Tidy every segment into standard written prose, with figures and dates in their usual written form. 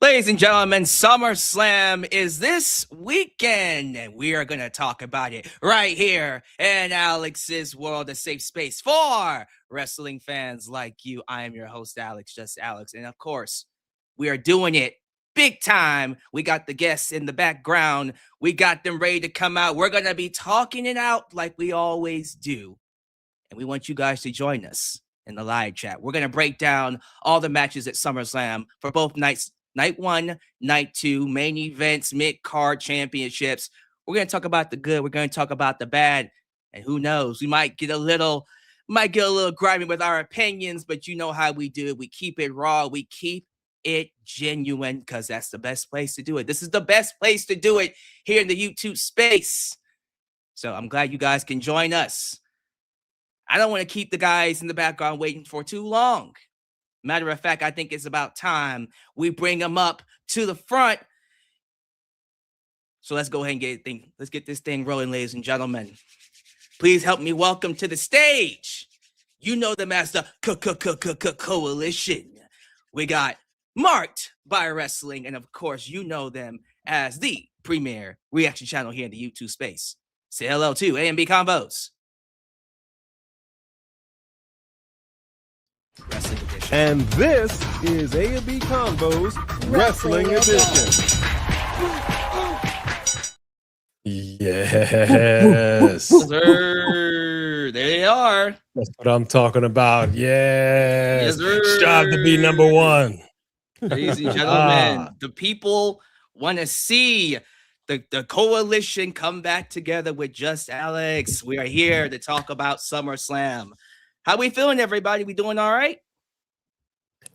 Ladies and gentlemen, SummerSlam is this weekend, and we are going to talk about it right here in Alyx's World, a safe space for wrestling fans like you. I am your host, Alyx, just Alyx. And of course, we are doing it big time. We got the guests in the background. We got them ready to come out. We're going to be talking it out like we always do. And we want you guys to join us in the live chat. We're going to break down all the matches at SummerSlam for both nights. Night 1, night 2, main events, mid-card championships. We're going to talk about the good. We're going to talk about the bad. And who knows? We might get a little grimy with our opinions, but you know how we do it. We keep it raw. We keep it genuine because that's the best place to do it. This is the best place to do it here in the YouTube space. So I'm glad you guys can join us. I don't want to keep the guys in the background waiting for too long. Matter of fact, I think it's about time we bring them up to the front. So let's go ahead and let's get this thing rolling, ladies and gentlemen. Please help me welcome to the stage. You know them as the Coalition. We got Marked by Wrestling, and of course, you know them as the premier reaction channel here in the YouTube space. Say hello to A&B Convos. Wrestling Edition. And this is A&B Convos Wrestling Edition. Yes. Sir, there they are. That's what I'm talking about. Yes. Yes, Strive to be number one. Ladies and gentlemen, the people want to see the coalition come back together with Just Alyx. We are here to talk about SummerSlam. How we feeling, everybody? We doing all right?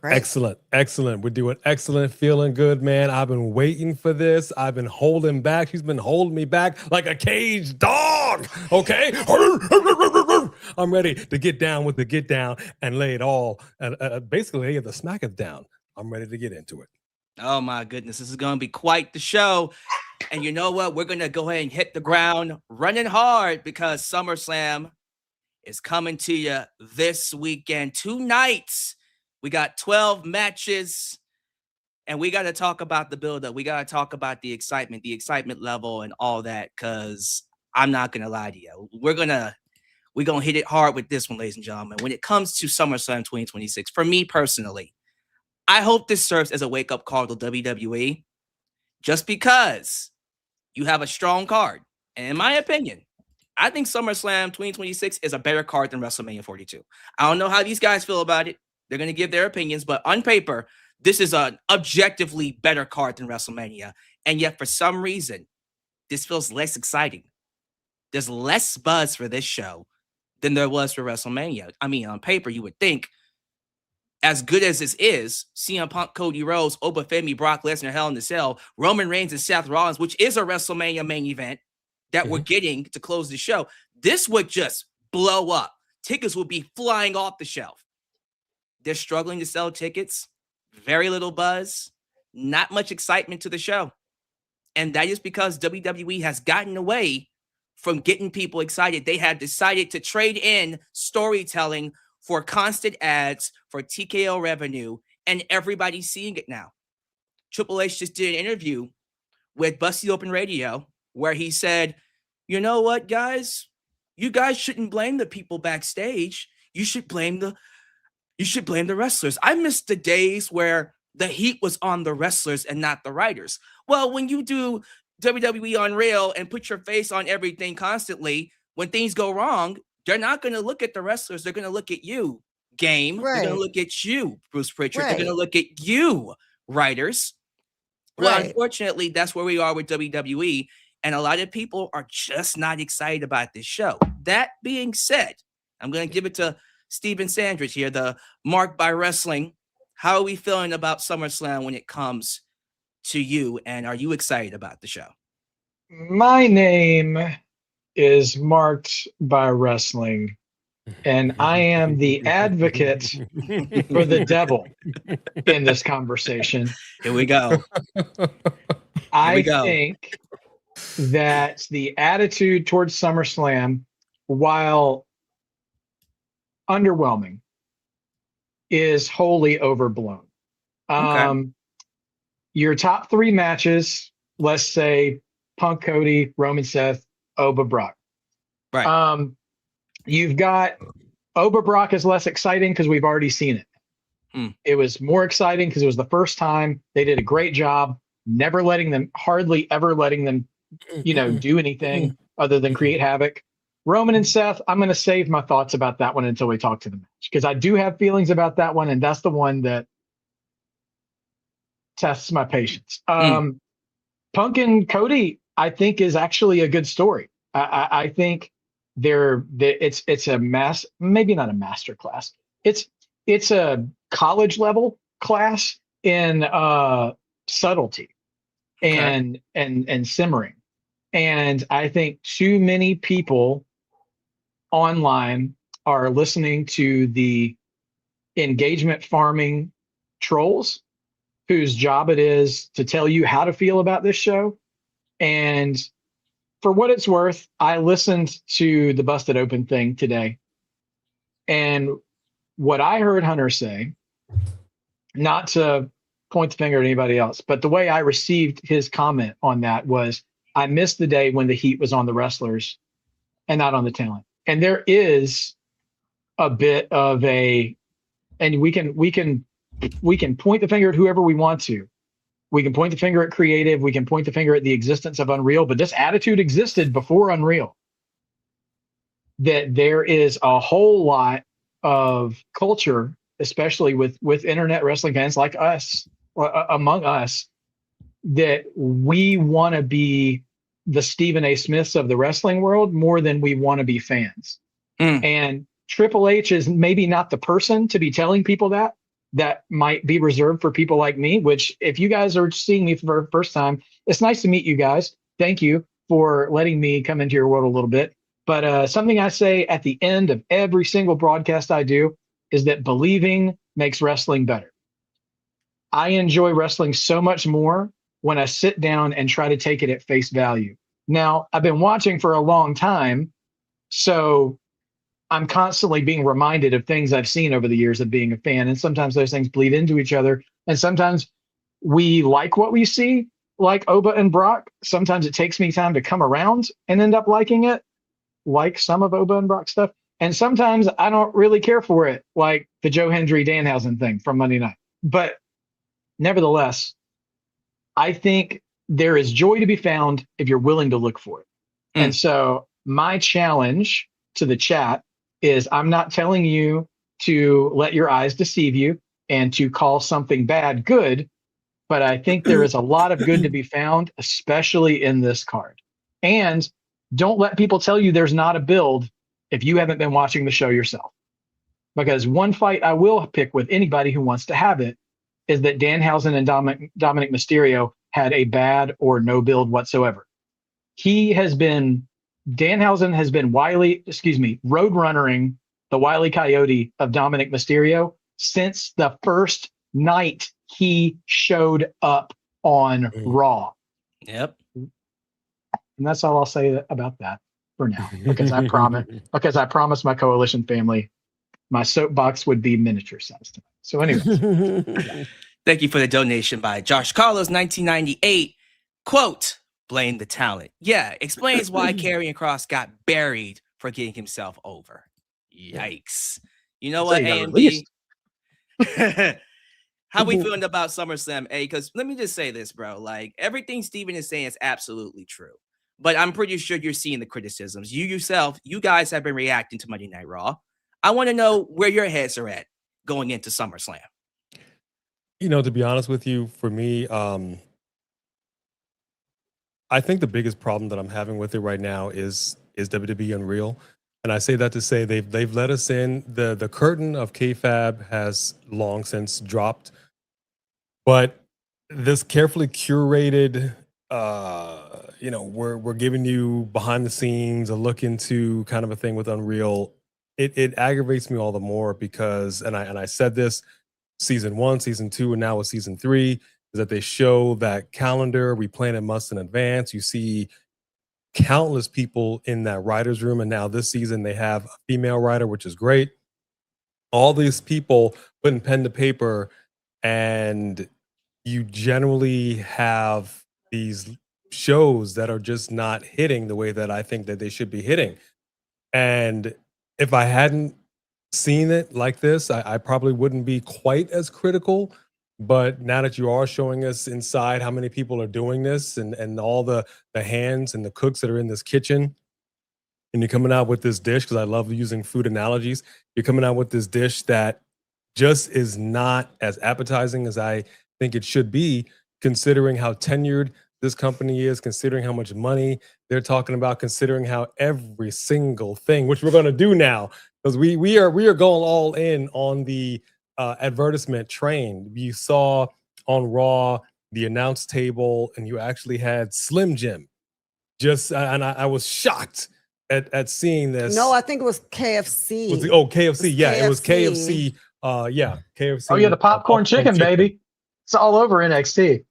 Right. Excellent. We're doing excellent, feeling good, man. I've been waiting for this. I've been holding back. She's been holding me back like a caged dog. Okay. I'm ready to get down with the get down and lay it all. Basically, lay the smackers down. I'm ready to get into it. Oh my goodness. This is going to be quite the show. And you know what? We're going to go ahead and hit the ground running hard because SummerSlam is coming to you this weekend. 2 nights. We got 12 matches, and we got to talk about the build-up. We got to talk about the excitement level and all that, because I'm not going to lie to you. We're going to hit it hard with this one, ladies and gentlemen. When it comes to SummerSlam 2026, for me personally, I hope this serves as a wake-up call to WWE, just because you have a strong card. And in my opinion, I think SummerSlam 2026 is a better card than WrestleMania 42. I don't know how these guys feel about it. They're going to give their opinions, but on paper, this is an objectively better card than WrestleMania. And yet, for some reason, this feels less exciting. There's less buzz for this show than there was for WrestleMania. I mean, on paper, you would think, as good as this is, CM Punk, Cody Rhodes, Oba Femi, Brock Lesnar, Hell in a Cell, Roman Reigns, and Seth Rollins, which is a WrestleMania main event that we're getting to close the show, this would just blow up. Tickets would be flying off the shelf. They're struggling to sell tickets, very little buzz, not much excitement to the show. And that is because WWE has gotten away from getting people excited. They have decided to trade in storytelling for constant ads, for TKO revenue, and everybody's seeing it now. Triple H just did an interview with Busty Open Radio where he said, you know what, guys? You guys shouldn't blame the people backstage. You should blame the wrestlers. I miss the days where the heat was on the wrestlers and not the writers. Well, when you do WWE on rail and put your face on everything constantly, when things go wrong, they're not going to look at the wrestlers. They're going to look at you, Game. Right. They're going to look at you, Bruce Pritchard. Right. They're going to look at you, writers. Well, unfortunately, that's where we are with WWE. And a lot of people are just not excited about this show. That being said, I'm going to give it to Steven Sandridge here, the Marked by Wrestling. How are we feeling about SummerSlam when it comes to you? And are you excited about the show? My name is Marked by Wrestling, and I am the advocate for the devil in this conversation. Here we go. I think that the attitude towards SummerSlam, while underwhelming, is wholly overblown. Okay. your top 3 matches, let's say Punk, Cody, Roman, Seth, Oba, Brock. Right. You've got Oba, Brock is less exciting because we've already seen it. It was more exciting because it was the first time. They did a great job, hardly ever letting them, do anything other than create havoc. Roman and Seth, I'm going to save my thoughts about that one until we talk to the match, because I do have feelings about that one, and that's the one that tests my patience. Punk and Cody, I think, is actually a good story. I think it's a maybe not a master class. It's a college level class in subtlety and simmering. And I think too many people online are listening to the engagement farming trolls whose job it is to tell you how to feel about this show. And for what it's worth, I listened to the Busted Open thing today. And what I heard Hunter say, not to point the finger at anybody else, but the way I received his comment on that was, I missed the day when the heat was on the wrestlers and not on the talent. And there is a bit of and we can point the finger at whoever we want to. We can point the finger at creative. We can point the finger at the existence of Unreal, but this attitude existed before Unreal. That there is a whole lot of culture, especially with internet wrestling fans like us, among us, that we want to be the Stephen A. Smiths of the wrestling world more than we want to be fans. And Triple H is maybe not the person to be telling people that. That might be reserved for people like me, which, if you guys are seeing me for the first time, it's nice to meet you guys. Thank you for letting me come into your world a little bit. But something I say at the end of every single broadcast I do is that believing makes wrestling better. I enjoy wrestling so much more when I sit down and try to take it at face value. Now, I've been watching for a long time, so I'm constantly being reminded of things I've seen over the years of being a fan. And sometimes those things bleed into each other. And sometimes we like what we see, like Oba and Brock. Sometimes it takes me time to come around and end up liking it, like some of Oba and Brock stuff. And sometimes I don't really care for it, like the Joe Hendry Danhausen thing from Monday night. But nevertheless, I think there is joy to be found if you're willing to look for it. And so my challenge to the chat is, I'm not telling you to let your eyes deceive you and to call something bad good, but I think there is a lot of good to be found, especially in this card. And don't let people tell you there's not a build if you haven't been watching the show yourself. Because one fight I will pick with anybody who wants to have it is that Danhausen and Dominic Mysterio had a bad or no build whatsoever. Danhausen has been roadrunnering the Wile E. Coyote of Dominic Mysterio since the first night he showed up on Raw. Yep. And that's all I'll say about that for now, because I promised my coalition family my soapbox would be miniature size tonight. So anyway. Thank you for the donation by Josh Carlos, 1998. Quote, blame the talent. Yeah, explains why Karrion Kross got buried for getting himself over. Yikes. You know what, AMB? How we feeling about SummerSlam, A? Because let me just say this, bro. Like, everything Steven is saying is absolutely true. But I'm pretty sure you're seeing the criticisms. You guys have been reacting to Monday Night Raw. I want to know where your heads are at going into SummerSlam. To be honest with you, for me, I think the biggest problem that I'm having with it right now is WWE Unreal. And I say that to say they've let us in. The curtain of kayfabe has long since dropped. But this carefully curated, we're giving you behind the scenes, a look into kind of a thing with Unreal. It aggravates me all the more because, and I said this, season 1, season 2, and now with season 3, is that they show that calendar, we plan it months in advance. You see countless people in that writer's room, and now this season they have a female writer, which is great. All these people putting pen to paper, and you generally have these shows that are just not hitting the way that I think that they should be hitting. And if I hadn't seen it like this, I probably wouldn't be quite as critical. But now that you are showing us inside how many people are doing this and all the hands and the cooks that are in this kitchen, and you're coming out with this dish, because I love using food analogies, you're coming out with this dish that just is not as appetizing as I think it should be, considering how tenured this company is, considering how much money they're talking about, considering how every single thing, which we're going to do now, because we are going all in on the advertisement train. You saw on Raw the announce table, and you actually had Slim Jim. Just and I was shocked at seeing this. No, I think it was KFC. KFC. Yeah, it was KFC. KFC. Oh yeah, the popcorn chicken, baby. It's all over NXT.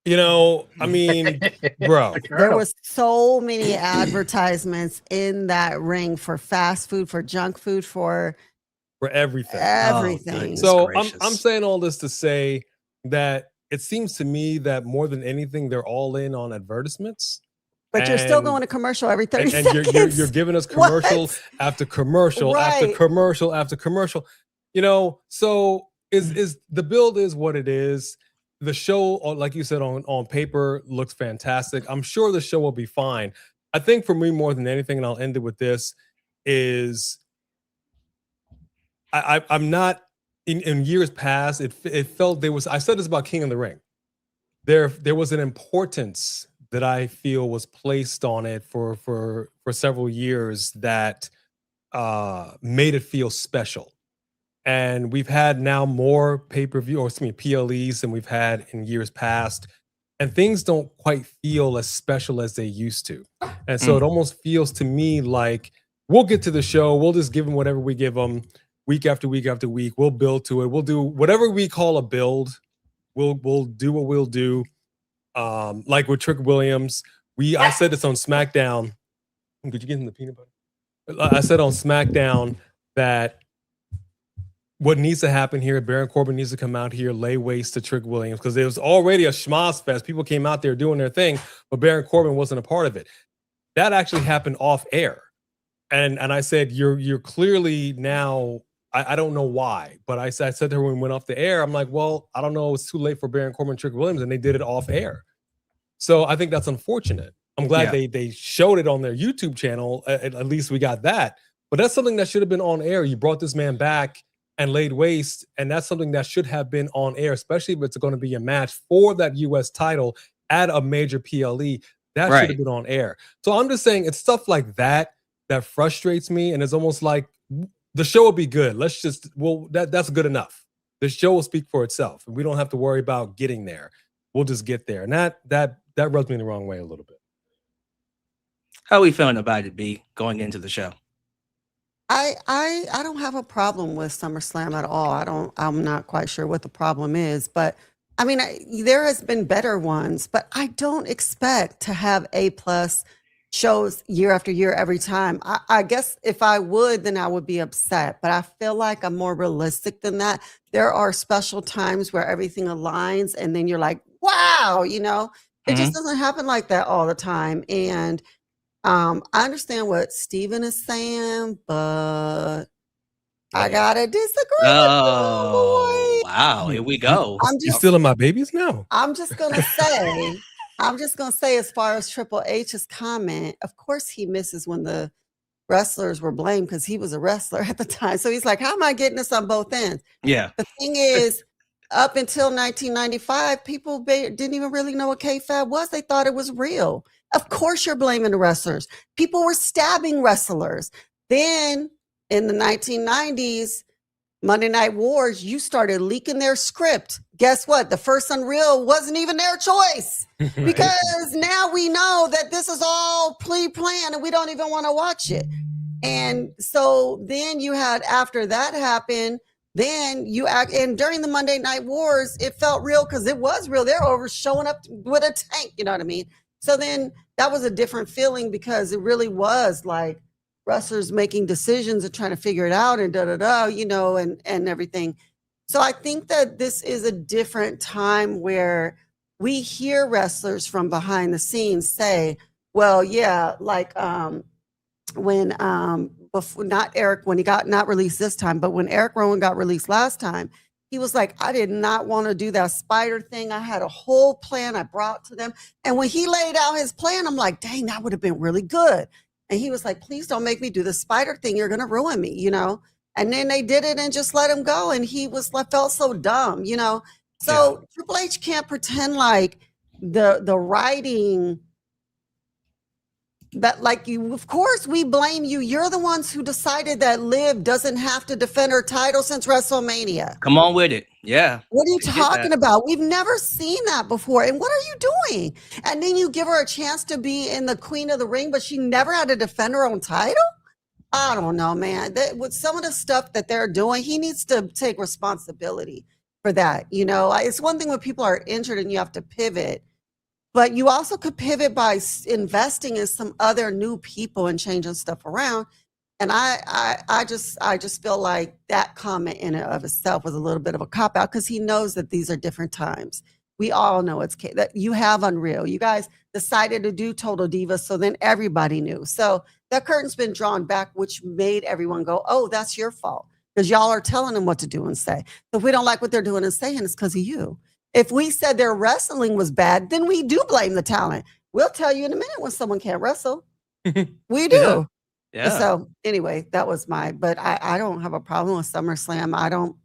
You know, I mean, bro. There was so many advertisements in that ring for fast food, for junk food, for everything. Everything. So I'm saying all this to say that it seems to me that more than anything, they're all in on advertisements. But you're still going to commercial every 30 seconds. And you're giving us commercial after commercial after commercial after commercial. You know, so is the build is what it is. The show, like you said, on paper looks fantastic. I'm sure the show will be fine. I think for me, more than anything, and I'll end it with this, is I'm not in years past. It felt there was. I said this about King of the Ring. There was an importance that I feel was placed on it for several years that made it feel special. And we've had now more pay-per-view, or PLEs than we've had in years past. And things don't quite feel as special as they used to. And so it almost feels to me like we'll get to the show. We'll just give them whatever we give them week after week after week. We'll build to it. We'll do whatever we call a build. We'll do what we'll do. Like with Trick Williams, I said this on SmackDown. Could you get him the peanut butter? I said on SmackDown that what needs to happen here, Baron Corbin needs to come out here, lay waste to Trick Williams, because there was already a schmoz fest. People came out there doing their thing, but Baron Corbin wasn't a part of it. That actually happened off air. And I said, you're clearly now, I don't know why, but I said to her when we went off the air, I'm like, well, I don't know, it's too late for Baron Corbin and Trick Williams, and they did it off air. So I think that's unfortunate. I'm glad they showed it on their YouTube channel. At least we got that. But that's something that should have been on air. You brought this man back and laid waste, and that's something that should have been on air, especially if it's going to be a match for that U.S. title at a major PLE. That should have been on air. So I'm just saying it's stuff like that that frustrates me, and it's almost like the show will be good. That's good enough. The show will speak for itself, and we don't have to worry about getting there. We'll just get there, and that rubs me the wrong way a little bit. How are we feeling about it, B, going into the show? I don't have a problem with SummerSlam at all. I'm not quite sure what the problem is, but I mean, there has been better ones, but I don't expect to have A+ shows year after year every time. I guess if I would, then I would be upset, but I feel like I'm more realistic than that. There are special times where everything aligns and then you're like, wow, it just doesn't happen like that all the time. And I understand what Steven is saying, but I gotta disagree. Oh, wow. Here we go. You're stealing my babies now. I'm just gonna say, as far as Triple H's comment, of course he misses when the wrestlers were blamed because he was a wrestler at the time. So he's like, how am I getting this on both ends? Yeah. The thing is, up until 1995, people didn't even really know what kayfabe was. They thought it was real. Of course you're blaming the wrestlers. People were stabbing wrestlers. Then in the 1990s, Monday Night Wars, you started leaking their script. Guess what? The first Unreal wasn't even their choice because now we know that this is all pre-planned and we don't even want to watch it. And so then you had, after that happened, then and during the Monday Night Wars, it felt real because it was real. They're over showing up with a tank, you know what I mean? So then that was a different feeling because it really was like wrestlers making decisions and trying to figure it out and and everything. So I think that this is a different time where we hear wrestlers from behind the scenes say, well, yeah, like when before, not Eric, when he got not released this time, but when Eric Rowan got released last time, he was like, I did not want to do that spider thing. I had a whole plan I brought to them. And when he laid out his plan, I'm like, dang, that would have been really good. And he was like, please don't make me do the spider thing. You're going to ruin me, you know? And then they did it and just let him go. And he was felt so dumb, you know? So Triple H can't pretend like the writing that, like, you, of course we blame you. You're the ones who decided that Liv doesn't have to defend her title since WrestleMania. Come on with it. Yeah. What are you talking about? We've never seen that before. And what are you doing? And then you give her a chance to be in the Queen of the Ring, but she never had to defend her own title? I don't know, man. With some of the stuff that they're doing, he needs to take responsibility for that. You know, it's one thing when people are injured and you have to pivot, but you also could pivot by investing in some other new people and changing stuff around. And I just feel like that comment in and of itself was a little bit of a cop out because he knows that these are different times. We all know that you have Unreal. You guys decided to do Total Divas, so then everybody knew. So that curtain's been drawn back, which made everyone go, oh, that's your fault because y'all are telling them what to do and say. So if we don't like what they're doing and saying, it's because of you. If we said their wrestling was bad, then we do blame the talent. We'll tell you in a minute when someone can't wrestle. We do. Yeah. So anyway, that was but I don't have a problem with SummerSlam.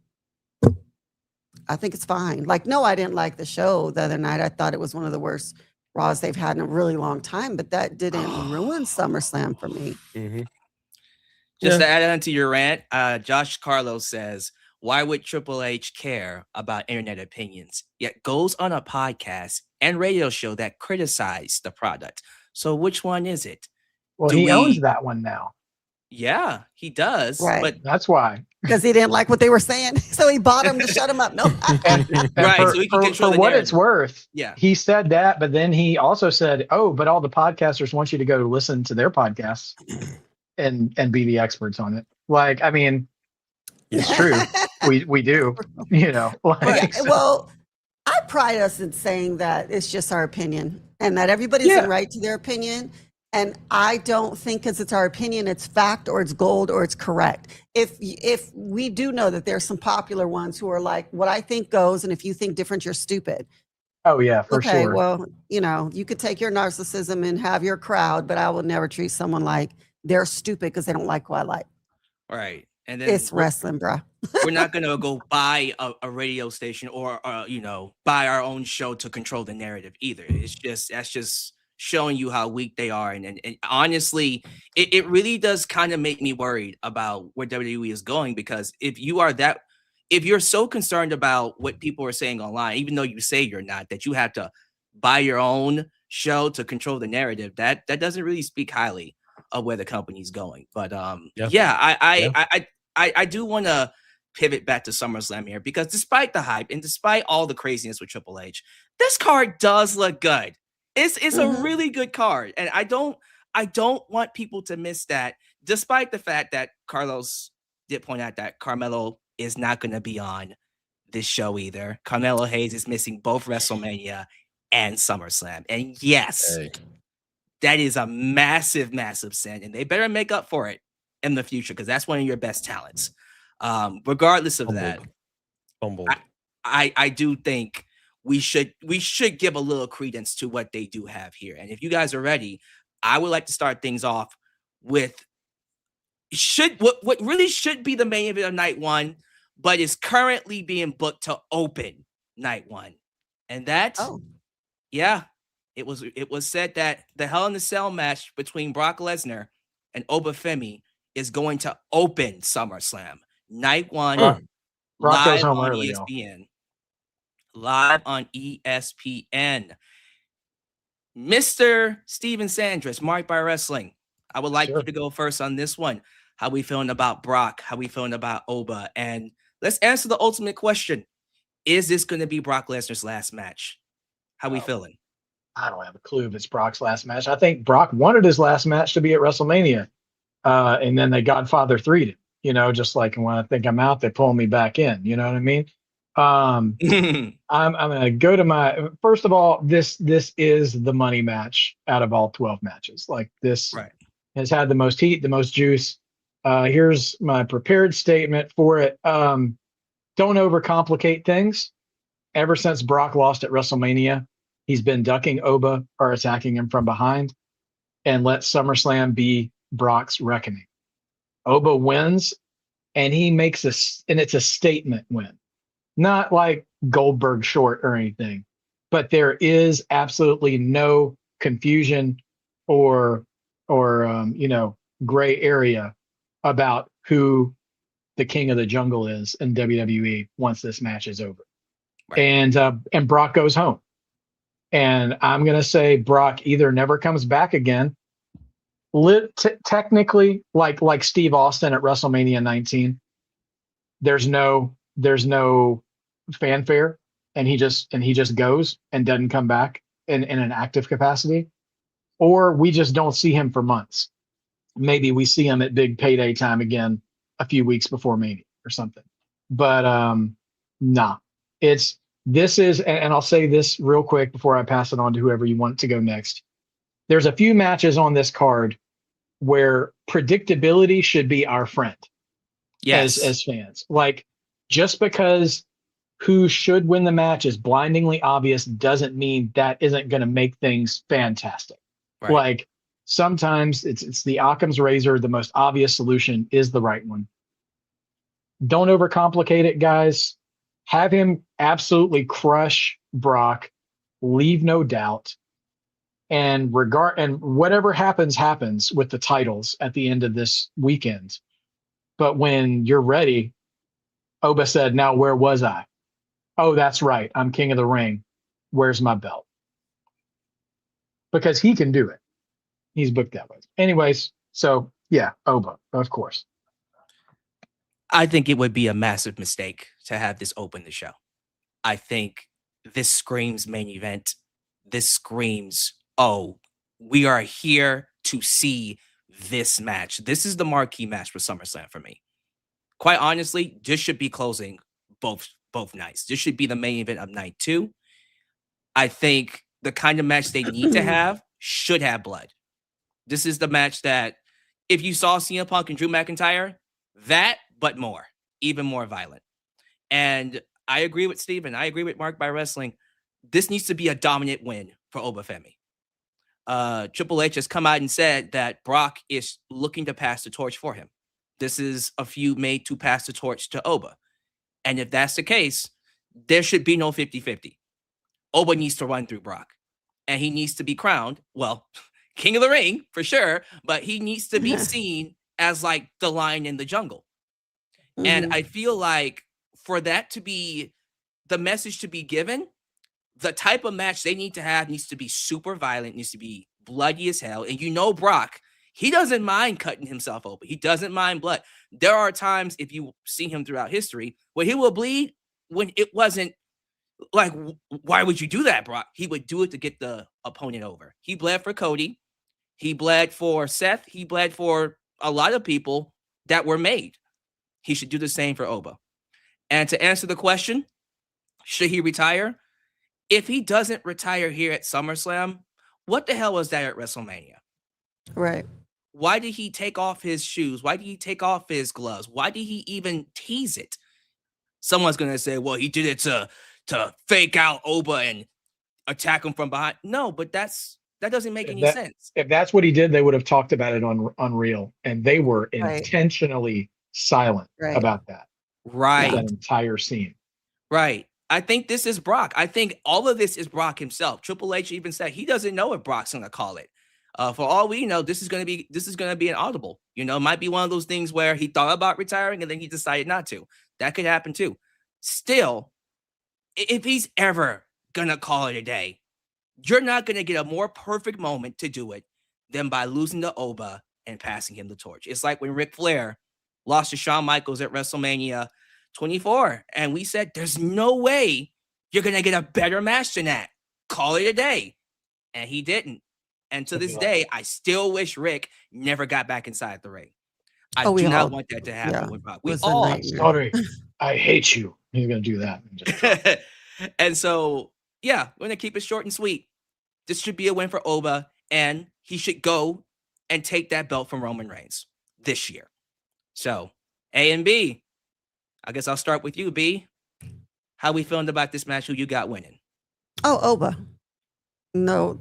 I think it's fine. Like, no, I didn't like the show the other night. I thought it was one of the worst Raws they've had in a really long time, but that didn't ruin SummerSlam for me. Mm-hmm. Just to add on to your rant, Josh Carlos says, why would Triple H care about internet opinions, yet goes on a podcast and radio show that criticize the product? So which one is it? Well, he owns that one now. Yeah, he does. Right. But that's why. Because he didn't like what they were saying. So he bought him to shut him up. No. Right. So he can control for what it's worth. Yeah. He said that, but then he also said, oh, but all the podcasters want you to go listen to their podcasts and be the experts on it. Like, I mean, it's true. We do, you know. Like, well, I pride us in saying that it's just our opinion and that everybody's in right to their opinion. And I don't think because it's our opinion, it's fact or it's gold or it's correct. If we do know that there's some popular ones who are like, what I think goes, and if you think different, you're stupid. Oh yeah, for sure. Okay, well, you know, you could take your narcissism and have your crowd, but I will never treat someone like they're stupid because they don't like who I like. Right. And then it's wrestling, bro. We're not going to go buy a radio station or, you know, buy our own show to control the narrative either. That's just showing you how weak they are. And honestly, it really does kind of make me worried about where WWE is going, because if you're so concerned about what people are saying online, even though you say you're not, that you have to buy your own show to control the narrative, that doesn't really speak highly of where the company's going. But I do want to pivot back to SummerSlam here, because despite the hype and despite all the craziness with Triple H, this card does look good. It's a really good card, and I don't want people to miss that, despite the fact that Carlos did point out that Carmelo is not going to be on this show either. Carmelo Hayes is missing both WrestleMania and SummerSlam, and yes, that is a massive, massive sin, and they better make up for it in the future, because that's one of your best talents. Regardless of that, I do think we should give a little credence to what they do have here. And if you guys are ready, I would like to start things off with what really should be the main event of night one, but is currently being booked to open night one. And that, it was said that the Hell in a Cell match between Brock Lesnar and Oba Femi is going to open SummerSlam night one. Brock goes home early, ESPN. Live on ESPN. Mr. Steven Sanders, Marked by Wrestling. I would like you to go first on this one. How we feeling about Brock? How we feeling about Oba? And let's answer the ultimate question. Is this going to be Brock Lesnar's last match? How we feeling? I don't have a clue if it's Brock's last match. I think Brock wanted his last match to be at WrestleMania. And then they Godfather 3'd it. just like when I think I'm out, they pull me back in. You know what I mean? I'm going to go to first of all, this is the money match out of all 12 matches. Like this Right. has had the most heat, the most juice. Here's my prepared statement for it. Don't overcomplicate things. Ever since Brock lost at WrestleMania, he's been ducking Oba or attacking him from behind, and let SummerSlam be Brock's reckoning. Oba wins, and he makes and it's a statement win. Not like Goldberg short or anything, but there is absolutely no confusion or gray area about who the king of the jungle is in WWE once this match is over. Right. And Brock goes home. And I'm going to say Brock either never comes back again. Technically, like Steve Austin at WrestleMania 19, there's no fanfare, and he just goes and doesn't come back in an active capacity, or we just don't see him for months. Maybe we see him at big payday time again a few weeks before Mania or something. But nah, this is, and I'll say this real quick before I pass it on to whoever you want to go next. There's a few matches on this card where predictability should be our friend. Yes. As fans. Like, just because who should win the match is blindingly obvious doesn't mean that isn't going to make things fantastic. Right. Like, sometimes it's the Occam's razor. The most obvious solution is the right one. Don't overcomplicate it, guys. Have him absolutely crush Brock, leave no doubt. And whatever happens with the titles at the end of this weekend. But when you're ready, Oba said, "Now where was I? Oh, that's right. I'm king of the ring. Where's my belt?" Because he can do it. He's booked that way. Anyways, so yeah, Oba, of course. I think it would be a massive mistake to have this open the show. I think this screams main event. This screams, oh, we are here to see this match. This is the marquee match for SummerSlam for me. Quite honestly, this should be closing both nights. This should be the main event of night 2. I think the kind of match they need to have should have blood. This is the match that if you saw CM Punk and Drew McIntyre, that, but more, even more violent. And I agree with Steven. I agree with Mark by Wrestling. This needs to be a dominant win for Oba Femi. Triple H has come out and said that Brock is looking to pass the torch for him. This is a feud made to pass the torch to Oba. And if that's the case, there should be no 50-50. Oba needs to run through Brock. And he needs to be crowned, well, king of the ring, for sure, but he needs to be seen as like the lion in the jungle. Mm-hmm. And I feel like for that to be the message to be given, the type of match they need to have needs to be super violent, needs to be bloody as hell. And Brock, he doesn't mind cutting himself open. He doesn't mind blood. There are times, if you see him throughout history, where he will bleed when it wasn't like, why would you do that, Brock? He would do it to get the opponent over. He bled for Cody. He bled for Seth. He bled for a lot of people that were made. He should do the same for Oba. And to answer the question, should he retire? If he doesn't retire here at SummerSlam, what the hell was that at WrestleMania? Right. Why did he take off his shoes? Why did he take off his gloves? Why did he even tease it? Someone's going to say, well, he did it to fake out Oba and attack him from behind. No, but that doesn't make any sense. If that's what he did, they would have talked about it on Unreal, and they were intentionally silent about that. Right. That entire scene. Right. I think this is Brock. I think all of this is Brock himself. Triple H even said he doesn't know if Brock's going to call it. For all we know, this is going to be an audible. It might be one of those things where he thought about retiring and then he decided not to. That could happen too. Still, if he's ever going to call it a day, you're not going to get a more perfect moment to do it than by losing to Oba and passing him the torch. It's like when Ric Flair lost to Shawn Michaels at WrestleMania 24, and we said, there's no way you're going to get a better match than that. Call it a day. And he didn't. And to this day, I still wish Rick never got back inside the ring. I Oh, we do not all, want that to happen yeah, with Brock. it We was a all nightmare. Sorry, I hate you. He's gonna do that. And just drop it. and so, yeah, we're going to keep it short and sweet. This should be a win for Oba, and he should go and take that belt from Roman Reigns this year. So, A and B, I guess I'll start with you, B. How we feeling about this match? Who you got winning? Oh, Oba. No,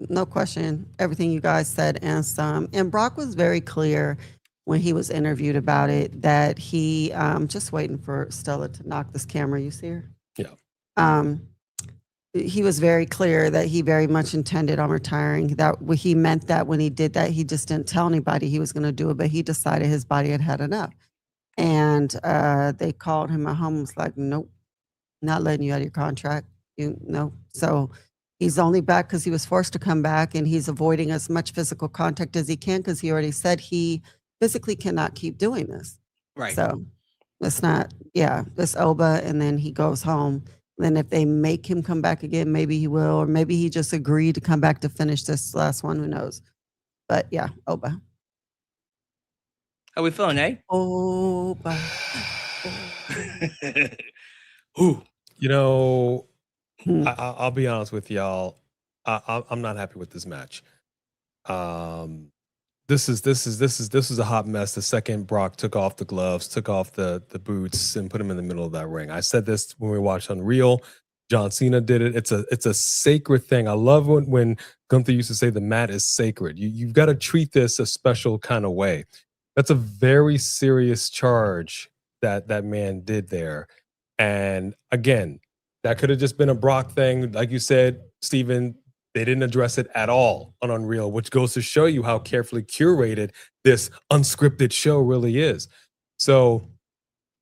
no question. Everything you guys said and some. And Brock was very clear when he was interviewed about it that he just waiting for Stella to knock this camera. You see her? Yeah. He was very clear that he very much intended on retiring. That he meant that when he did that, he just didn't tell anybody he was going to do it, but he decided his body had had enough. And they called him at home. Was like, nope, not letting you out of your contract. You know, so he's only back because he was forced to come back, and he's avoiding as much physical contact as he can because he already said he physically cannot keep doing this. Right. So it's not, it's Oba, and then he goes home. Then if they make him come back again, maybe he will, or maybe he just agreed to come back to finish this last one. Who knows? But yeah, Oba. How we feeling, eh? Oba. Who? You know, Hmm. I'll be honest with y'all. I'm not happy with this match. This is a hot mess. The second Brock took off the gloves, took off the boots, and put him in the middle of that ring. I said this when we watched Unreal. John Cena did it. It's a sacred thing. I love when Gunther used to say the mat is sacred. You've got to treat this a special kind of way. That's a very serious charge that man did there. And again, that could have just been a Brock thing. Like you said, Steven, they didn't address it at all on Unreal, which goes to show you how carefully curated this unscripted show really is. So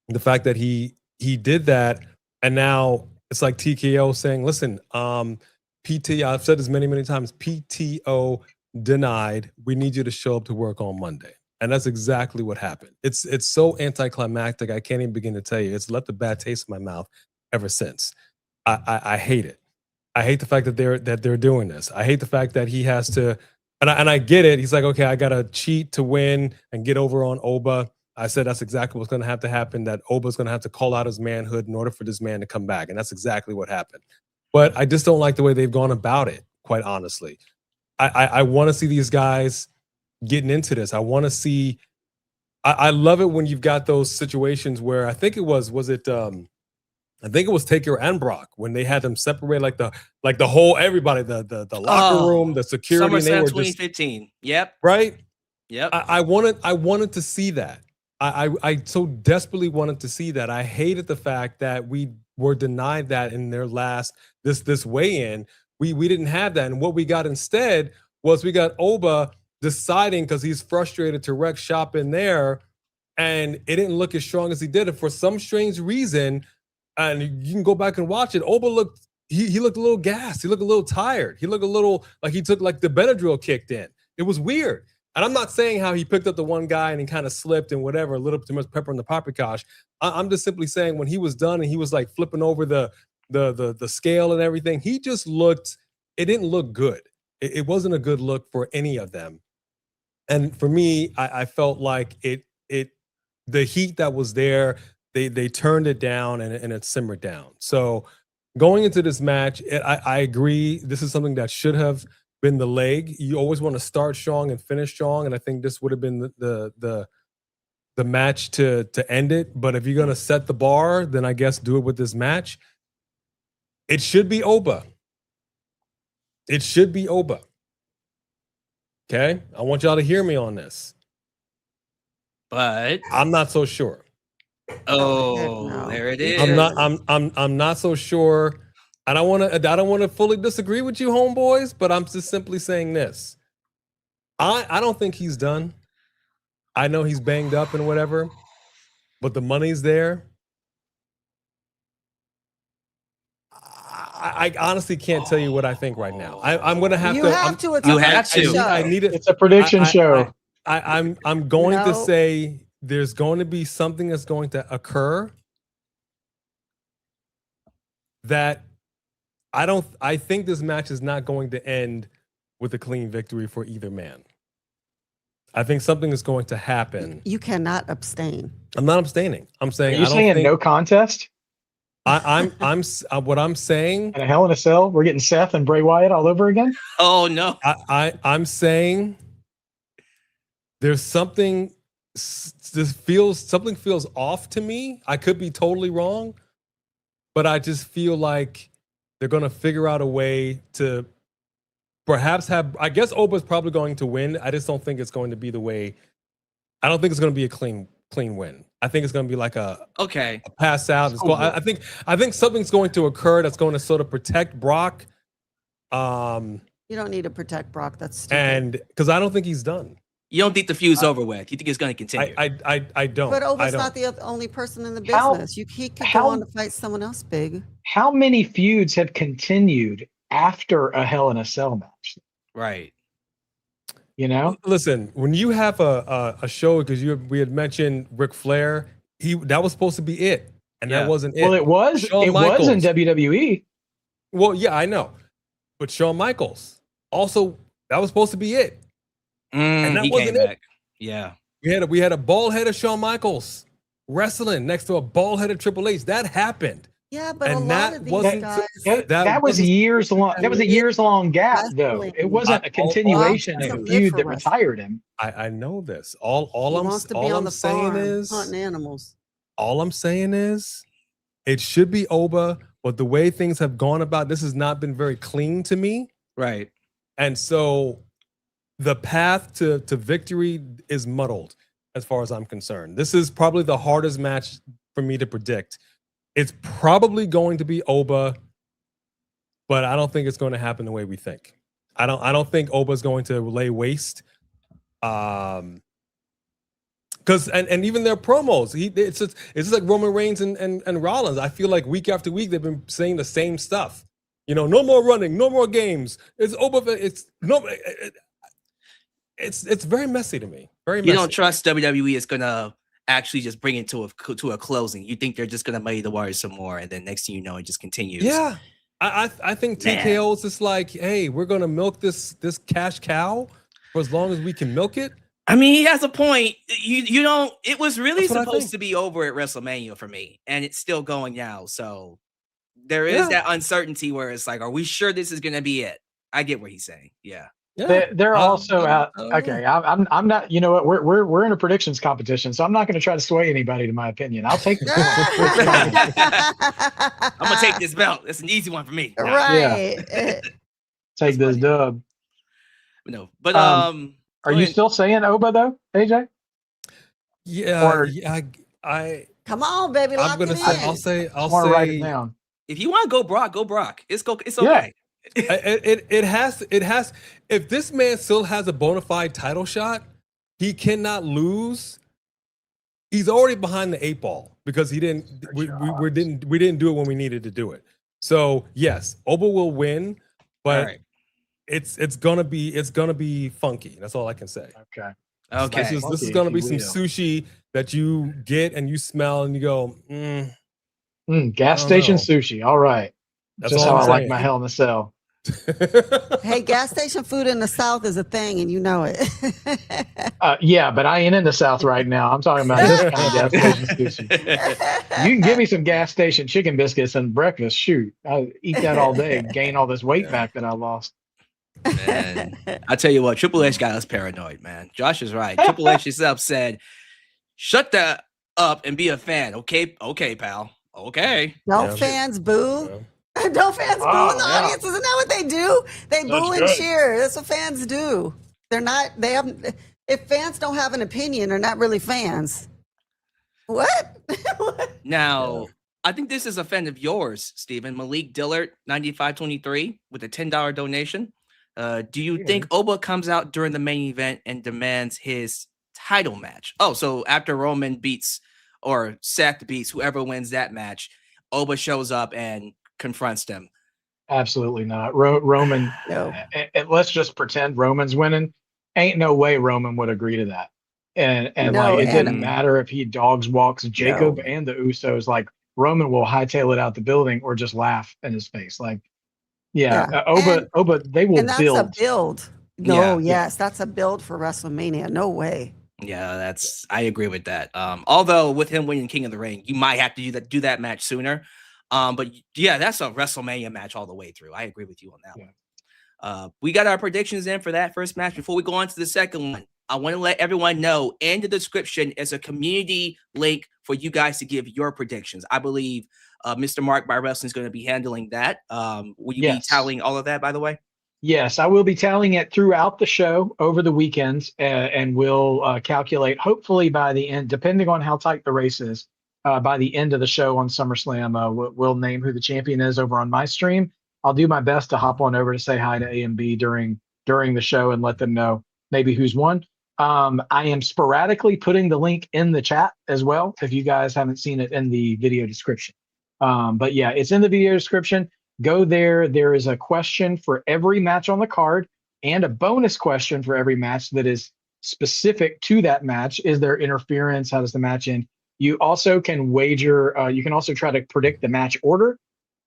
the fact that he did that, and now it's like TKO saying, listen, PT, I've said this many times, PTO denied. We need you to show up to work on Monday. And that's exactly what happened. It's so anticlimactic. I can't even begin to tell you. It's left a bad taste in my mouth ever since. I hate it. I hate the fact that they're doing this. I hate the fact that he has to, and I get it. He's like, okay, I gotta cheat to win and get over on Oba. I said that's exactly what's going to have to happen. That Oba's going to have to call out his manhood in order for this man to come back, and that's exactly what happened. But I just don't like the way they've gone about it. Quite honestly, I want to see these guys getting into this. I want to see. I love it when you've got those situations where I think it was Taker and Brock when they had them separate like the whole everybody, the locker room, the security, and they SummerSlam were 2015. Yep. Right. Yep. I wanted to see that. I so desperately wanted to see that. I hated the fact that we were denied that in their last this weigh-in. We didn't have that, and what we got instead was we got Oba deciding because he's frustrated to wreck shop in there, and it didn't look as strong as he did. And for some strange reason, and you can go back and watch it, Oba looked he looked a little gassed. He looked a little tired. He looked a little like he took like the Benadryl kicked in. It was weird. And I'm not saying how he picked up the one guy and he kind of slipped and whatever, a little too much pepper in the paprikash. I'm just simply saying when he was done and he was like flipping over the scale and everything, he just looked, it didn't look good. It wasn't a good look for any of them. And for me, I felt like the heat that was there, they turned it down and it simmered down. So going into this match, I agree. This is something that should have been the leg. You always want to start strong and finish strong, and I think this would have been the match to end it. But if you're gonna set the bar, then I guess do it with this match. It should be Oba. It should be Oba. Okay, I want y'all to hear me on this. But I'm not so sure. Oh, No. there it is. I'm not so sure. I don't want to fully disagree with you, homeboys, but I'm just simply saying this. I don't think he's done. I know he's banged up and whatever, but the money's there. I honestly can't tell you what I think right now. I'm gonna have You to. have to. It's You a have prediction to. show. I need it. It's a prediction show. I'm going to No. say there's going to be something that's going to occur that I think this match is not going to end with a clean victory for either man. I think something is going to happen. You cannot abstain. I'm not abstaining. I'm saying Are you I don't saying think no contest what I'm saying. and a Hell in a Cell? We're getting Seth and Bray Wyatt all over again. Oh no. I'm saying there's something. Something feels off to me. I could be totally wrong, but I just feel like they're gonna figure out a way to perhaps have. I guess Oba's probably going to win. I just don't think it's going to be the way. I don't think it's going to be a clean win. I think it's going to be like a pass out. I think something's going to occur that's going to sort of protect Brock. You don't need to protect Brock. That's stupid. And because I don't think he's done. You don't think the feud's over with? You think it's going to continue? I don't. But Oba's I don't. not the only person in the business. He could go on to fight someone else big. How many feuds have continued after a Hell in a Cell match? Right. You know, listen, when you have a show, because we had mentioned Ric Flair, that was supposed to be it, and that wasn't it. Well, it was. It was in WWE. Well, yeah, I know, but Shawn Michaels also, that was supposed to be it. And that wasn't it. Yeah. We had a bald head of Shawn Michaels wrestling next to a bald headed Triple H. That happened. Yeah, but a lot of these guys. That was years long. That was a years long gap, though. It wasn't a continuation of a feud that retired him. I know this. All I'm saying is hunting animals. All I'm saying is it should be Oba, but the way things have gone about, this has not been very clean to me. Right. And so the path to victory is muddled as far as I'm concerned. This is probably the hardest match for me to predict. It's probably going to be Oba, but I don't think it's going to happen the way we think. I don't think Oba's going to lay waste. Because and even their promos, it's just like Roman Reigns and Rollins. I feel like week after week they've been saying the same stuff. You know, no more running, no more games. It's Oba. It's very messy to me. Very messy. You don't trust WWE is gonna actually just bring it to a closing. You think they're just gonna muddy the waters some more, and then next thing you know, it just continues. Yeah, I think TKO is just like, hey, we're gonna milk this cash cow for as long as we can milk it. I mean, he has a point. You don't. It was really supposed to be over at WrestleMania for me, and it's still going now. So there is that uncertainty where it's like, are we sure this is gonna be it? I get what he's saying. Yeah. Yeah. They're also out. Okay, I'm not. You know what? We're in a predictions competition, so I'm not going to try to sway anybody to my opinion. I'll take. I'm gonna take this belt. It's an easy one for me. Right. Yeah. Take this dub. No, but are you still saying Oba though, AJ? Yeah. I come on, baby. I'm gonna say. I'll say. Write it down. If you want to go Brock, go Brock. It's okay. It has. If this man still has a bona fide title shot, he cannot lose. He's already behind the 8 ball because he didn't. We didn't do it when we needed to do it. So yes, Oba will win, but it's gonna be funky. That's all I can say. Okay. This is gonna be some sushi that you get and you smell and you go, gas station sushi. All right. That's just how I like my Hell in a Cell. Hey, gas station food in the South is a thing, and you know it. Yeah, but I ain't in the South right now. I'm talking about this kind of gas station sushi. You can give me some gas station chicken biscuits and breakfast. Shoot, I eat that all day. Gain all this weight back that I lost. Man, I tell you what, Triple H got us paranoid, man. Josh is right. Triple H himself said, "Shut that up and be a fan." Okay, pal. Okay. Don't fans boo? Yeah. Don't fans boo in the audience? Isn't that what they do? They boo and cheer. That's what fans do. If fans don't have an opinion, they're not really fans. What? Now, I think this is a fan of yours, Steven. Malik Dillard, 9523, with a $10 donation. Do you think Oba comes out during the main event and demands his title match? Oh, so after Roman beats or Seth beats whoever wins that match, Oba shows up and confronts them? Absolutely not. Roman, no. Let's just pretend Roman's winning. Ain't no way Roman would agree to that. And it didn't matter if he dogs walks Jacob and the Usos. Like, Roman will hightail it out the building or just laugh in his face. Like, Oba, they will build. That's a build. No, yes, that's a build for WrestleMania. No way. Yeah, I agree with that. Although with him winning King of the Ring, you might have to do that match sooner. But yeah, that's a WrestleMania match all the way through. I agree with you on that one. We got our predictions in for that first match. Before we go on to the second one, I want to let everyone know in the description is a community link for you guys to give your predictions. I believe Mr. Mark by Wrestling is going to be handling that. Will you be tallying all of that, by the way? Yes, I will be tallying it throughout the show over the weekends, and we'll calculate hopefully by the end, depending on how tight the race is, by the end of the show on SummerSlam, we'll name who the champion is over on my stream. I'll do my best to hop on over to say hi to A and B during the show and let them know maybe who's won. I am sporadically putting the link in the chat as well if you guys haven't seen it in the video description. But yeah, it's in the video description. Go there. There is a question for every match on the card and a bonus question for every match that is specific to that match. Is there interference? How does the match end? You also can wager. You can also try to predict the match order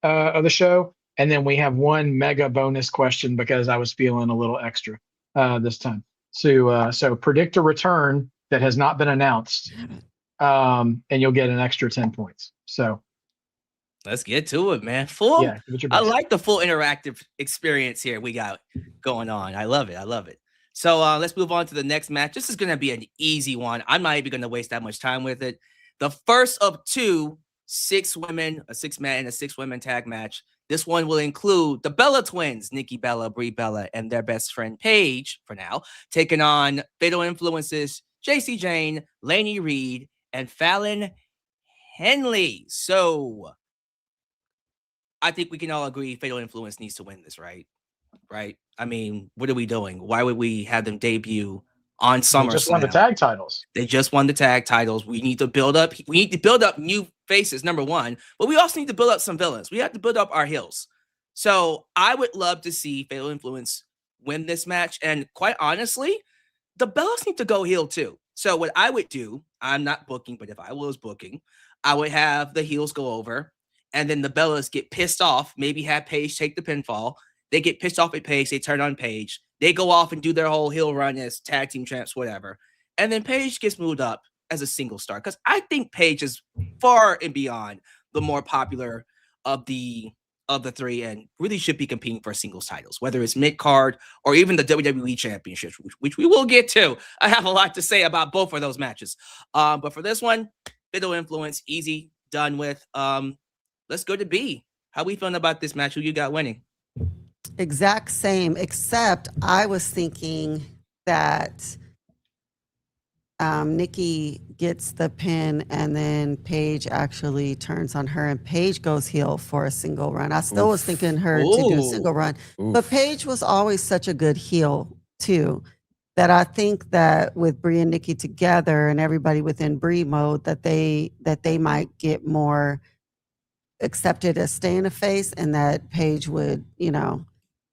of the show. And then we have one mega bonus question because I was feeling a little extra this time. So predict a return that has not been announced, and you'll get an extra 10 points. So. Let's get to it, man. I like the full interactive experience here we got going on. I love it. So let's move on to the next match. This is going to be an easy one. I'm not even going to waste that much time with it. The first of two 6 women, a 6-man and a 6-women tag match. This one will include the Bella twins, Nikki Bella, Brie Bella, and their best friend Paige, for now, taking on Fatal Influences, JC Jane, Lainey Reed, and Fallon Henley. So I think we can all agree Fatal Influence needs to win this, right? Right? I mean, what are we doing? Why would we have them debut on SummerSlam? They just won the tag titles. They just won the tag titles. We need to build up. We need to build up new faces, number one. But we also need to build up some villains. We have to build up our heels. So I would love to see Fatal Influence win this match. And quite honestly, the Bellas need to go heel too. So what I would do, I'm not booking, but if I was booking, I would have the heels go over. And then the Bellas get pissed off, maybe have Paige take the pinfall. They get pissed off at Paige. They turn on Paige. They go off and do their whole heel run as tag team champs, whatever. And then Paige gets moved up as a single star. Because I think Paige is far and beyond the more popular of the three and really should be competing for singles titles, whether it's mid-card or even the WWE Championship, which we will get to. I have a lot to say about both of those matches. But for this one, Fatal Influence, easy, done with. Let's go to B. How we feeling about this match? Who you got winning? Exact same, except I was thinking that Nikki gets the pin and then Paige actually turns on her and Paige goes heel for a single run. I still was thinking her to do a single run, but Paige was always such a good heel too, that I think that with Brie and Nikki together and everybody within Brie mode, that they might get more accepted as staying a face, and that Paige would,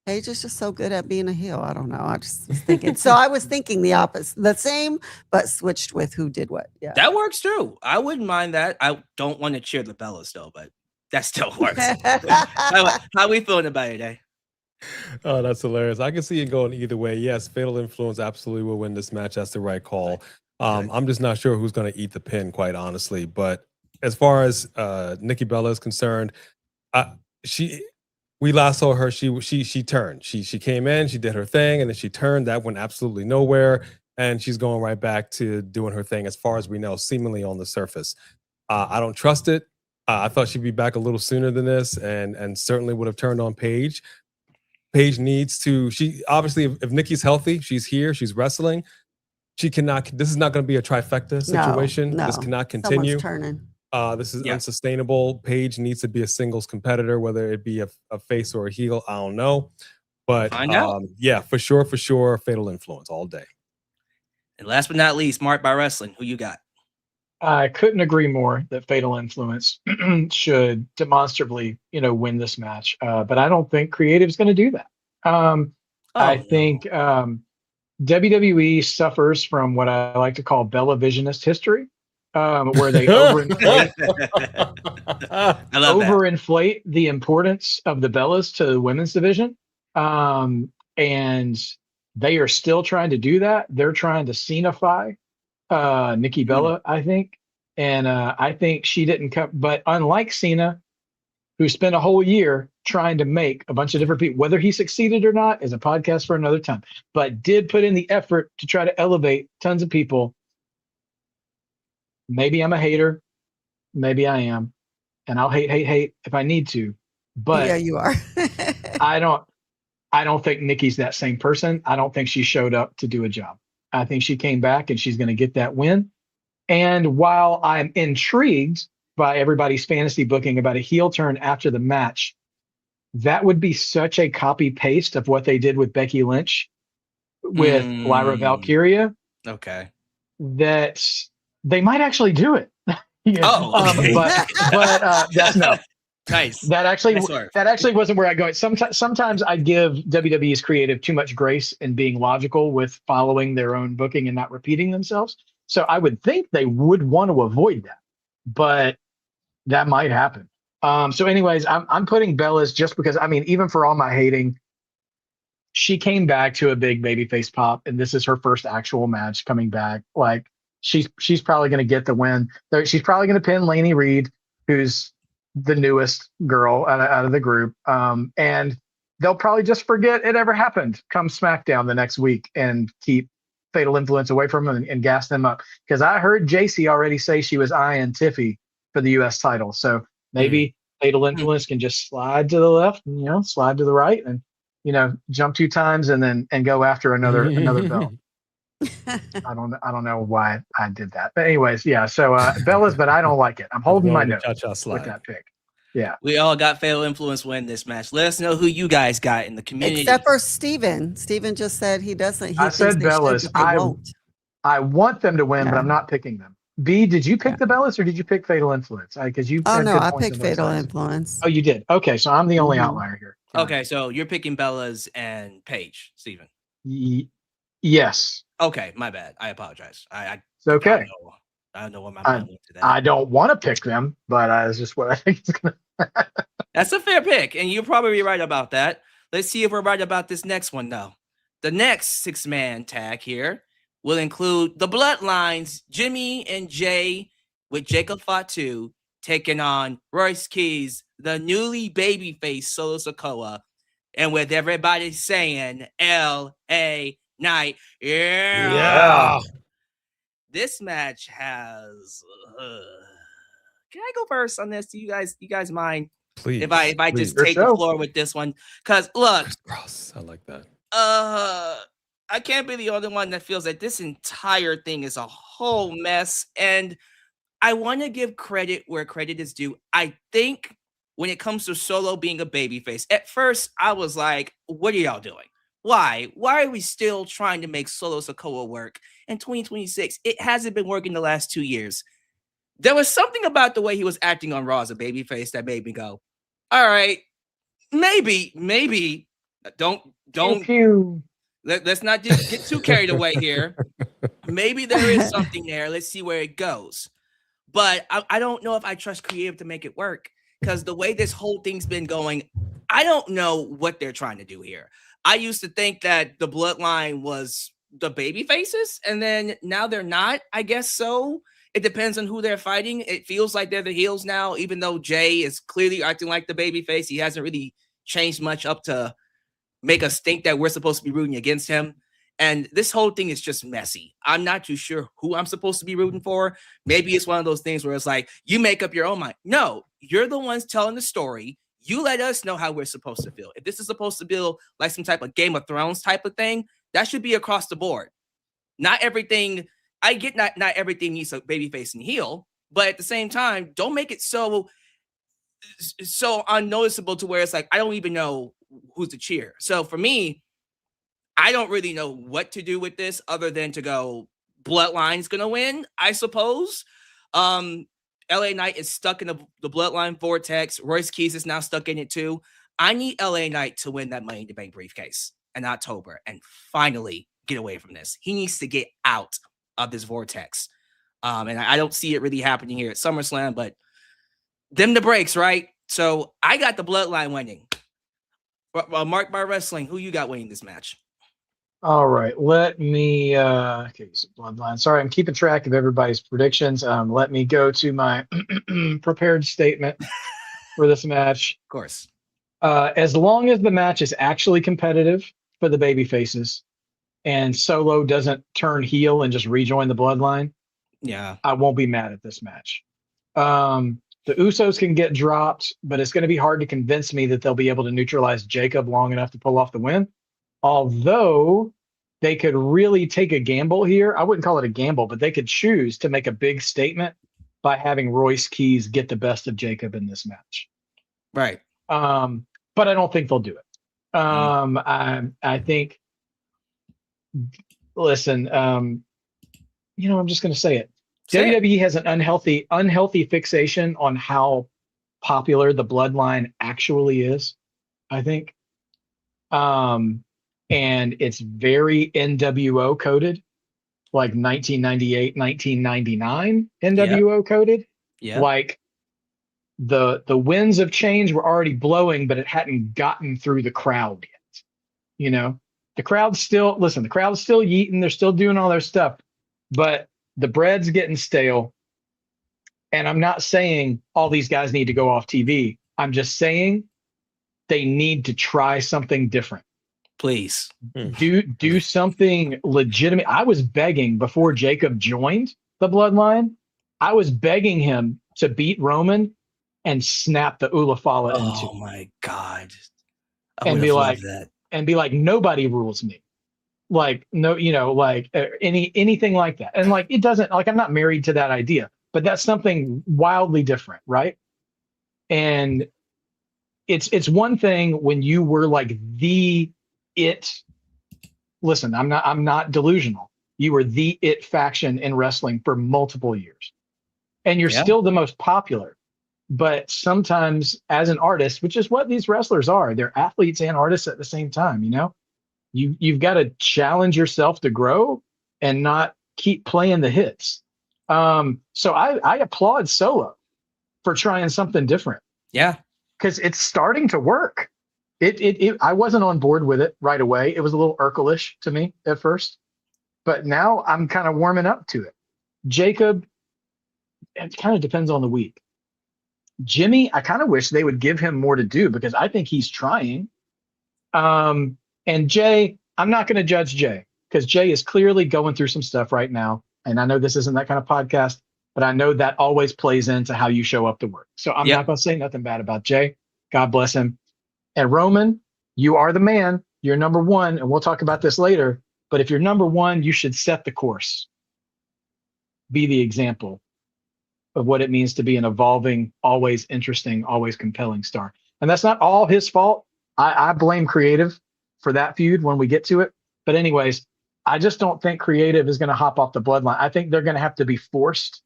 Paige is just so good at being a heel. I don't know. I just was thinking. So I was thinking the opposite, the same, but switched with who did what. Yeah, that works too. I wouldn't mind that. I don't want to cheer the Bellas though, but that still works. How we feeling about it, eh? Oh, that's hilarious. I can see it going either way. Yes, Fatal Influence absolutely will win this match. That's the right call. I'm just not sure who's going to eat the pin, quite honestly. But as far as Nikki Bella is concerned, we last saw her. She turned. She came in. She did her thing, and then she turned. That went absolutely nowhere, and she's going right back to doing her thing. As far as we know, seemingly on the surface, I don't trust it. I thought she'd be back a little sooner than this, and certainly would have turned on Paige. Paige needs to. She obviously, if Nikki's healthy, she's here. She's wrestling. She cannot. This is not going to be a trifecta situation. No, this cannot continue. Someone's turning. This is unsustainable. Paige needs to be a singles competitor, whether it be a face or a heel. I don't know. But yeah, for sure, Fatal Influence all day. And last but not least, Mark by Wrestling. Who you got? I couldn't agree more that Fatal Influence should demonstrably, win this match. But I don't think Creative's going to do that. I think WWE suffers from what I like to call Bella Visionist history. Where they overinflate the importance of the Bellas to the women's division. And They are still trying to do that. They're trying to Cena-fy Nikki Bella, I think. And I think she didn't come. But unlike Cena, who spent a whole year trying to make a bunch of different people, whether he succeeded or not is a podcast for another time, but did put in the effort to try to elevate tons of people. Maybe I'm a hater. Maybe I am. And I'll hate if I need to. But yeah, you are. I don't think Nikki's that same person. I don't think she showed up to do a job. I think she came back and she's going to get that win. And while I'm intrigued by everybody's fantasy booking about a heel turn after the match, that would be such a copy paste of what they did with Becky Lynch with Lyra Valkyria. Okay. That they might actually do it. Okay. But that's no. Nice. That actually wasn't where I go. Sometimes I give WWE's creative too much grace in being logical with following their own booking and not repeating themselves. So I would think they would want to avoid that, but that might happen. So anyways, I'm putting Bella's just because, I mean, even for all my hating, she came back to a big babyface pop, and this is her first actual match coming back. Like she's probably going to get the win. She's probably going to pin Lainey Reed, who's the newest girl out of the group. And they'll probably just forget it ever happened come SmackDown the next week and keep Fatal Influence away from them and gas them up. Because I heard JC already say she was eyeing Tiffy for the U.S. title. So maybe Fatal Influence can just slide to the left, and, slide to the right, and jump 2 times and go after another belt. I don't know why I did that, but anyways, yeah. So Bella's, but I don't like it. I'm holding my nose with that pick. Yeah, we all got Fatal Influence win this match. Let us know who you guys got in the community. Except for Steven. Steven just said he doesn't. I said Bella's. I want them to win, but I'm not picking them. B, did you pick the Bellas or did you pick Fatal Influence? Because you. Oh no, I picked Fatal Influence. Oh, you did. Okay, so I'm the only outlier here. Okay, so you're picking Bellas and Paige, Steven. Yes. Okay, my bad. I apologize. It's okay. I don't know what my mind went to that. I don't want to pick them, but it's just what I think is going to. That's a fair pick, and you're probably right about that. Let's see if we're right about this next one, though. The next 6-man tag here will include the Bloodlines, Jimmy and Jay, with Jacob Fatu taking on Royce Keys, the newly babyface Solo Sikoa, and with everybody saying L.A. Night. Yeah. This match has can I go first on this? Do you guys mind? Please. If I just take the floor with this one? Because look, gross. I like that. I can't be the only one that feels that this entire thing is a whole mess. And I want to give credit where credit is due. I think when it comes to Solo being a babyface, at first I was like, what are y'all doing? Why are we still trying to make Solo Sikoa work in 2026? It hasn't been working the last 2 years. There was something about the way he was acting on Raw as a babyface that made me go, all right, maybe don't let's not just get too carried away here. Maybe there is something there. Let's see where it goes. But I don't know if I trust creative to make it work, because the way this whole thing's been going, I don't know what they're trying to do here. I used to think that the Bloodline was the baby faces, and then now they're not. I guess so. It depends on who they're fighting. It feels like they're the heels now, even though Jay is clearly acting like the baby face. He hasn't really changed much up to make us think that we're supposed to be rooting against him. And this whole thing is just messy. I'm not too sure who I'm supposed to be rooting for. Maybe it's one of those things where it's like, you make up your own mind. No, you're the ones telling the story. You let us know how we're supposed to feel. If this is supposed to feel like some type of Game of Thrones type of thing, that should be across the board. Not everything. I get not everything needs a babyface and heel, but at the same time, don't make it so unnoticeable to where it's like, I don't even know who's to cheer. So for me, I don't really know what to do with this other than to go, Bloodline's going to win, I suppose. LA Knight is stuck in the Bloodline vortex. Royce Keys is now stuck in it too. I need LA Knight to win that Money in the Bank briefcase in October and finally get away from this. He needs to get out of this vortex. And I don't see it really happening here at SummerSlam, but them the breaks, right? So I got the Bloodline winning. Mark by Wrestling, who you got winning this match? All right, let me okay, so Bloodline. Sorry, I'm keeping track of everybody's predictions. Let me go to my prepared statement for this match. Of course. As long as the match is actually competitive for the baby faces and Solo doesn't turn heel and just rejoin the Bloodline, Yeah. I won't be mad at this match. The Usos can get dropped, but it's going to be hard to convince me that they'll be able to neutralize Jacob long enough to pull off the win. Although they could really take a gamble here. I wouldn't call it a gamble, but they could choose to make a big statement by having Royce Keys get the best of Jacob in this match. Right. But I don't think they'll do it. I think, listen, I'm just going to say it. WWE has an unhealthy fixation on how popular the Bloodline actually is, I think. And it's very NWO coded, like 1998, 1999 NWO coded. Yeah. Like the winds of change were already blowing, but it hadn't gotten through the crowd yet. You know, the crowd's still yeeting, they're still doing all their stuff, but the bread's getting stale. And I'm not saying all these guys need to go off TV. I'm just saying they need to try something different. Please. Do something legitimate. I was begging before Jacob joined the Bloodline. I was begging him to beat Roman and snap the Ulafala into. Oh my God. And be like, nobody rules me. Like, no, anything like that. And like, it doesn't, like, I'm not married to that idea, but that's something wildly different, right? And it's one thing when you were like listen, I'm not delusional. You were the it faction in wrestling for multiple years. And you're still the most popular. But sometimes as an artist, which is what these wrestlers are, they're athletes and artists at the same time, you've got to challenge yourself to grow and not keep playing the hits. So I applaud Solo for trying something different. Yeah. Because it's starting to work. I wasn't on board with it right away. It was a little Urkel-ish to me at first, but now I'm kind of warming up to it. Jacob, it kind of depends on the week. Jimmy, I kind of wish they would give him more to do because I think he's trying. And Jay, I'm not going to judge Jay because Jay is clearly going through some stuff right now. And I know this isn't that kind of podcast, but I know that always plays into how you show up to work. So I'm not going to say nothing bad about Jay. God bless him. And Roman, you are the man. You're number one. And we'll talk about this later. But if you're number one, you should set the course. Be the example of what it means to be an evolving, always interesting, always compelling star. And that's not all his fault. I blame creative for that feud when we get to it. But anyways, I just don't think creative is going to hop off the Bloodline. I think they're going to have to be forced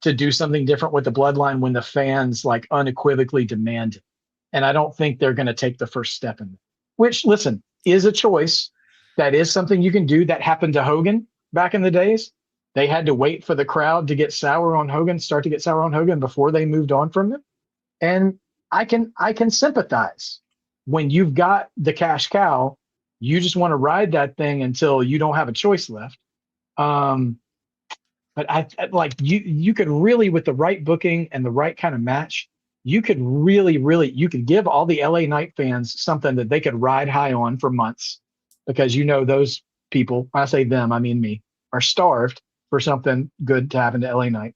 to do something different with the Bloodline when the fans like unequivocally demand it. And I don't think they're going to take the first step in it, which, listen, is a choice. That is something you can do. That happened to Hogan back in the days. They had to wait for the crowd to get sour on Hogan, start to get sour on Hogan before they moved on from him. And I can sympathize. When you've got the cash cow, you just want to ride that thing until you don't have a choice left. But I like you could really, with the right booking and the right kind of match, you could you could give all the LA Knight fans something that they could ride high on for months, because those people, when I say them, I mean me, are starved for something good to happen to LA Knight.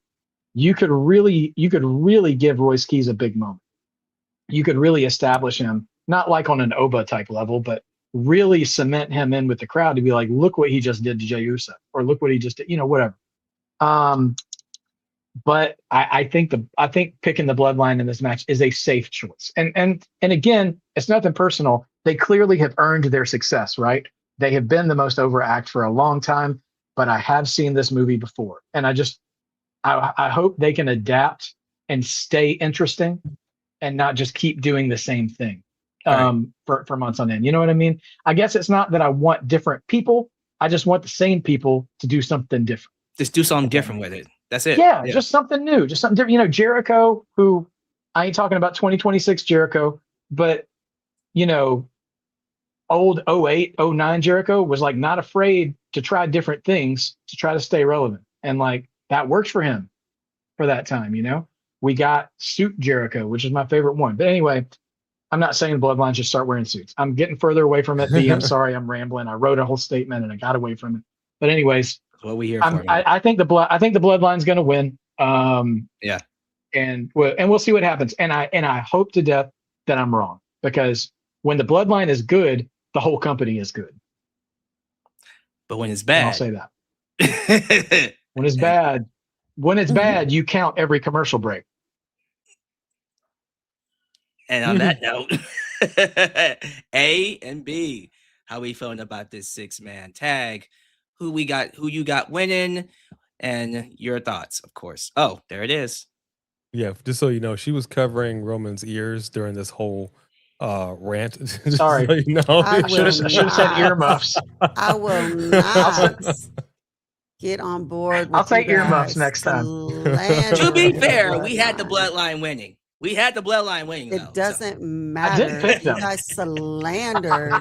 You could really give Royce Keys a big moment. You could really establish him, not like on an Oba type level, but really cement him in with the crowd to be like, look what he just did to Jey Uso, or look what he just did, whatever. But I think picking the Bloodline in this match is a safe choice. And again, it's nothing personal. They clearly have earned their success, right? They have been the most overact for a long time, but I have seen this movie before. And I hope they can adapt and stay interesting and not just keep doing the same thing for months on end. You know what I mean? I guess it's not that I want different people. I just want the same people to do something different. Just do something different with it. That's it. Yeah, just something new, just something different. Jericho, who I ain't talking about 2026 Jericho, but old 08, 09 Jericho was like not afraid to try different things to try to stay relevant. And like that works for him for that time, you know? We got suit Jericho, which is my favorite one. But anyway, I'm not saying Bloodline should start wearing suits. I'm getting further away from it. I'm sorry, I'm rambling. I wrote a whole statement and I got away from it. But anyways, That's what we here for. I think the Bloodline's going to win. Yeah, and we'll see what happens. And I hope to death that I'm wrong, because when the Bloodline is good, the whole company is good. but when it's And bad, I'll say that. When it's bad, you count every commercial break. And on that note, A and B, how we feeling about this 6-man tag? Who you got winning, and your thoughts, of course. Oh, there it is. Yeah, just so you know, she was covering Roman's ears during this whole rant. Sorry. So you know. I should have said earmuffs. I will not get on board with I'll take you earmuffs guys next time. To be slandering fair, the we had the Bloodline. Bloodline winning. Though, It doesn't I matter. didn't pick You them. guys slandered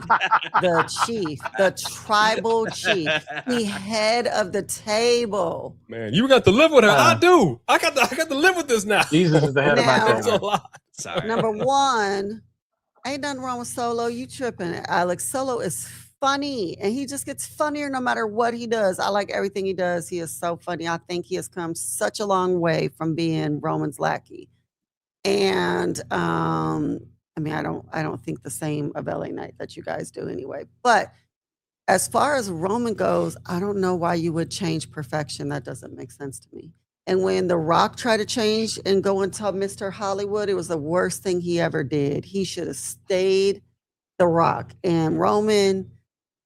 the chief, the tribal chief, the head of the table. Man, you got to live with her. I do. I got to live with this now. Jesus is the head of my Now- That's a table. lot. Sorry. Number one, ain't nothing wrong with Solo. You tripping, Alyx. Solo is funny, and he just gets funnier no matter what he does. I like everything he does. He is so funny. I think he has come such a long way from being Roman's lackey. And I mean, I don't think the same of LA Knight that you guys do anyway. But as far as Roman goes, I don't know why you would change perfection. That doesn't make sense to me. And when The Rock tried to change and go into Mr. Hollywood, it was the worst thing he ever did. He should have stayed The Rock. And Roman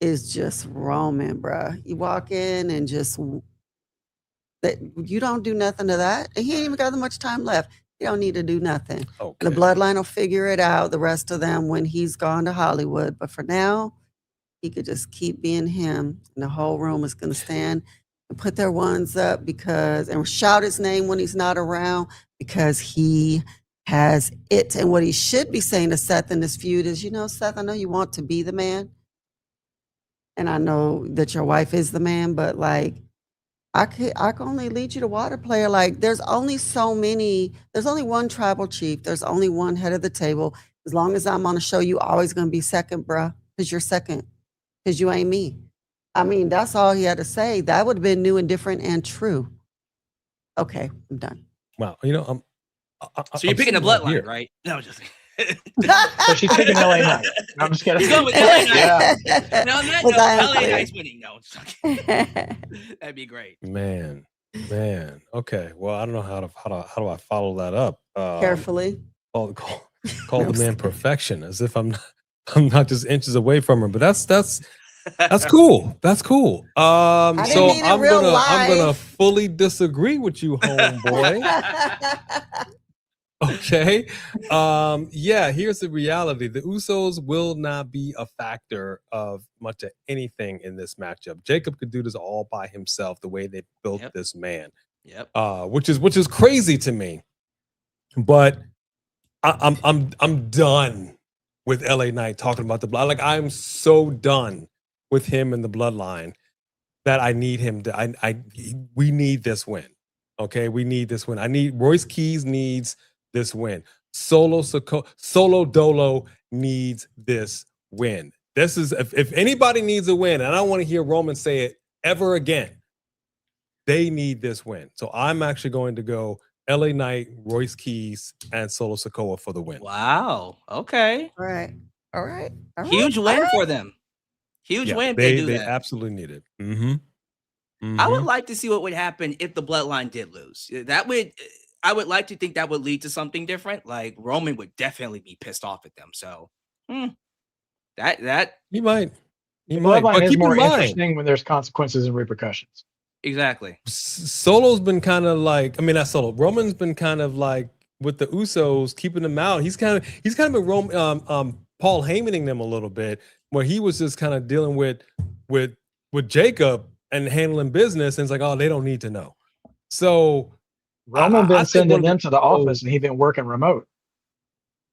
is just Roman, bruh. You walk in and just that you don't do nothing to that. And he ain't even got that much time left. You don't need to do nothing. Okay. The Bloodline will figure it out, the rest of them, when he's gone to Hollywood. But for now, he could just keep being him. And the whole room is going to stand and put their ones up and shout his name when he's not around, because he has it. And what he should be saying to Seth in this feud is, you know, Seth, I know you want to be the man. And I know that your wife is the man, but like, I can only lead you to water, player. Like, there's only one tribal chief. There's only one head of the table. As long as I'm on a show, you always going to be second, bruh, because you're second, because you ain't me. I mean, that's all he had to say. That would have been new and different and true. Okay, I'm done. Wow. You know, So you're picking the sitting right Bloodline, here. right? No, just So she's picking LA Knight. I'm just kidding. He's going with LA Knight. Yeah. No, that Was I LA unclear? Knight's winning. No, just kidding. That'd be great. Man. Okay. Well, I don't know how do I follow that up? Carefully. Call the man perfection, as if I'm not just inches away from her. But that's cool. That's cool. didn't So mean in I'm real gonna life. fully disagree with you, homeboy. Okay. Yeah, here's the reality. The Usos will not be a factor of much of anything in this matchup. Jacob could do this all by himself, the way they built Yep. this man. Yep. Which is crazy to me. But I'm done with LA Knight talking about the blood. Like, I'm so done with him and the bloodline that I need him to we need this win. Okay, we need this win. Royce Keys needs this win. Solo Dolo needs this win. This is if anybody needs a win, and I don't want to hear Roman say it ever again, they need this win. So I'm actually going to go LA Knight, Royce Keys, and Solo Sikoa for the win. Wow. Okay. All right. Huge win for them. Huge win if they do they that. absolutely need it. Mm-hmm. I would like to see what would happen if the Bloodline did lose. I would like to think that would lead to something different. Like, Roman would definitely be pissed off at them. So that He might. Bloodline But is keep more in mind, interesting when there's consequences and repercussions. exactly. Solo's been kind of like, not Solo. Roman's been kind of like with the Usos, keeping them out. He's kind of been Paul Heymaning them a little bit, where he was just kind of dealing with Jacob and handling business, and it's like, oh, they don't need to know. So Roman I been think sending one of them to the Usos- office, and he's been working remote.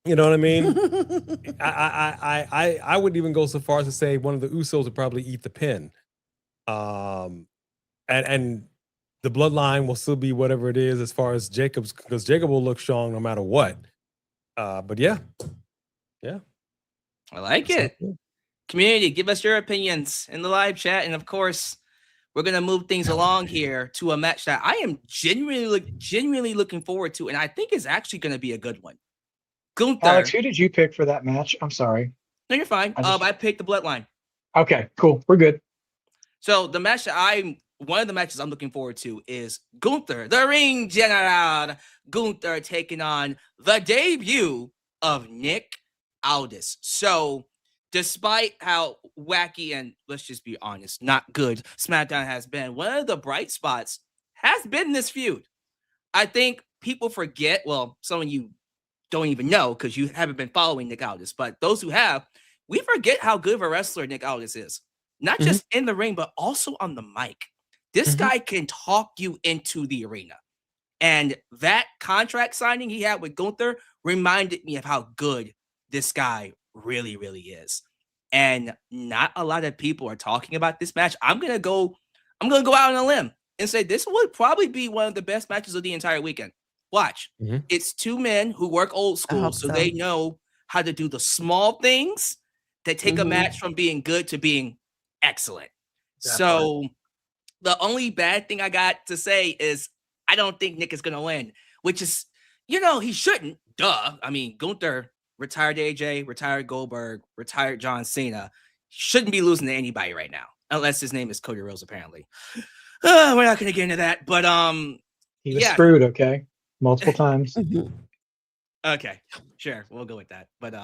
You know what I mean? I would even go so far as to say one of the Usos would probably eat the pin. And the bloodline will still be whatever it is as far as Jacob's, because Jacob will look strong no matter what. But yeah. I like it. Community, give us your opinions in the live chat. And of course, we're going to move things along here to a match that I am genuinely looking forward to. And I think is actually going to be a good one. Gunther. Alex, who did you pick for that match? I'm sorry. No, you're fine. I picked the Bloodline. Okay, cool. We're good. So the match that one of the matches I'm looking forward to is Gunther, the Ring General. Gunther taking on the debut of Nick Aldis. So despite how wacky and, let's just be honest, not good SmackDown has been, one of the bright spots has been this feud. I think people forget, well, some of you don't even know because you haven't been following Nick Aldis, but those who have, we forget how good of a wrestler Nick Aldis is. Not just in the ring, but also on the mic. This guy can talk you into the arena. And that contract signing he had with Gunther reminded me of how good this guy really, really is. And not a lot of people are talking about this match. I'm gonna go out on a limb and say this would probably be one of the best matches of the entire weekend. Watch. It's two men who work old school, so they know how to do the small things that take a match from being good to being excellent. So the only bad thing I got to say is I don't think Nick is going to win, which is, he shouldn't. Duh. I mean, Gunther retired AJ, retired Goldberg, retired John Cena. Shouldn't be losing to anybody right now, unless his name is Cody Rhodes, apparently. We're not going to get into that, but he was screwed, okay? Multiple times. Okay, sure. We'll go with that. But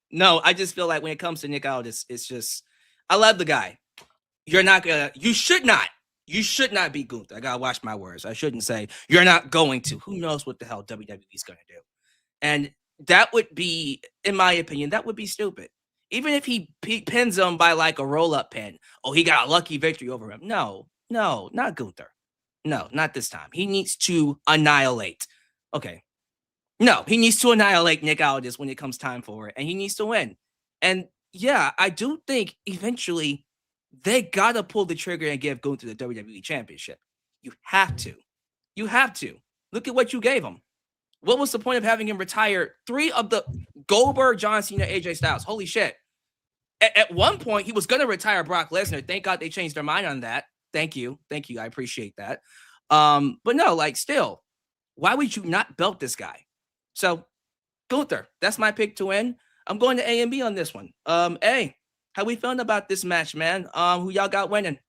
no, I just feel like when it comes to Nick Aldis, it's just, I love the guy. You should not beat Gunther. I gotta watch my words. I shouldn't say you're not going to. Who knows what the hell WWE is gonna do? And that would be, in my opinion, that would be stupid. Even if he pins him by like a roll-up pin, he got a lucky victory over him. No, not Gunther. No, not this time. He needs to annihilate. Okay. No, he needs to annihilate Nick Aldis when it comes time for it, and he needs to win. And yeah, I do think eventually they gotta pull the trigger and give Gunther the WWE Championship. You have to. You have to. Look at what you gave him. What was the point of having him retire 3 of the Goldberg, John Cena, AJ Styles? Holy shit. At one point, he was going to retire Brock Lesnar. Thank God they changed their mind on that. Thank you. I appreciate that. But no, still, why would you not belt this guy? So, Gunther, that's my pick to win. I'm going to A and B on this one. A, how we feeling about this match, man? Who y'all got winning?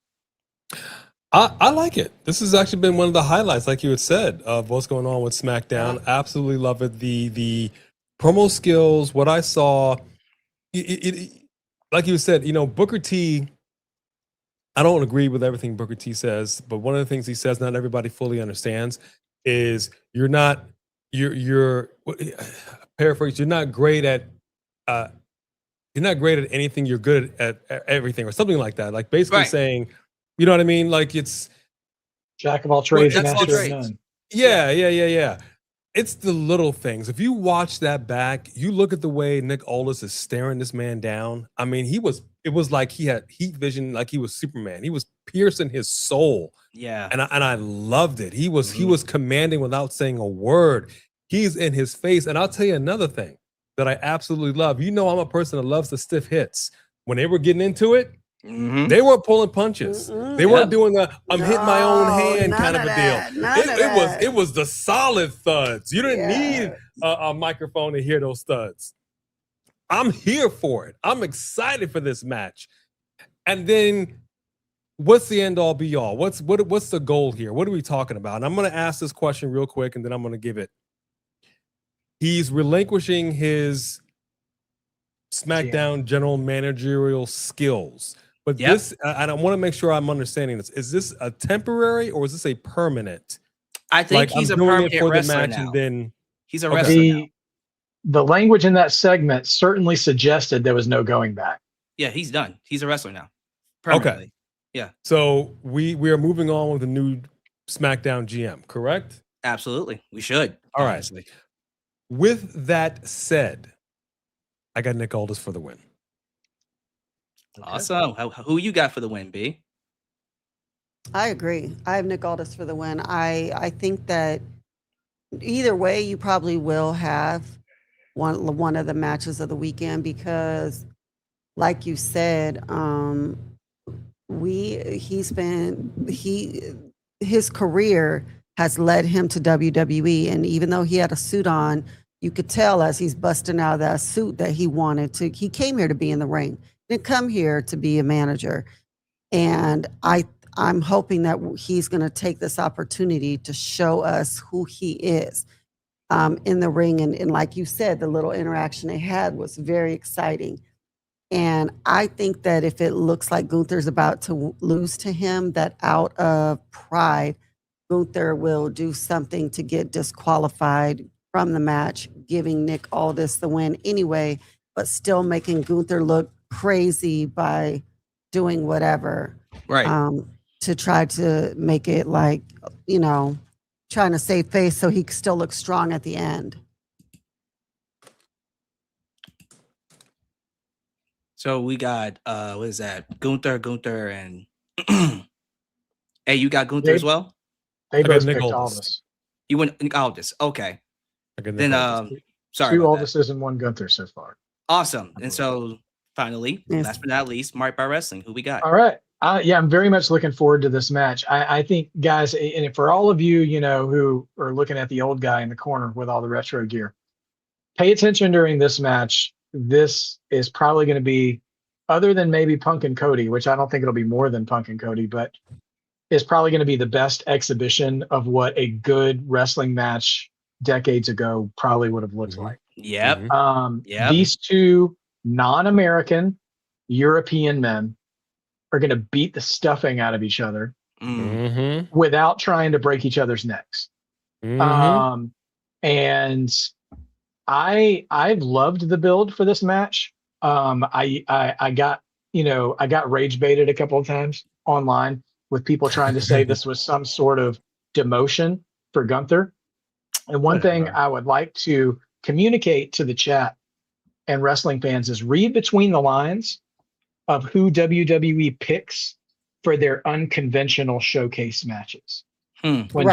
I like it. This has actually been one of the highlights, like you had said, of what's going on with SmackDown. Absolutely love it. The promo skills, what I saw, it like you said, Booker T, I don't agree with everything Booker T says, but one of the things he says not everybody fully understands is you're paraphrase, you're not great at anything, you're good at everything, or something like that. Like basically saying, you know what I mean? Like it's jack of all trades, master of none. Yeah. It's the little things. If you watch that back, you look at the way Nick Aldis is staring this man down. I mean, it was like he had heat vision, like he was Superman. He was piercing his soul. Yeah. And I loved it. He was commanding without saying a word. He's in his face. And I'll tell you another thing that I absolutely love. I'm a person that loves the stiff hits. When they were getting into it, they weren't pulling punches. They weren't doing the hitting my own hand kind of a deal. It was the solid thuds. You didn't need a microphone to hear those thuds. I'm here for it. I'm excited for this match. And then what's the end all be all? What's the goal here? What are we talking about? And I'm going to ask this question real quick, and then I'm going to give it. He's relinquishing his SmackDown general managerial skills. But this, I want to make sure I'm understanding this. Is this a temporary or is this a permanent? I think he's a permanent wrestler now. And then he's a wrestler now. The language in that segment certainly suggested there was no going back. Yeah, he's done. He's a wrestler now. Permanently. Okay. Yeah. So we are moving on with a new SmackDown GM, correct? Absolutely. We should. All right. With that said, I got Nick Aldis for the win. Awesome. Who you got for the win, B? I agree. I have Nick Aldis for the win. I think that either way, you probably will have one of the matches of the weekend because, like you said, his career has led him to WWE, and even though he had a suit on, you could tell as he's busting out of that suit that he wanted to. He came here to be in the ring. He didn't come here to be a manager, and I'm hoping that he's going to take this opportunity to show us who he is in the ring. And like you said, the little interaction they had was very exciting. And I think that if it looks like Gunther's about to lose to him, that out of pride, Gunther will do something to get disqualified from the match, giving Nick Aldis the win anyway, but still making Gunther look crazy by doing whatever. Right. To try to make it like, trying to save face so he still looks strong at the end. So we got what is that? Gunther, and hey, you got Gunther as well? They both Nick picked Aldis. Aldis. You went Nick Aldis. Okay. Then sorry. Two about that. Aldises and one Gunther so far. Awesome. And so finally, last but not least, Mark by Wrestling. Who we got? All right. Yeah, I'm very much looking forward to this match. I think, guys, and for all of you, who are looking at the old guy in the corner with all the retro gear, pay attention during this match. This is probably going to be, other than maybe Punk and Cody, which I don't think it'll be more than Punk and Cody, but is probably going to be the best exhibition of what a good wrestling match decades ago probably would have looked like. Yep. These two non-American European men are going to beat the stuffing out of each other without trying to break each other's necks. And I've loved the build for this match. I got rage baited a couple of times online with people trying to say this was some sort of demotion for Gunther. And one thing I would like to communicate to the chat and wrestling fans is read between the lines of who WWE picks for their unconventional showcase matches. When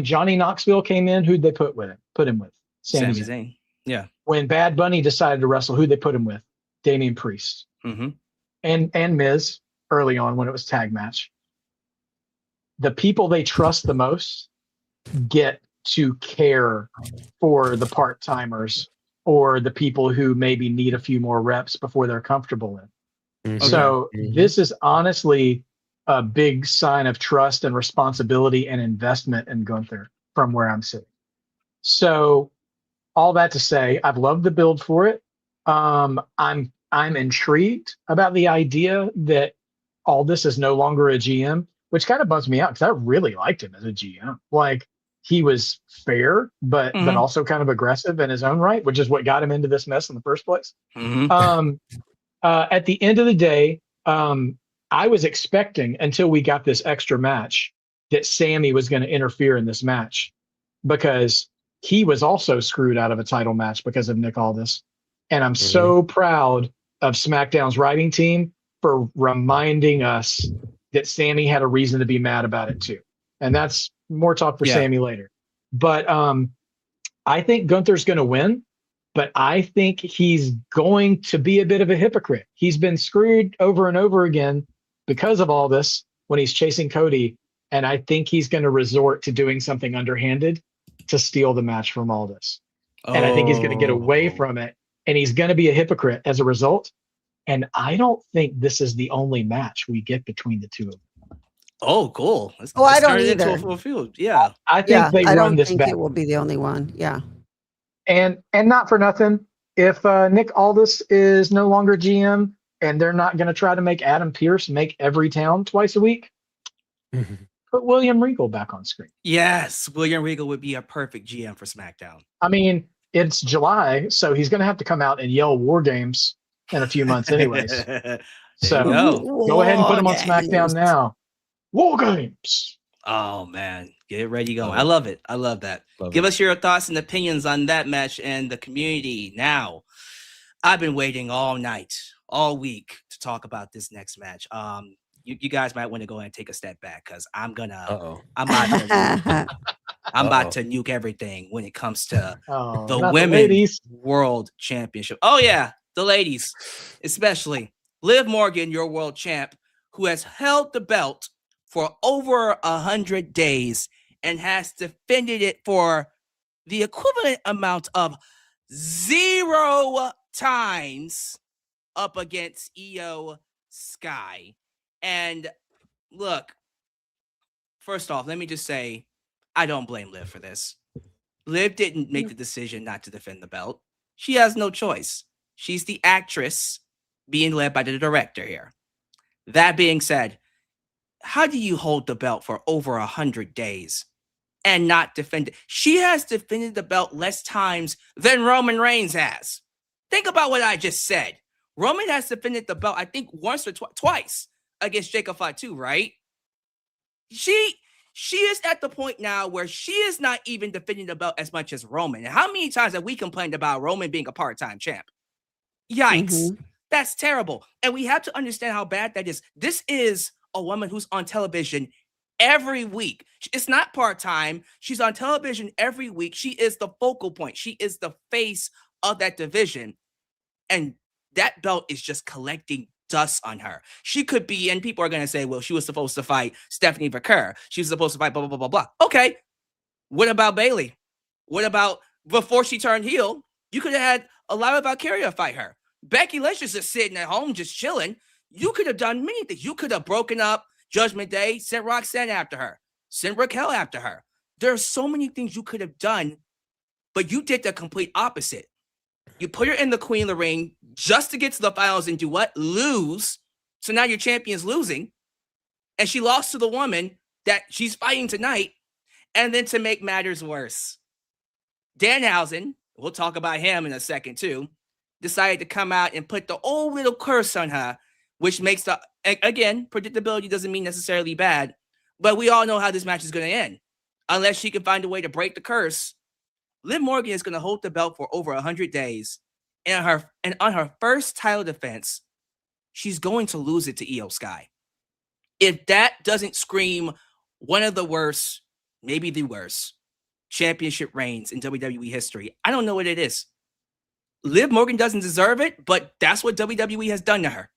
Johnny Knoxville came in, who'd they put him with? Sami Zayn. Yeah. When Bad Bunny decided to wrestle, who'd they put him with? Damian Priest. And Miz early on when it was tag match. The people they trust the most get to care for the part-timers or the people who maybe need a few more reps before they're comfortable in. So this is honestly a big sign of trust and responsibility and investment in Gunther from where I'm sitting. So all that to say, I've loved the build for it. I'm intrigued about the idea that Aldis is no longer a GM, which kind of bums me out because I really liked him as a GM. Like, he was fair, but also kind of aggressive in his own right, which is what got him into this mess in the first place. At the end of the day, I was expecting until we got this extra match that Sammy was going to interfere in this match because he was also screwed out of a title match because of Nick Aldis. And I'm so proud of SmackDown's writing team for reminding us that Sammy had a reason to be mad about it too. And that's more talk for Sammy later. But I think Gunther's going to win. But I think he's going to be a bit of a hypocrite. He's been screwed over and over again because of all this when he's chasing Cody. And I think he's going to resort to doing something underhanded to steal the match from Aldis. And I think he's going to get away from it. And he's going to be a hypocrite as a result. And I don't think this is the only match we get between the two of them. Oh, cool. I don't either. Into a full field. Yeah. I think they run this back. I don't think it will be the only one. Yeah. And not for nothing, if Nick Aldis is no longer GM and they're not going to try to make Adam Pearce make every town twice a week, put William Regal back on screen. Yes, William Regal would be a perfect GM for SmackDown. I mean, it's July, so he's going to have to come out and yell War Games in a few months anyways. So go ahead and put him on SmackDown now. War Games. Oh, man. Get ready going. I love it. I love that. Give us your thoughts and opinions on that match and the community now. I've been waiting all night, all week to talk about this next match. You guys might want to go ahead and take a step back because I'm about to nuke everything when it comes to the Women's World Championship. Oh yeah, the ladies, especially Liv Morgan, your world champ, who has held the belt for over 100 days and has defended it for the equivalent amount of 0 times up against Io Sky. And look, first off, let me just say, I don't blame Liv for this. Liv didn't make the decision not to defend the belt. She has no choice. She's the actress being led by the director here. That being said, how do you hold the belt for over 100 days and not defend it? She has defended the belt less times than Roman Reigns has. Think about what I just said. Roman has defended the belt, I think, once or twice against Jacob Fatu, right? She is at the point now where she is not even defending the belt as much as Roman. And how many times have we complained about Roman being a part-time champ? Yikes. That's terrible. And we have to understand how bad that is. This is a woman who's on television every week. It's not part-time. She's on television every week. She is the focal point. She is the face of that division. And that belt is just collecting dust on her. She could be, and people are going to say, well, she was supposed to fight Stephanie Vaquer. She was supposed to fight blah, blah, blah, blah, blah. Okay. What about Bayley? What about before she turned heel? You could have had Lyra Valkyria fight her. Becky Lynch is just sitting at home, just chilling. You could have done many things. You could have broken up Judgment Day, sent Roxanne after her, sent Raquel after her. There are so many things you could have done, but you did the complete opposite. You put her in the Queen of the Ring just to get to the finals and do what? Lose. So now your champion's losing. And she lost to the woman that she's fighting tonight. And then to make matters worse, Danhausen, we'll talk about him in a second too, decided to come out and put the old little curse on her, which makes the, again, predictability doesn't mean necessarily bad, but we all know how this match is going to end. Unless she can find a way to break the curse, Liv Morgan is going to hold the belt for over 100 days. And on her first title defense, she's going to lose it to Io Sky. If that doesn't scream one of the worst, maybe the worst, championship reigns in WWE history, I don't know what it is. Liv Morgan doesn't deserve it, but that's what WWE has done to her.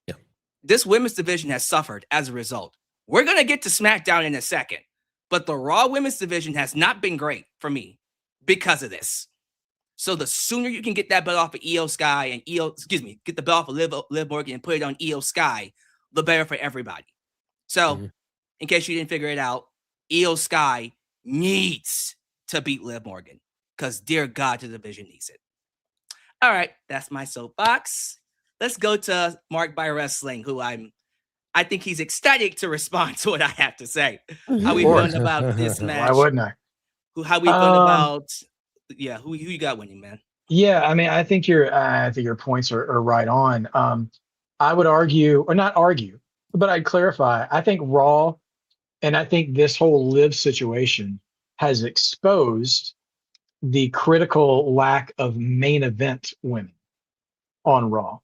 Yeah. This women's division has suffered as a result. We're going to get to SmackDown in a second, but the Raw women's division has not been great for me because of this. So the sooner you can get that belt off of Io Sky and get the belt off of Liv Morgan and put it on Io Sky, the better for everybody. So in case you didn't figure it out, Io Sky needs to beat Liv Morgan because dear God, the division needs it. All right, that's my soapbox. Let's go to Mark by Wrestling, who I think he's ecstatic to respond to what I have to say. How we feeling about this match? Why wouldn't I? How we feeling about? Yeah, who you got winning, man? Yeah, I mean, I think your points are right on. I would argue, or not argue, but I'd clarify. I think Raw, and I think this whole Liv situation has exposed the critical lack of main event women on Raw.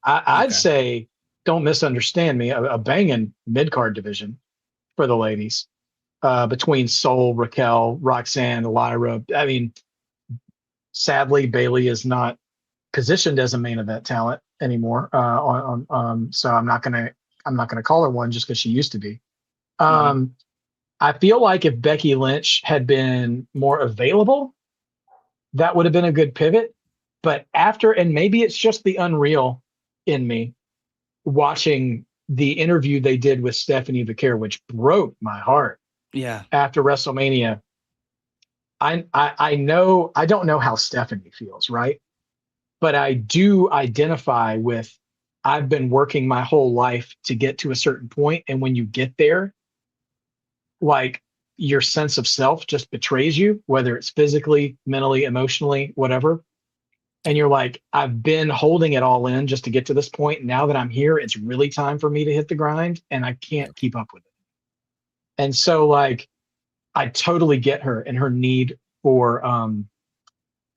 I'd say, don't misunderstand me, a banging mid-card division for the ladies between Sol, Raquel, Roxanne, Lyra. I mean, sadly, Bayley is not positioned as a main event talent anymore. So I'm not gonna call her one just because she used to be. I feel like if Becky Lynch had been more available, that would have been a good pivot. But and maybe it's just the unreal in me watching the interview they did with Stephanie Vaquer, which broke my heart. Yeah. After WrestleMania, I know, I don't know how Stephanie feels, right? But I do identify with, I've been working my whole life to get to a certain point, and when you get there, like, your sense of self just betrays you, whether it's physically, mentally, emotionally, whatever. And you're like, I've been holding it all in just to get to this point. Now that I'm here, it's really time for me to hit the grind, and I can't keep up with it. And so, like, I totally get her and her need for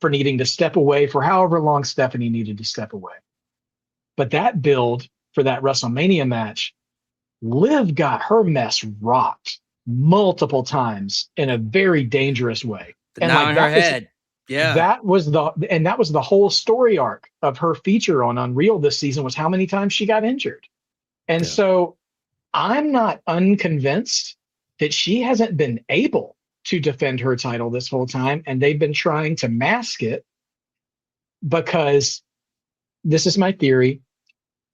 for needing to step away for however long Stephanie needed to step away. But that build for that WrestleMania match, Liv got her mess rocked multiple times in a very dangerous way. And like in her head. That was the whole story arc of her feature on Unreal this season, was how many times she got injured. And so I'm not unconvinced that she hasn't been able to defend her title this whole time. And they've been trying to mask it because, this is my theory,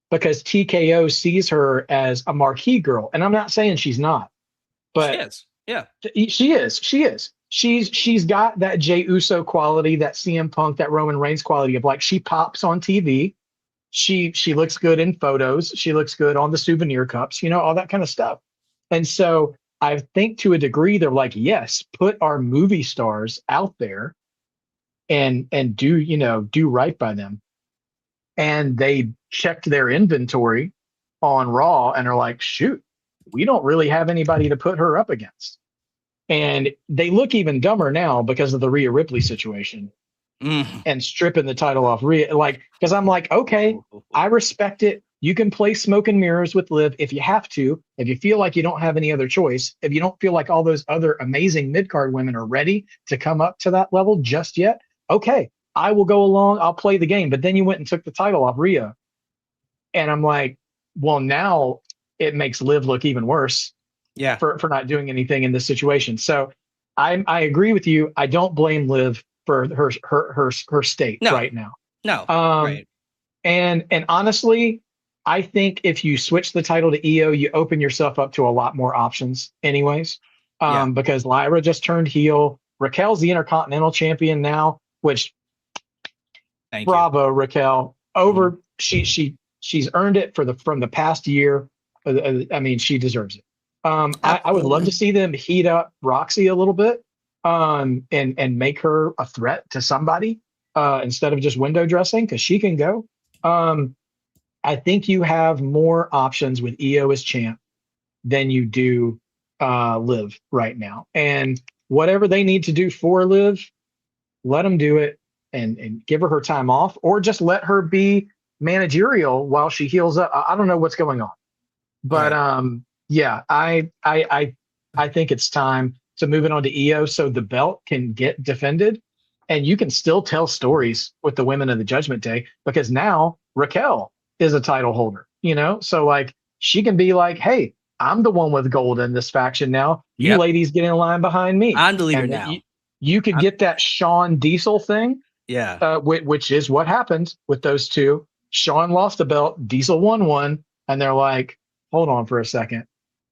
because TKO sees her as a marquee girl. And I'm not saying she's not, but she is. Yeah, she is. She's got that Jey Uso quality, that CM Punk, that Roman Reigns quality of like, she pops on TV. She looks good in photos. She looks good on the souvenir cups, all that kind of stuff. And so I think to a degree, they're like, yes, put our movie stars out there and do right by them. And they checked their inventory on Raw and are like, shoot, we don't really have anybody to put her up against. And they look even dumber now because of the Rhea Ripley situation and stripping the title off Rhea. Like, because I'm like, okay, I respect it. You can play smoke and mirrors with Liv if you have to, if you feel like you don't have any other choice, if you don't feel like all those other amazing mid-card women are ready to come up to that level just yet. Okay, I will go along. I'll play the game. But then you went and took the title off Rhea. And I'm like, well, now it makes Liv look even worse. Yeah. For not doing anything in this situation. So I agree with you. I don't blame Liv for her state right now. No. Right. And honestly, I think if you switch the title to EO, you open yourself up to a lot more options anyways. Because Lyra just turned heel. Raquel's the Intercontinental Champion now, which bravo, Raquel. She's earned it from the past year. I mean, she deserves it. I would love to see them heat up Roxy a little bit and make her a threat to somebody instead of just window dressing, because she can go. I think you have more options with EO as champ than you do Liv right now. And whatever they need to do for Liv, let them do it and give her time off, or just let her be managerial while she heals up. I don't know what's going on, but yeah, I think it's time to move it on to EO so the belt can get defended and you can still tell stories with the women of the Judgment Day, because now Raquel is a title holder, so like she can be like, hey, I'm the one with gold in this faction now. You ladies get in line behind me. I'm the leader now. You could get that Shawn Diesel thing. Yeah. Which is what happened with those two. Shawn lost the belt, Diesel won one, and they're like, hold on for a second.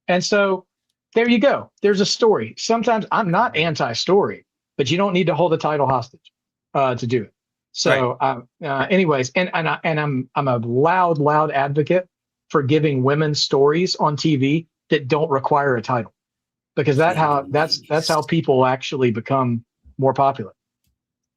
And so there you go. There's a story. Sometimes I'm not anti-story, but you don't need to hold a title hostage to do it. So, anyways, and I'm a loud advocate for giving women stories on TV that don't require a title, because that's how people actually become more popular.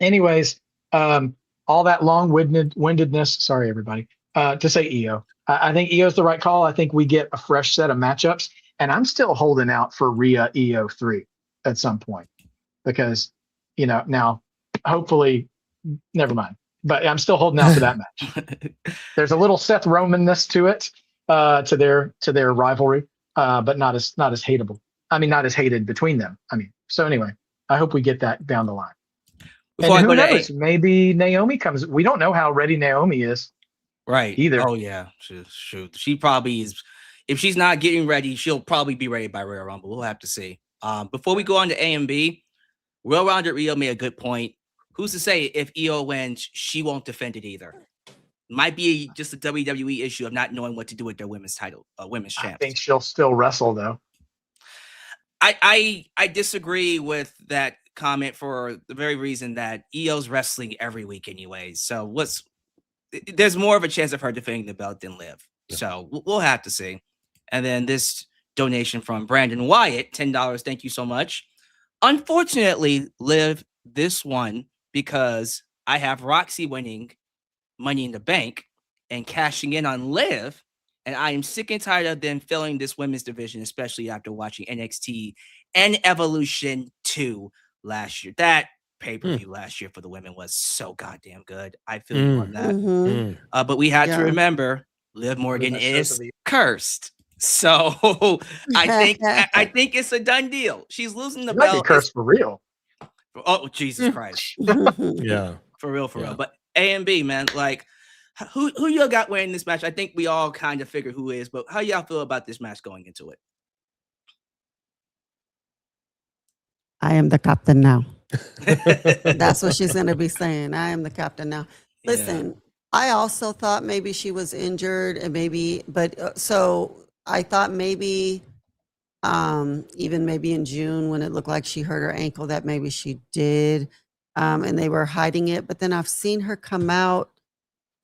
Anyways, all that long-windedness. Sorry, everybody. To say EO. I think EO is the right call. I think we get a fresh set of matchups. And I'm still holding out for Rhea EO 3 at some point, because, now hopefully, never mind. But I'm still holding out for that match. There's a little Seth Roman-ness to it, to their rivalry, but not as hateable. I mean, not as hated between them. I mean, so anyway, I hope we get that down the line. Before and who knows? Maybe Naomi comes. We don't know how ready Naomi is. Right. Either. Oh yeah. She probably is. If she's not getting ready, she'll probably be ready by Royal Rumble. We'll have to see. Before we go on to A and B, well-rounded Rio made a good point. Who's to say if EO wins, she won't defend it either? Might be just a WWE issue of not knowing what to do with their women's title, women's champs. I think she'll still wrestle though. I disagree with that comment for the very reason that EO's wrestling every week anyway. So there's more of a chance of her defending the belt than Liv. Yeah. So we'll have to see. And then this donation from Brandon Wyatt, $10. Thank you so much. Unfortunately, Liv, this one, because I have Roxy winning Money in the Bank and cashing in on Liv, and I am sick and tired of them filling this women's division, especially after watching NXT and Evolution 2 last year. That pay-per-view last year for the women was so goddamn good. I feel you on that. Mhm. But we had to Yeah. remember Liv Morgan best shows is of the year. cursed. So I think it's a done deal. She's losing the You might be belt. cursed for real. Oh, Jesus Christ. Yeah. For real. Yeah. But A and B, man, like who y'all got winning this match? I think we all kind of figure who is, but how y'all feel about this match going into it? I am the captain now. That's what she's going to be saying. I am the captain now. Listen, I also thought maybe she was injured and so I thought maybe even maybe in June when it looked like she hurt her ankle that maybe she did and they were hiding it. But then I've seen her come out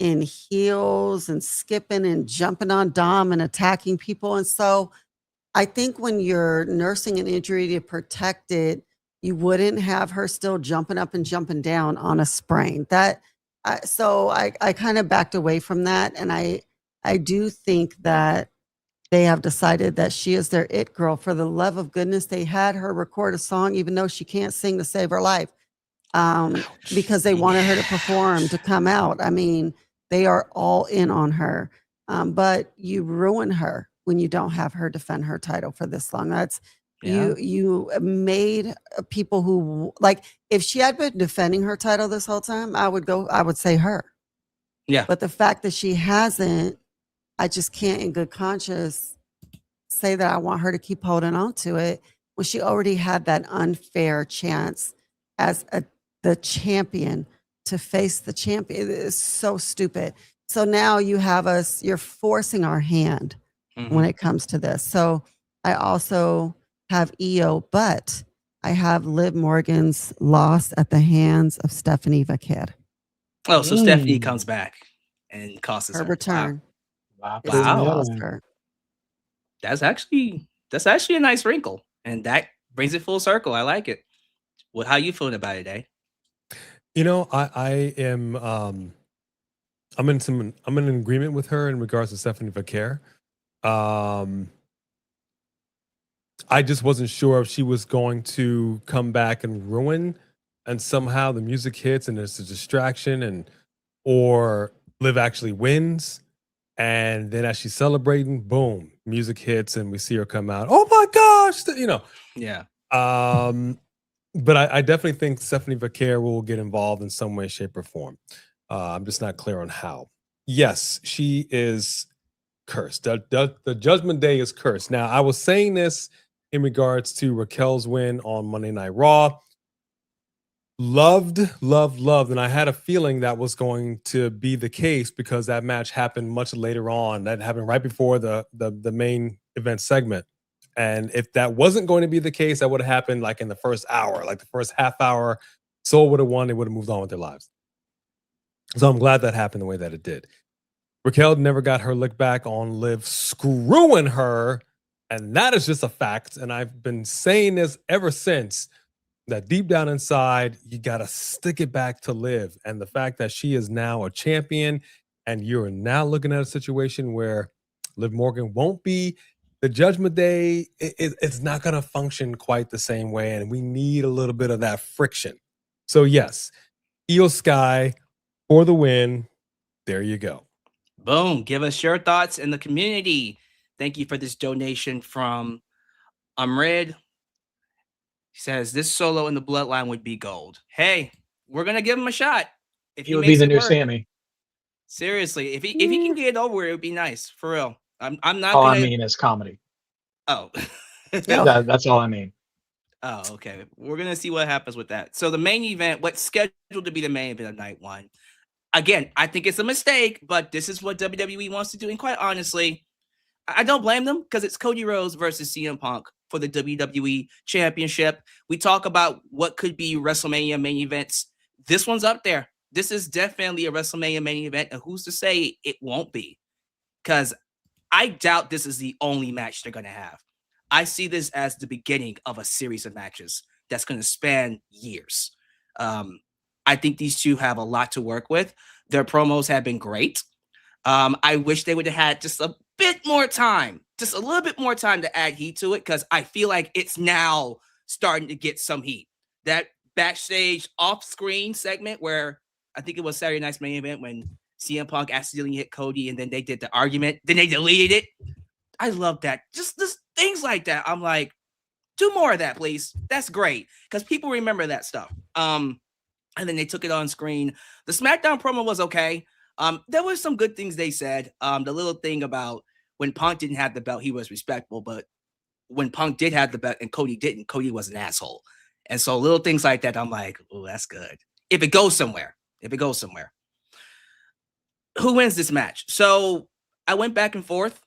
in heels and skipping and jumping on Dom and attacking people. And so I think when you're nursing an injury to protect it, you wouldn't have her still jumping up and jumping down on a sprain. So I kind of backed away from that. And I do think that they have decided that she is their it girl. For the love of goodness, they had her record a song, even though she can't sing to save her life, because they wanted her to perform, to come out. I mean, they are all in on her. But you ruin her when you don't have her defend her title for this long. You made people who, like, if she had been defending her title this whole time, I would say her. Yeah. But the fact that she hasn't, I just can't in good conscience say that I want her to keep holding on to it when she already had that unfair chance as the champion to face the champion. It is so stupid. So now you're forcing our hand when it comes to this. So I also have EO, but I have Liv Morgan's loss at the hands of Stephanie Vaquer. Oh, so Stephanie comes back and costs Her return. Wow. is to Wow. cost her. That's actually a nice wrinkle, and that brings it full circle. I like it. Well, how you feeling about it, eh? You know, I am I'm in agreement with her in regards to Stephanie Vaquer. I just wasn't sure if she was going to come back and ruin, and somehow the music hits and there's a distraction, or Liv actually wins, and then as she's celebrating, boom, music hits and we see her come out. Oh my gosh, Yeah. But I definitely think Stephanie Vaquer will get involved in some way, shape, or form. I'm just not clear on how. Yes, she is cursed. The Judgment Day is cursed. Now, I was saying this in regards to Raquel's win on Monday Night Raw. Loved, and I had a feeling that was going to be the case because that match happened much later on. That happened right before the main event segment. And if that wasn't going to be the case, that would have happened like in the first hour, like the first half hour. Soul would have won. They would have moved on with their lives. So I'm glad that happened the way that it did. Raquel never got her lick back on Liv screwing her. And that is just a fact. And I've been saying this ever since, that deep down inside, you got to stick it back to Liv. And the fact that she is now a champion and you're now looking at a situation where Liv Morgan won't be, the Judgment Day, it's not going to function quite the same way. And we need a little bit of that friction. So yes, Io Sky for the win. There you go. Boom. Give us your thoughts in the community. Thank you for this donation from Amrid. He says this Solo in the Bloodline would be gold. Hey, we're gonna give him a shot. If He would be the new Sammy. Seriously, if he can get it over, it would be nice for real. I'm not. All I mean is comedy. Oh, that's all I mean. Oh, okay. We're gonna see what happens with that. So the main event, what's scheduled to be the main event of night one. Again, I think it's a mistake, but this is what WWE wants to do. And quite honestly, I don't blame them because it's Cody Rhodes versus CM Punk for the WWE Championship. We talk about what could be WrestleMania main events. This one's up there. This is definitely a WrestleMania main event. And who's to say it won't be? Because I doubt this is the only match they're going to have. I see this as the beginning of a series of matches that's going to span years. I think these two have a lot to work with. Their promos have been great. I wish they would have had just a bit more time, just a little bit more time to add heat to it, because I feel like it's now starting to get some heat. That backstage off-screen segment where I think it was Saturday Night's Main Event when CM Punk accidentally hit Cody and then they did the argument. Then they deleted it. I love that. Just things like that. I'm like, do more of that, please. That's great because people remember that stuff. And then they took it on screen. The SmackDown promo was okay. There were some good things they said. The little thing about when Punk didn't have the belt, he was respectful, but when Punk did have the belt and Cody didn't, Cody was an asshole. And so little things like that, I'm like, oh, that's good. If it goes somewhere. Who wins this match? So I went back and forth,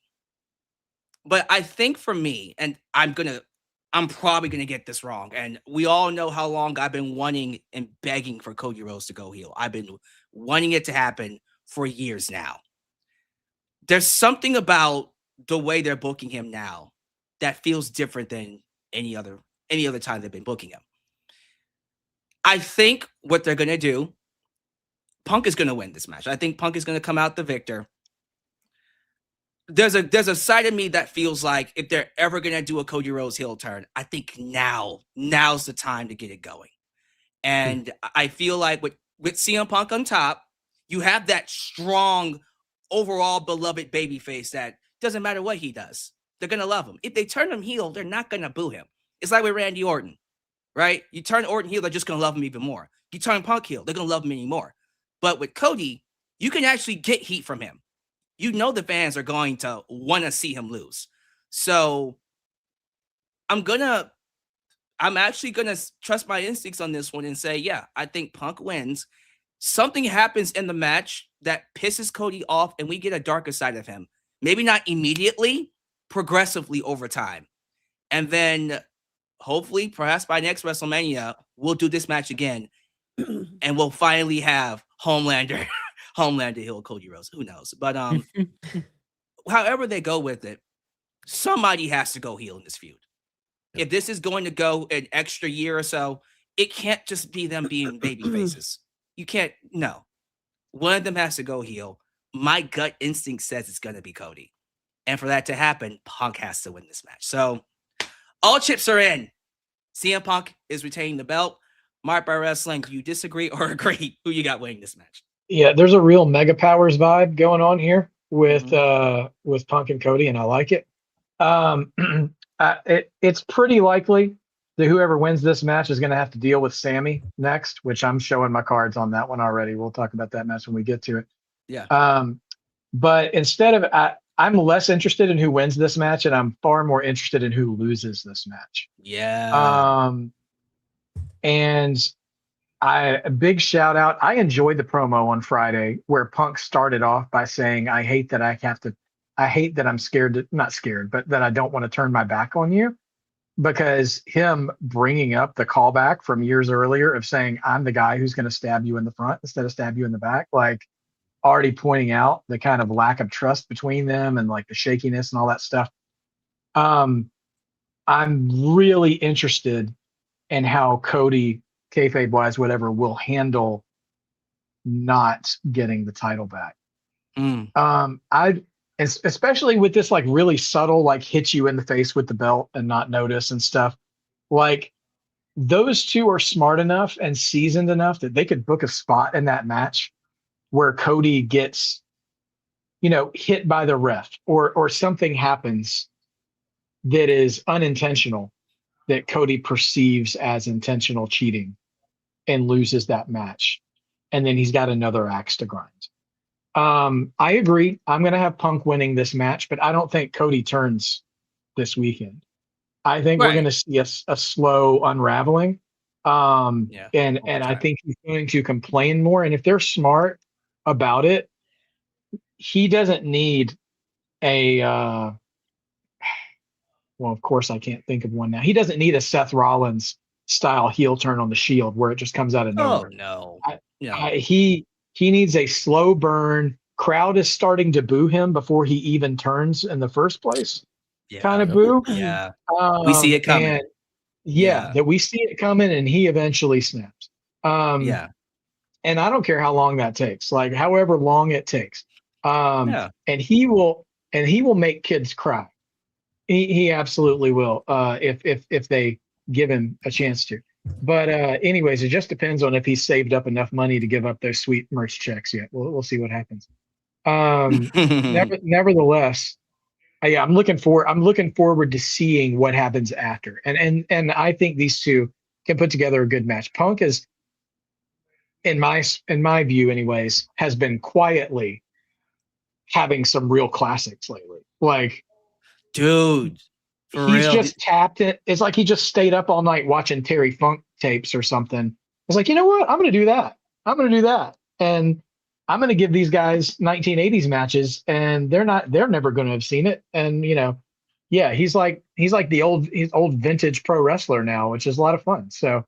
but I think for me, and I'm probably gonna get this wrong. And we all know how long I've been wanting and begging for Cody Rhodes to go heel. I've been wanting it to happen for years now. There's something about the way they're booking him now that feels different than any other time they've been booking him. I think what they're gonna do, Punk is gonna win this match. I think Punk is gonna come out the victor. There's a side of me that feels like if they're ever gonna do a Cody Rhodes heel turn, I think now's the time to get it going. And I feel like with CM Punk on top, you have that strong, overall beloved babyface that doesn't matter what he does, they're gonna love him. If they turn him heel, they're not gonna boo him. It's like with Randy Orton, right? You turn Orton heel, they're just gonna love him even more. You turn Punk heel, they're gonna love him anymore. But with Cody, you can actually get heat from him. You know the fans are going to want to see him lose. So I'm actually gonna trust my instincts on this one and say, yeah, I think Punk wins. Something happens in the match that pisses Cody off, and we get a darker side of him. Maybe not immediately, progressively over time. And then hopefully, perhaps by next WrestleMania, we'll do this match again. And we'll finally have Homelander heel Cody Rhodes. Who knows? But however they go with it, somebody has to go heel in this feud. If this is going to go an extra year or so, it can't just be them being baby faces. You can't, no. One of them has to go heel. My gut instinct says it's going to be Cody. And for that to happen, Punk has to win this match. So all chips are in. CM Punk is retaining the belt. Mark by Wrestling, do you disagree or agree? Who you got winning this match? Yeah, there's a real Mega Powers vibe going on here with Punk and Cody, and I like it. It's pretty likely that whoever wins this match is going to have to deal with Sammy next, which I'm showing my cards on that one already. We'll talk about that match when we get to it. Yeah. But instead of I'm less interested in who wins this match, and I'm far more interested in who loses this match. Yeah. And a big shout out. I enjoyed the promo on Friday where Punk started off by saying, I hate that I'm scared, not scared, but that I don't want to turn my back on you, because him bringing up the callback from years earlier of saying, I'm the guy who's going to stab you in the front instead of stab you in the back, like already pointing out the kind of lack of trust between them and like the shakiness and all that stuff. I'm really interested in how Cody, kayfabe wise, whatever, will handle not getting the title back. Especially with this like really subtle, like hit you in the face with the belt and not notice and stuff. Like those two are smart enough and seasoned enough that they could book a spot in that match where Cody gets, hit by the ref or something happens that is unintentional that Cody perceives as intentional cheating and loses that match. And then he's got another axe to grind. I agree. I'm going to have Punk winning this match, but I don't think Cody turns this weekend. I think we're going to see a slow unraveling. And I think he's going to complain more. And if they're smart about it, he doesn't need well, of course I can't think of one now. He doesn't need a Seth Rollins style heel turn on the Shield where it just comes out of nowhere. No. He needs a slow burn. Crowd is starting to boo him before he even turns in the first place. Kind of boo. Yeah. We see it coming. That we see it coming and he eventually snaps. And I don't care how long that takes, like however long it takes. And he will make kids cry. He absolutely will, if they give him a chance to. But anyways, it just depends on if he's saved up enough money to give up those sweet merch checks yet. We'll see what happens. Nevertheless, yeah, I'm looking forward to seeing what happens after. And I think these two can put together a good match. Punk is, in my view anyways, has been quietly having some real classics lately. Like, dude, for he's real. just tapped it. It's like he just stayed up all night watching Terry Funk tapes or something. It's like, you know what? I'm going to do that. And I'm going to give these guys 1980s matches, and they're never going to have seen it. And, yeah, he's like the old vintage pro wrestler now, which is a lot of fun. So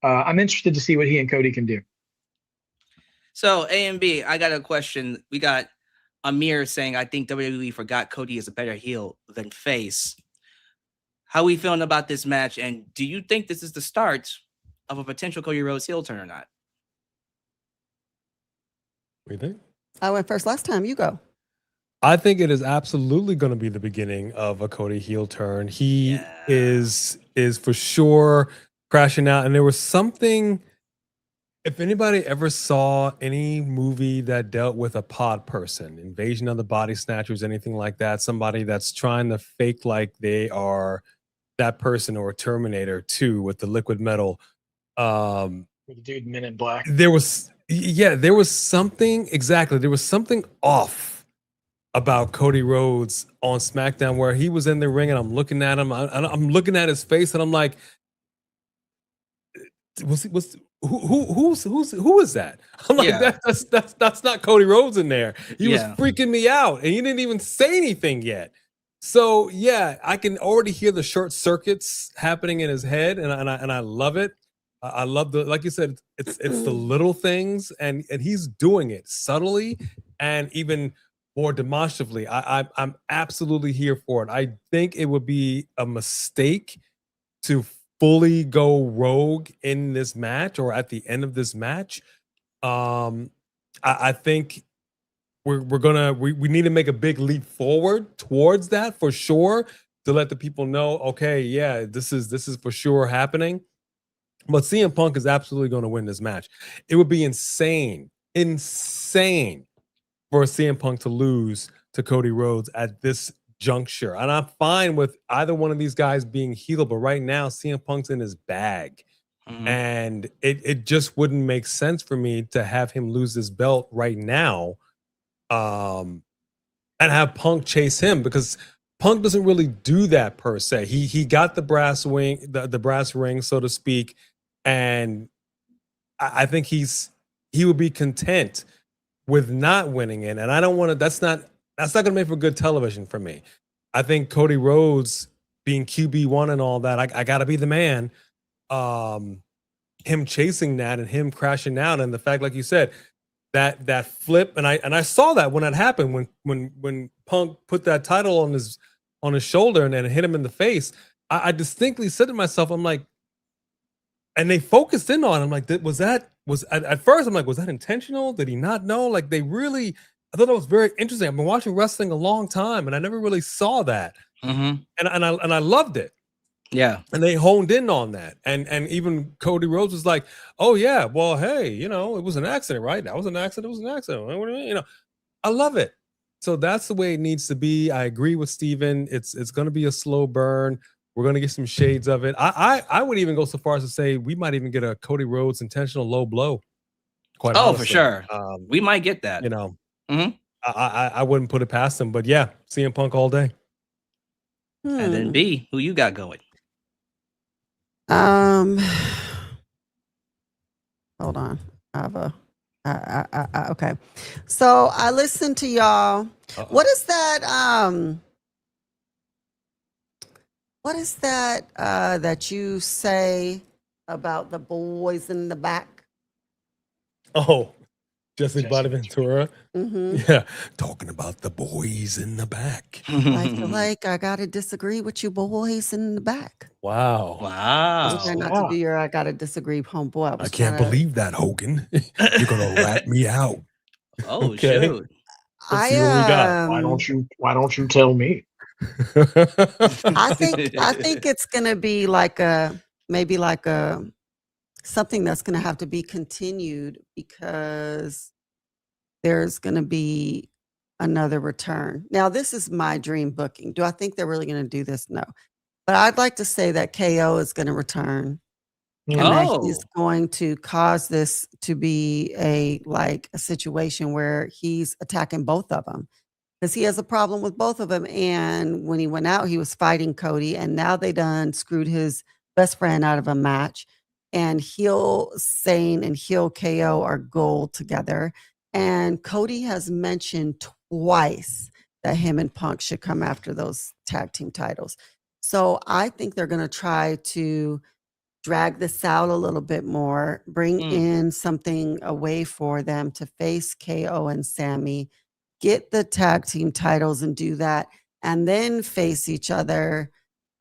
I'm interested to see what he and Cody can do. So A and B, I got a question. We got Amir saying, I think WWE forgot Cody is a better heel than face. How are we feeling about this match? And do you think this is the start of a potential Cody Rhodes heel turn or not? What do you think? I went first last time. You go. I think it is absolutely going to be the beginning of a Cody heel turn. He is for sure crashing out. And there was something, if anybody ever saw any movie that dealt with a pod person, Invasion of the Body Snatchers, anything like that, somebody that's trying to fake like they are that person, or Terminator 2 with the liquid metal. With the dude Men in Black. There was something, exactly. There was something off about Cody Rhodes on SmackDown where he was in the ring and I'm looking at him. I'm looking at his face and I'm like, who is that? I'm like, that's not Cody Rhodes in there. He was freaking me out, and he didn't even say anything yet. So yeah, I can already hear the short circuits happening in his head, and I love it. I love like you said, it's the little things, and he's doing it subtly and even more demonstratively. I'm absolutely here for it. I think it would be a mistake to fully go rogue in this match or at the end of this match. I think we need to make a big leap forward towards that for sure, to let the people know, okay, yeah, this is for sure happening. But CM Punk is absolutely going to win this match. It would be insane for CM Punk to lose to Cody Rhodes at this juncture. And I'm fine with either one of these guys being heel, but right now CM Punk's in his bag. Mm-hmm. And it just wouldn't make sense for me to have him lose this belt right now, and have Punk chase him, because Punk doesn't really do that per se. He got the brass ring, so to speak, and I think he would be content with not winning it. And I don't want to. That's not going to make for good television for me. I think Cody Rhodes being QB1 and all that, I got to be the man. Him chasing that and him crashing out, and the fact, like you said, that flip, and I saw that when it happened, when Punk put that title on his shoulder and then hit him in the face. I distinctly said to myself, I'm like, and they focused in on him, like, at first I'm like, was that intentional? Did he not know? Like, I thought that was very interesting. I've been watching wrestling a long time, and I never really saw that. Mm-hmm. And I loved it. Yeah. And they honed in on that. And even Cody Rhodes was like, oh yeah, well, hey, it was an accident, right? That was an accident. It was an accident. What do you mean? I love it. So that's the way it needs to be. I agree with Steven. It's going to be a slow burn. We're going to get some shades of it. I would even go so far as to say we might even get a Cody Rhodes intentional low blow. Quite honestly. For sure. We might get that. Mm-hmm. I wouldn't put it past him, but yeah, CM Punk all day. And then B, who you got going? Hold on. I have okay. So I listened to y'all. Uh-oh. What is that that you say about the boys in the back? Oh, Jesse Bonaventura. Mm-hmm. Yeah, talking about the boys in the back. I feel like I gotta disagree with you boys in the back. Wow. Not to be your I gotta disagree, homeboy. I can't believe that, Hogan. You're gonna rat me out. Oh, okay. Shoot. Let's see what we got. Why don't you tell me? I think it's gonna be maybe like a something that's going to have to be continued because there's going to be another return. Now, this is my dream booking. Do I think they're really going to do this? No. But I'd like to say that KO is going to return and that he's going to cause this to be a situation where he's attacking both of them because he has a problem with both of them. And when he went out, he was fighting Cody, and now they done screwed his best friend out of a match. And heel Sane and heel KO are gold together. And Cody has mentioned twice that him and Punk should come after those tag team titles. So I think they're going to try to drag this out a little bit more, bring in something away for them to face KO and Sammy, get the tag team titles and do that, and then face each other.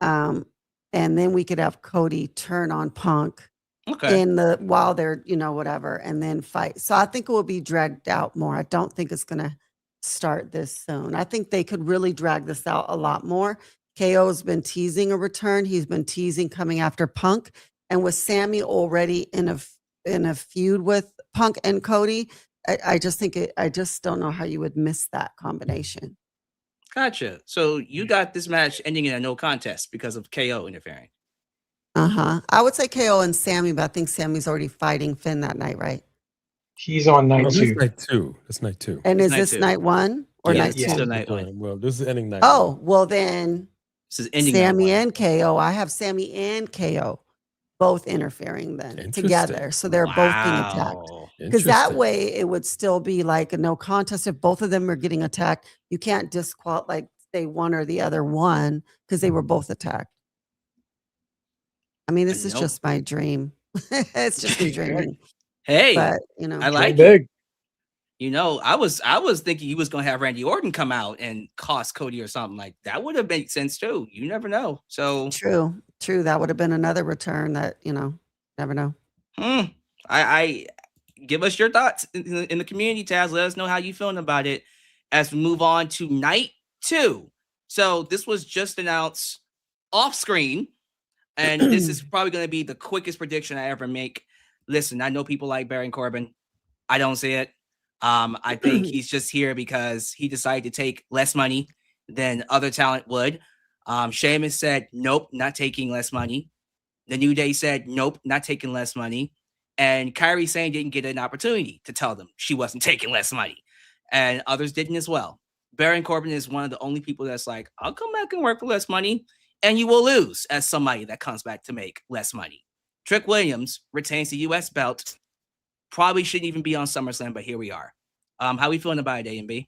And then we could have Cody turn on Punk while they're, whatever, and then fight. So I think it will be dragged out more. I don't think it's going to start this soon. I think they could really drag this out a lot more. KO has been teasing a return. He's been teasing coming after Punk, and with Sammy already in a feud with Punk and Cody, I just don't know how you would miss that combination. Gotcha. So you got this match ending in a no contest because of KO interfering. I would say KO and Sammy, but I think Sammy's already fighting Finn that night, right? He's on night 2. That's night 2. And is this night 1 or night 2? Still night 1. Well, this is ending night. Oh, well then this is ending Sammy and KO. I have Sammy and KO both interfering then together. So they're both being attacked. Because that way it would still be like a no contest. If both of them are getting attacked, you can't disqualify, say one or the other one because they were both attacked. I mean, this is just my dream. It's just me dreaming. Hey, but I like it. I was thinking he was gonna have Randy Orton come out and cost Cody or something like that. Would have made sense too. You never know. So true. That would have been another return that never know. I give us your thoughts in the community tabs. Let us know how you feeling about it as we move on to night 2. So this was just announced off screen. And this is probably going to be the quickest prediction I ever make. Listen, I know people like Baron Corbin. I don't see it. I think he's just here because he decided to take less money than other talent would. Sheamus said, nope, not taking less money. The New Day said, nope, not taking less money. And Kairi Sane didn't get an opportunity to tell them she wasn't taking less money. And others didn't as well. Baron Corbin is one of the only people that's like, I'll come back and work for less money. And you will lose as somebody that comes back to make less money. Trick Williams retains the U.S. belt. Probably shouldn't even be on SummerSlam, but here we are. How we feeling about it, A&B?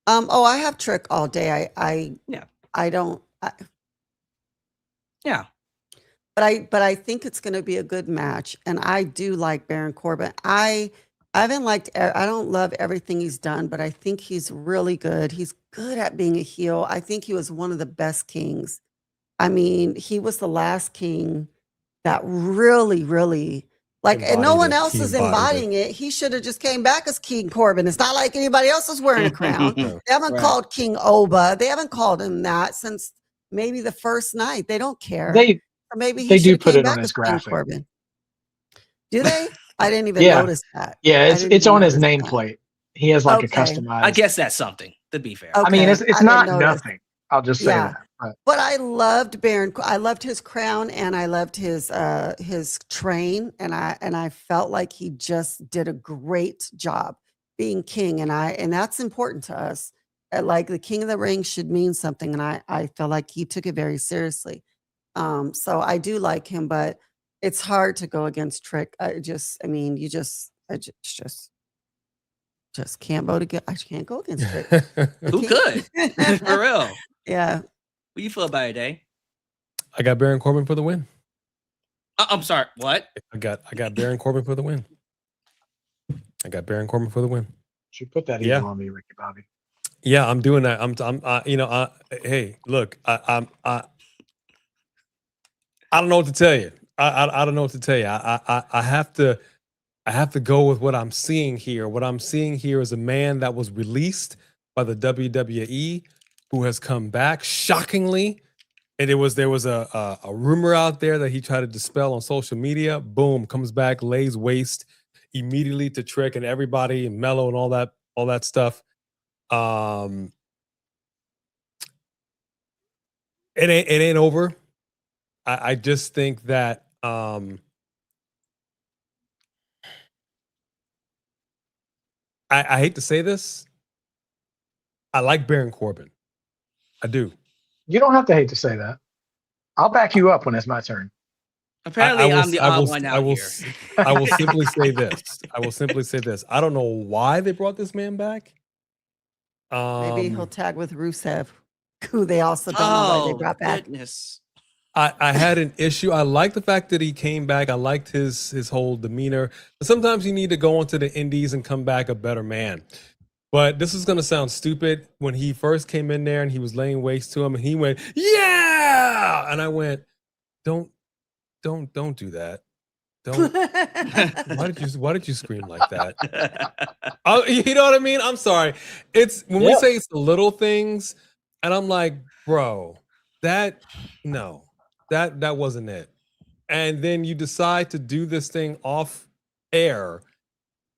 I have Trick all day. I don't. But I think it's going to be a good match, and I do like Baron Corbin. I don't love everything he's done, but I think he's really good. He's good at being a heel. I think he was one of the best kings. I mean, he was the last king that really, really and no one else is embodying it. He should have just came back as King Corbin. It's not like anybody else is wearing a crown. They haven't called King Oba. They haven't called him that since maybe the first night. They don't care. Or maybe he do put it on his graphic. Corbin. Do they? I didn't even notice that. Yeah, it's on his nameplate. He has a customized. I guess that's something, to be fair. Okay. I mean, it's not nothing. I'll just say that. But I loved Baron. I loved his crown and I loved his train, and I felt like he just did a great job being king, and that's important to us. Like the King of the Ring should mean something, and I felt like he took it very seriously. So I do like him, but it's hard to go against Trick. You just can't vote against. I can't go against Trick. Who could? For real. Yeah. What do you feel about it, Dave? I got Baron Corbin for the win. I'm sorry. What? I got Baron Corbin for the win. Should put that email on me, Ricky Bobby. Yeah, I'm doing that. Hey, look, I don't know what to tell you. I don't know what to tell you. I have to go with what I'm seeing here. What I'm seeing here is a man that was released by the WWE who has come back shockingly And there was a rumor out there that he tried to dispel on social media. Boom, comes back, lays waste immediately to Trick and everybody and Mello and all that stuff. It ain't over. I just think that I hate to say this. I like Baron Corbin. I do. You don't have to hate to say that. I'll back you up when it's my turn. Apparently, I'm the odd one out here. I will simply say this. I don't know why they brought this man back. Maybe he'll tag with Rusev, who they also don't know why they brought back. Goodness. I had an issue. I like the fact that he came back. I liked his whole demeanor. But sometimes you need to go into the indies and come back a better man. But this is going to sound stupid. When he first came in there and he was laying waste to him and he went, yeah! And I went, don't do that. Don't. Why did you scream like that? You know what I mean? I'm sorry. It's when we say it's the little things and I'm like, bro, that wasn't it. And then you decide to do this thing off air,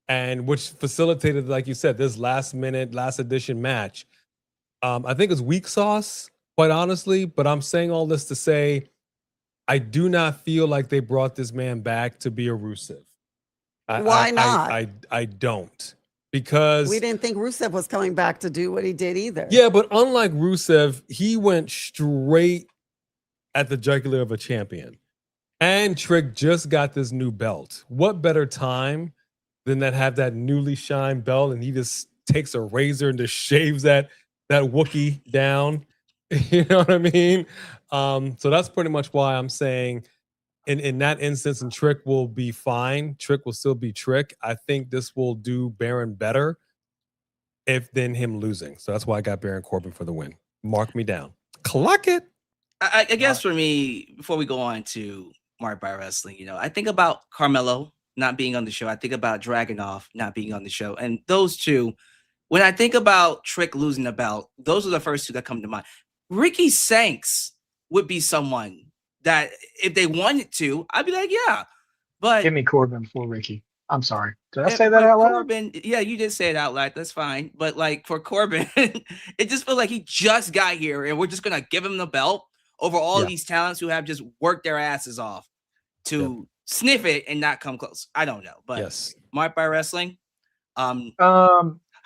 and which facilitated, like you said, this last edition match. I think it's weak sauce, quite honestly, but I'm saying all this to say I do not feel like they brought this man back to be a Rusev. Why not? I don't. Because we didn't think Rusev was coming back to do what he did either. Yeah, but unlike Rusev, he went straight at the jugular of a champion. And Trick just got this new belt. What better time than that have that newly shined belt and he just takes a razor and just shaves that Wookiee down. You know what I mean? So that's pretty much why I'm saying in that instance, and Trick will be fine. Trick will still be Trick. I think this will do Baron better than him losing. So that's why I got Baron Corbin for the win. Mark me down. Clock it. I guess for me, before we go on to Mark by Wrestling, I think about Carmelo not being on the show. I think about Dragunov not being on the show. And those two, when I think about Trick losing the belt, those are the first two that come to mind. Ricky Sanks would be someone that if they wanted to, I'd be like, yeah. But give me Corbin before Ricky. I'm sorry. Did I say that out loud? Corbin, yeah, you did say it out loud. That's fine. But like for Corbin, it just feels like he just got here and we're just going to give him the belt over all these talents who have just worked their asses off to sniff it and not come close. I don't know. But Mark by Wrestling, how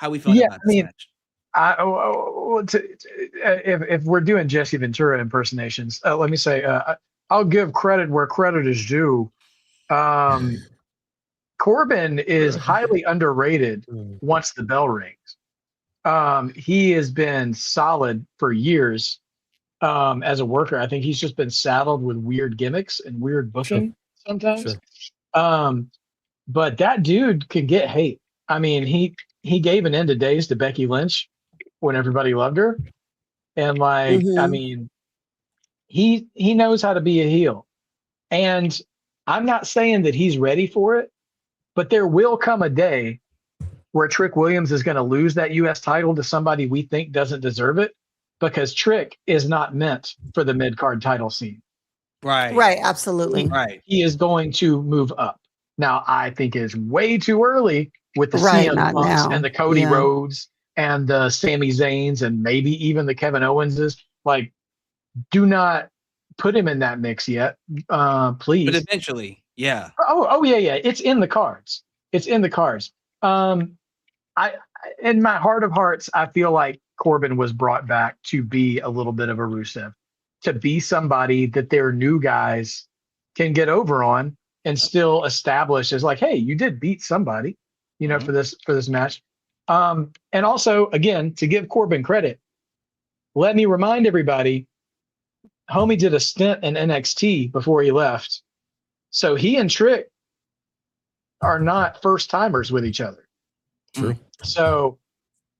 we feel about this match? If we're doing Jesse Ventura impersonations, let me say I'll give credit where credit is due. Corbin is highly underrated once the bell rings. He has been solid for years as a worker. I think he's just been saddled with weird gimmicks and weird booking sometimes. But that dude can get hate. I mean, he gave an end of days to Becky Lynch when everybody loved her. And I mean, he knows how to be a heel. And I'm not saying that he's ready for it, but there will come a day where Trick Williams is going to lose that U.S. title to somebody we think doesn't deserve it, because Trick is not meant for the mid-card title scene. Right. Absolutely. He is going to move up. Now, I think it's way too early with the CM Punks and the Cody Rhodes and the Sami Zayns and maybe even the Kevin Owenses. Like, do not put him in that mix yet, please. But eventually, yeah. Oh yeah. It's in the cards. I in my heart of hearts, I feel like Corbin was brought back to be a little bit of a Rusev, to be somebody that their new guys can get over on and still establish as like, hey, you did beat somebody, for this match. And also, again, to give Corbin credit, let me remind everybody, homie did a stint in NXT before he left. So he and Trick are not first timers with each other. True. So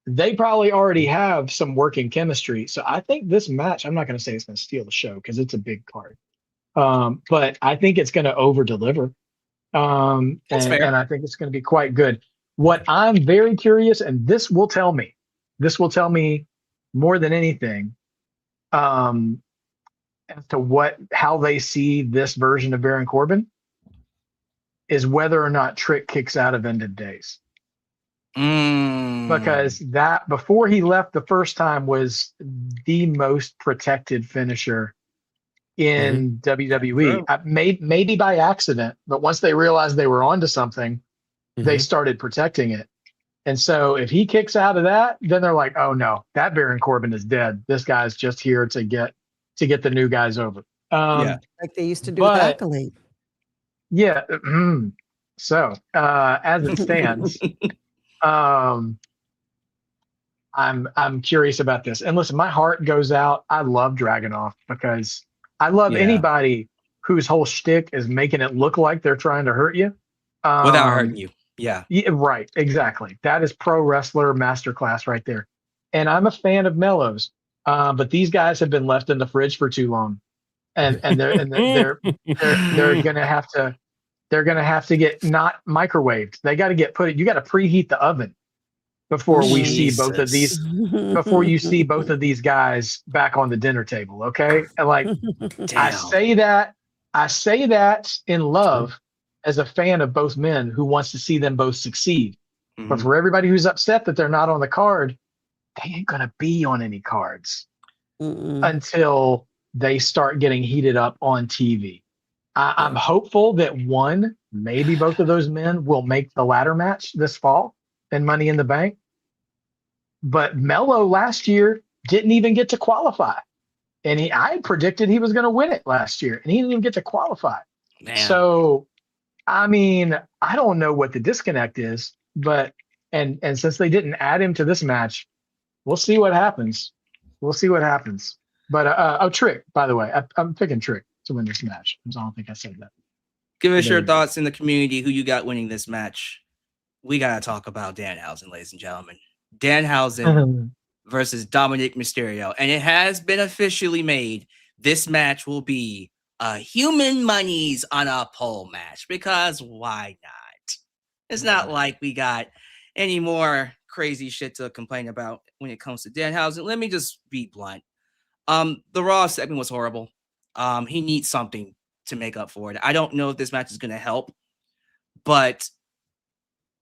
they probably already have some working chemistry. So I think this match, I'm not going to say it's going to steal the show because it's a big card. But I think it's going to over deliver. And I think it's going to be quite good. What I'm very curious, and this will tell me more than anything. as to how they see this version of Baron Corbin is whether or not Trick kicks out of End of Days. Because that, before he left the first time, was the most protected finisher in WWE. Maybe by accident, but once they realized they were onto something, they started protecting it. And so if he kicks out of that, then they're like, oh no, that Baron Corbin is dead. This guy's just here to get the new guys over. Like they used to do with Accolade. Yeah. So as it stands, I'm curious about this. And listen, my heart goes out. I love Dragunov because I love anybody whose whole shtick is making it look like they're trying to hurt you. Without hurting you. Yeah, right. Exactly. That is pro wrestler masterclass right there. And I'm a fan of Mellows, but these guys have been left in the fridge for too long, and they're gonna have to get not microwaved. They got to get you got to preheat the oven before we see both of these. Before you see both of these guys back on the dinner table. Okay, and like I say that in love. As a fan of both men who wants to see them both succeed. But for everybody who's upset that they're not on the card, they ain't going to be on any cards until they start getting heated up on TV. I'm hopeful that maybe both of those men will make the ladder match this fall in Money in the Bank. But Mello last year didn't even get to qualify. And I predicted he was going to win it last year, and he didn't even get to qualify. Man. So, I mean, I don't know what the disconnect is, but and since they didn't add him to this match, we'll see what happens. But Trick, by the way, I'm picking Trick to win this match. I don't think I said that. Give us your thoughts in the community. Who you got winning this match? We gotta talk about Danhausen, ladies and gentlemen. Danhausen versus Dominic Mysterio, and it has been officially made. This match will be human monies on a pole match, because why not? It's not like we got any more crazy shit to complain about when it comes to Danhausen. Let me just be blunt. The Raw segment was horrible. He needs something to make up for it. I don't know if this match is going to help, but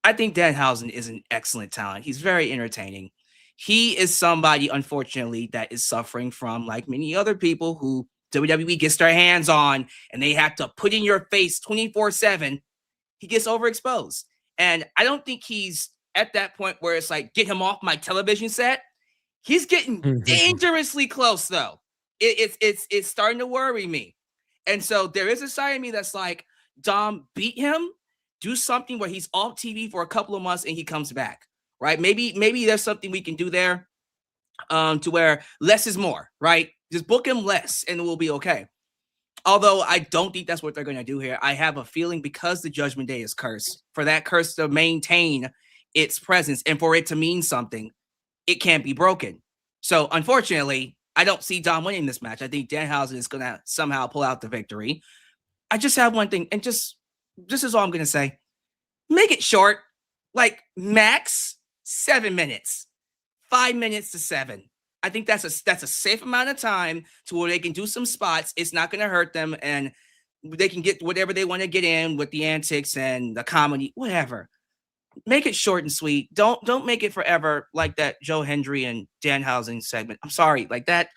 I think Danhausen is an excellent talent. He's very entertaining. He is somebody, unfortunately, that is suffering from, like many other people who WWE gets their hands on and they have to put in your face 24/7. He gets overexposed. And I don't think he's at that point where it's like, get him off my television set. He's getting dangerously close, though. It's starting to worry me. And so there is a side of me that's like, Dom, beat him, do something where he's off TV for a couple of months and he comes back, right? Maybe there's something we can do there to where less is more, right? Just book him less and we'll be okay. Although I don't think that's what they're going to do here. I have a feeling because the Judgment Day is cursed, for that curse to maintain its presence and for it to mean something, it can't be broken. So unfortunately, I don't see Dom winning this match. I think Danhausen is going to somehow pull out the victory. I just have one thing, and this is all I'm going to say. Make it short, like max 7 minutes, 5 minutes to 7. I think that's a safe amount of time to where they can do some spots. It's not going to hurt them, and they can get whatever they want to get in with the antics and the comedy, whatever. Make it short and sweet. Don't make it forever like that Joe Hendry and Danhausen segment. I'm sorry, like that.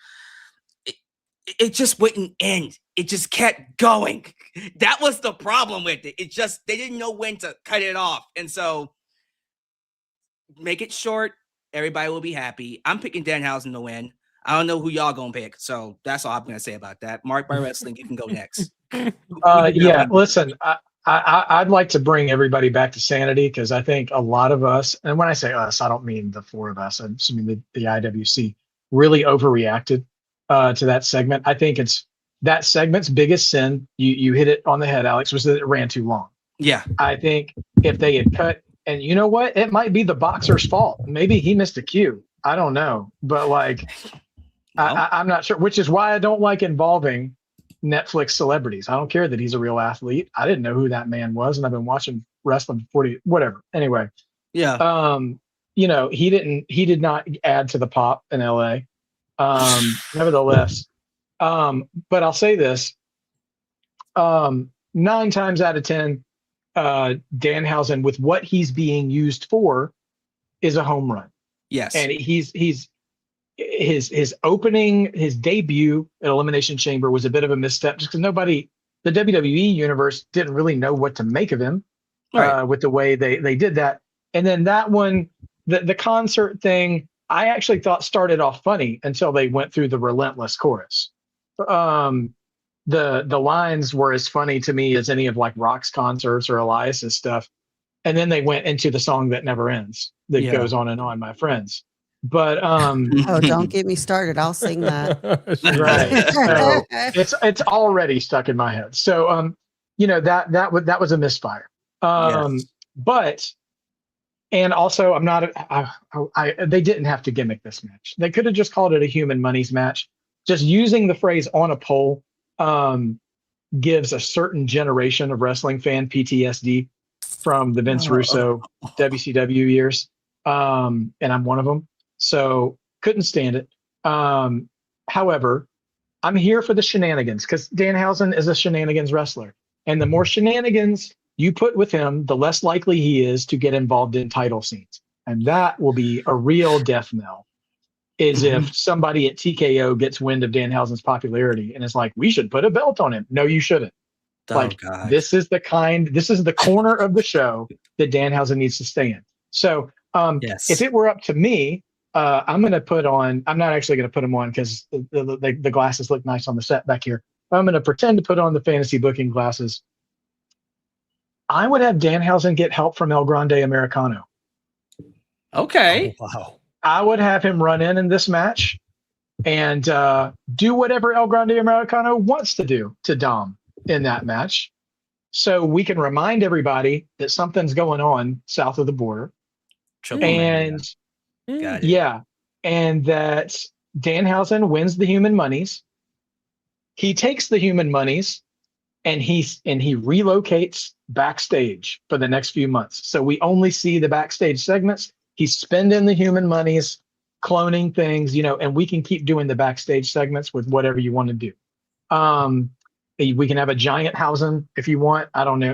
It just wouldn't end. It just kept going. That was the problem with it. They didn't know when to cut it off, and so make it short. Everybody will be happy. I'm picking Danhausen to win. I don't know who y'all gonna pick, so that's all I'm gonna say about that. Mark by Wrestling, you can go next. Listen, I'd like to bring everybody back to sanity, because I think a lot of us, and when I say us, I don't mean the four of us. I'm assuming the IWC really overreacted to that segment. I think it's that segment's biggest sin. You hit it on the head, Alex, was that it ran too long. Yeah, I think if they had cut. And you know what? It might be the boxer's fault. Maybe he missed a cue. I don't know. But like, I'm not sure, which is why I don't like involving Netflix celebrities. I don't care that he's a real athlete. I didn't know who that man was, and I've been watching wrestling for 40, whatever. Anyway. Yeah. He did not add to the pop in LA. Nevertheless, But I'll say this: 9 times out of 10, Danhausen, with what he's being used for, is a home run. Yes. And his opening, his debut at Elimination Chamber was a bit of a misstep, just because the WWE universe didn't really know what to make of him, Right. with the way they did that. And then that one, the concert thing, I actually thought started off funny until they went through the relentless chorus. The lines were as funny to me as any of like Rock's concerts or Elias's stuff. And then they went into the song that never ends, that goes on and on, my friends. But Oh, don't get me started. I'll sing that. right. So it's already stuck in my head. So that was a misfire. Yes. But and also I'm not they didn't have to gimmick this match. They could have just called it a human monies match. Just using the phrase on a pole gives a certain generation of wrestling fan PTSD from the Vince Russo WCW years. And I'm one of them. So couldn't stand it. However, I'm here for the shenanigans because Danhausen is a shenanigans wrestler. And the more shenanigans you put with him, the less likely he is to get involved in title scenes. And that will be a real death knell, is if somebody at TKO gets wind of Danhausen's popularity and is like, we should put a belt on him. No, you shouldn't. God. This is the corner of the show that Danhausen needs to stay in. So if it were up to me, I'm not actually going to put him on because the glasses look nice on the set back here. I'm going to pretend to put on the fantasy booking glasses. I would have Danhausen get help from El Grande Americano. Okay. Oh, wow. I would have him run in this match and do whatever El Grande Americano wants to do to Dom in that match. So we can remind everybody that something's going on south of the border. And that Danhausen wins the human monies. He takes the human monies and he relocates backstage for the next few months. So we only see the backstage segments. He's spending the human monies, cloning things, and we can keep doing the backstage segments with whatever you want to do. We can have a giant Hausen if you want. I don't know,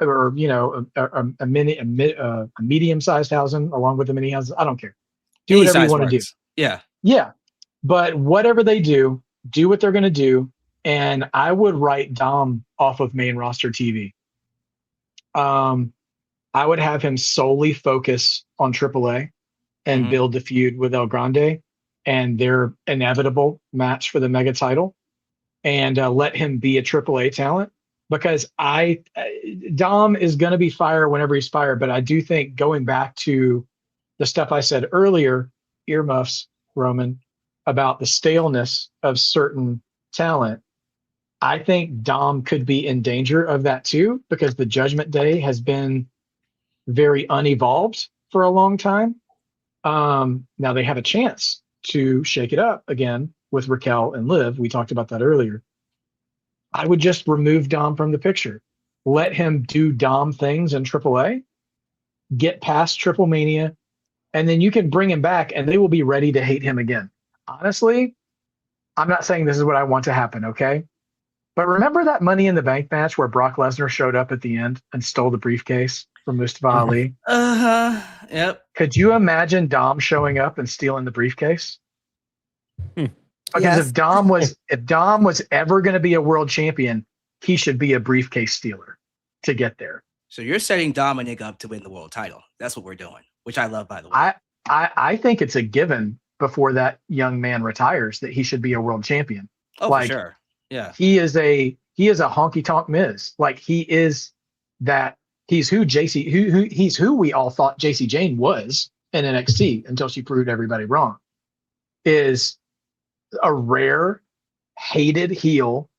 or a medium-sized Hausen along with the mini Hausen. I don't care. Do whatever you want to do. Yeah. But whatever they do what they're going to do. And I would write Dom off of main roster TV. I would have him solely focus on AAA and build the feud with El Grande and their inevitable match for the mega title, and let him be a AAA talent, because Dom is going to be fire whenever he's fire. But I do think, going back to the stuff I said earlier, earmuffs, Roman, about the staleness of certain talent, I think Dom could be in danger of that too, because the Judgment Day has been very unevolved for a long time. Now they have a chance to shake it up again with Raquel and Liv. We talked about that earlier. I would just remove Dom from the picture. Let him do Dom things in AAA, get past Triple Mania, and then you can bring him back and they will be ready to hate him again. Honestly, I'm not saying this is what I want to happen, okay? But remember that Money in the Bank match where Brock Lesnar showed up at the end and stole the briefcase from Mustafa Ali? Yep. Could you imagine Dom showing up and stealing the briefcase? Because if Dom was ever going to be a world champion, he should be a briefcase stealer to get there. So you're setting Dominic up to win the world title. That's what we're doing, which I love, by the way. I think it's a given before that young man retires that he should be a world champion. Oh, for sure. Yeah. He is a honky tonk Miz. Like, he is that. He's who we all thought JC Jane was in NXT until she proved everybody wrong. Is a rare, hated heel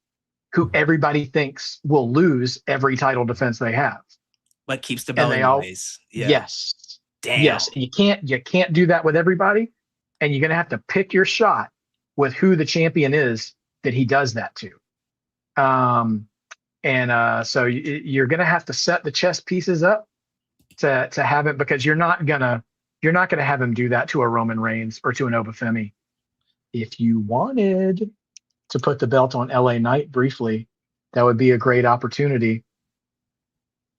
who everybody thinks will lose every title defense they have, but keeps the belt anyways. Yes. Damn. Yes. You can't do that with everybody, and you're gonna have to pick your shot with who the champion is that he does that to. So you're gonna have to set the chess pieces up to have it, because you're not gonna have him do that to a Roman Reigns or to an Oba Femi. If you wanted to put the belt on LA Knight briefly, that would be a great opportunity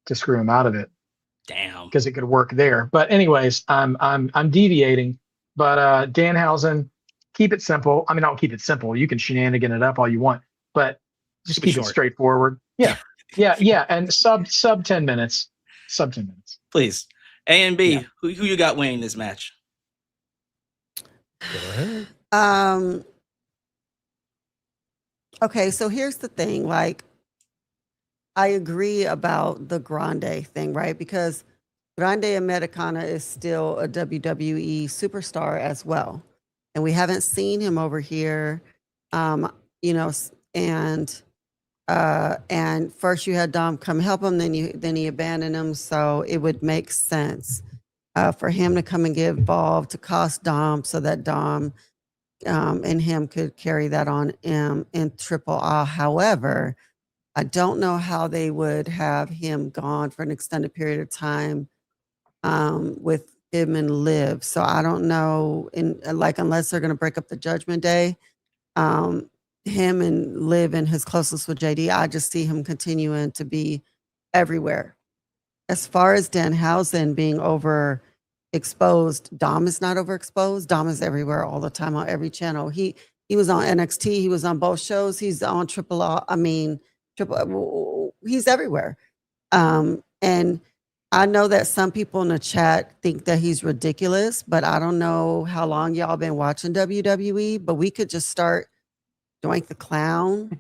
to screw him out of it. Damn. Because it could work there. But anyways, I'm deviating. But Danhausen, keep it simple. I mean, I'll keep it simple. You can shenanigan it up all you want, but just keep it straightforward. Yeah. Yeah. And sub 10 minutes. Sub 10 minutes. Please. A and B, who you got winning this match? Go ahead. Okay, so here's the thing. Like, I agree about the Grande thing, right? Because Grande Americana is still a WWE superstar as well. And we haven't seen him over here. You know, and first you had Dom come help him, then he abandoned him. So it would make sense for him to come and get involved to cost Dom so that Dom and him could carry that on in Triple A. However, I don't know how they would have him gone for an extended period of time with him and Liv. So I don't know, unless they're going to break up the Judgment Day, him and Liv and his closeness with JD, I just see him continuing to be everywhere. As far as Danhausen being overexposed, Dom is not overexposed. Dom is everywhere all the time on every channel. He was on NXT. He was on both shows. He's on Triple A. I mean, he's everywhere. And I know that some people in the chat think that he's ridiculous, but I don't know how long y'all been watching WWE, but we could just start Doink the Clown.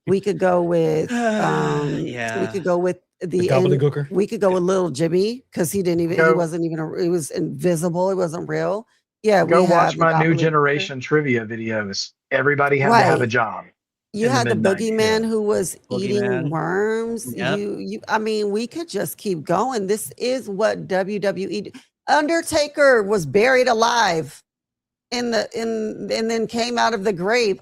We could go with we could go with the gobbledygooker. We could go with Little Jimmy because he was invisible, it wasn't real. Yeah, go watch my New Generation trivia videos. Everybody had to have a job. You had the boogeyman who was eating worms. Yep. I mean, we could just keep going. This is what WWE. Undertaker was buried alive and then came out of the grave.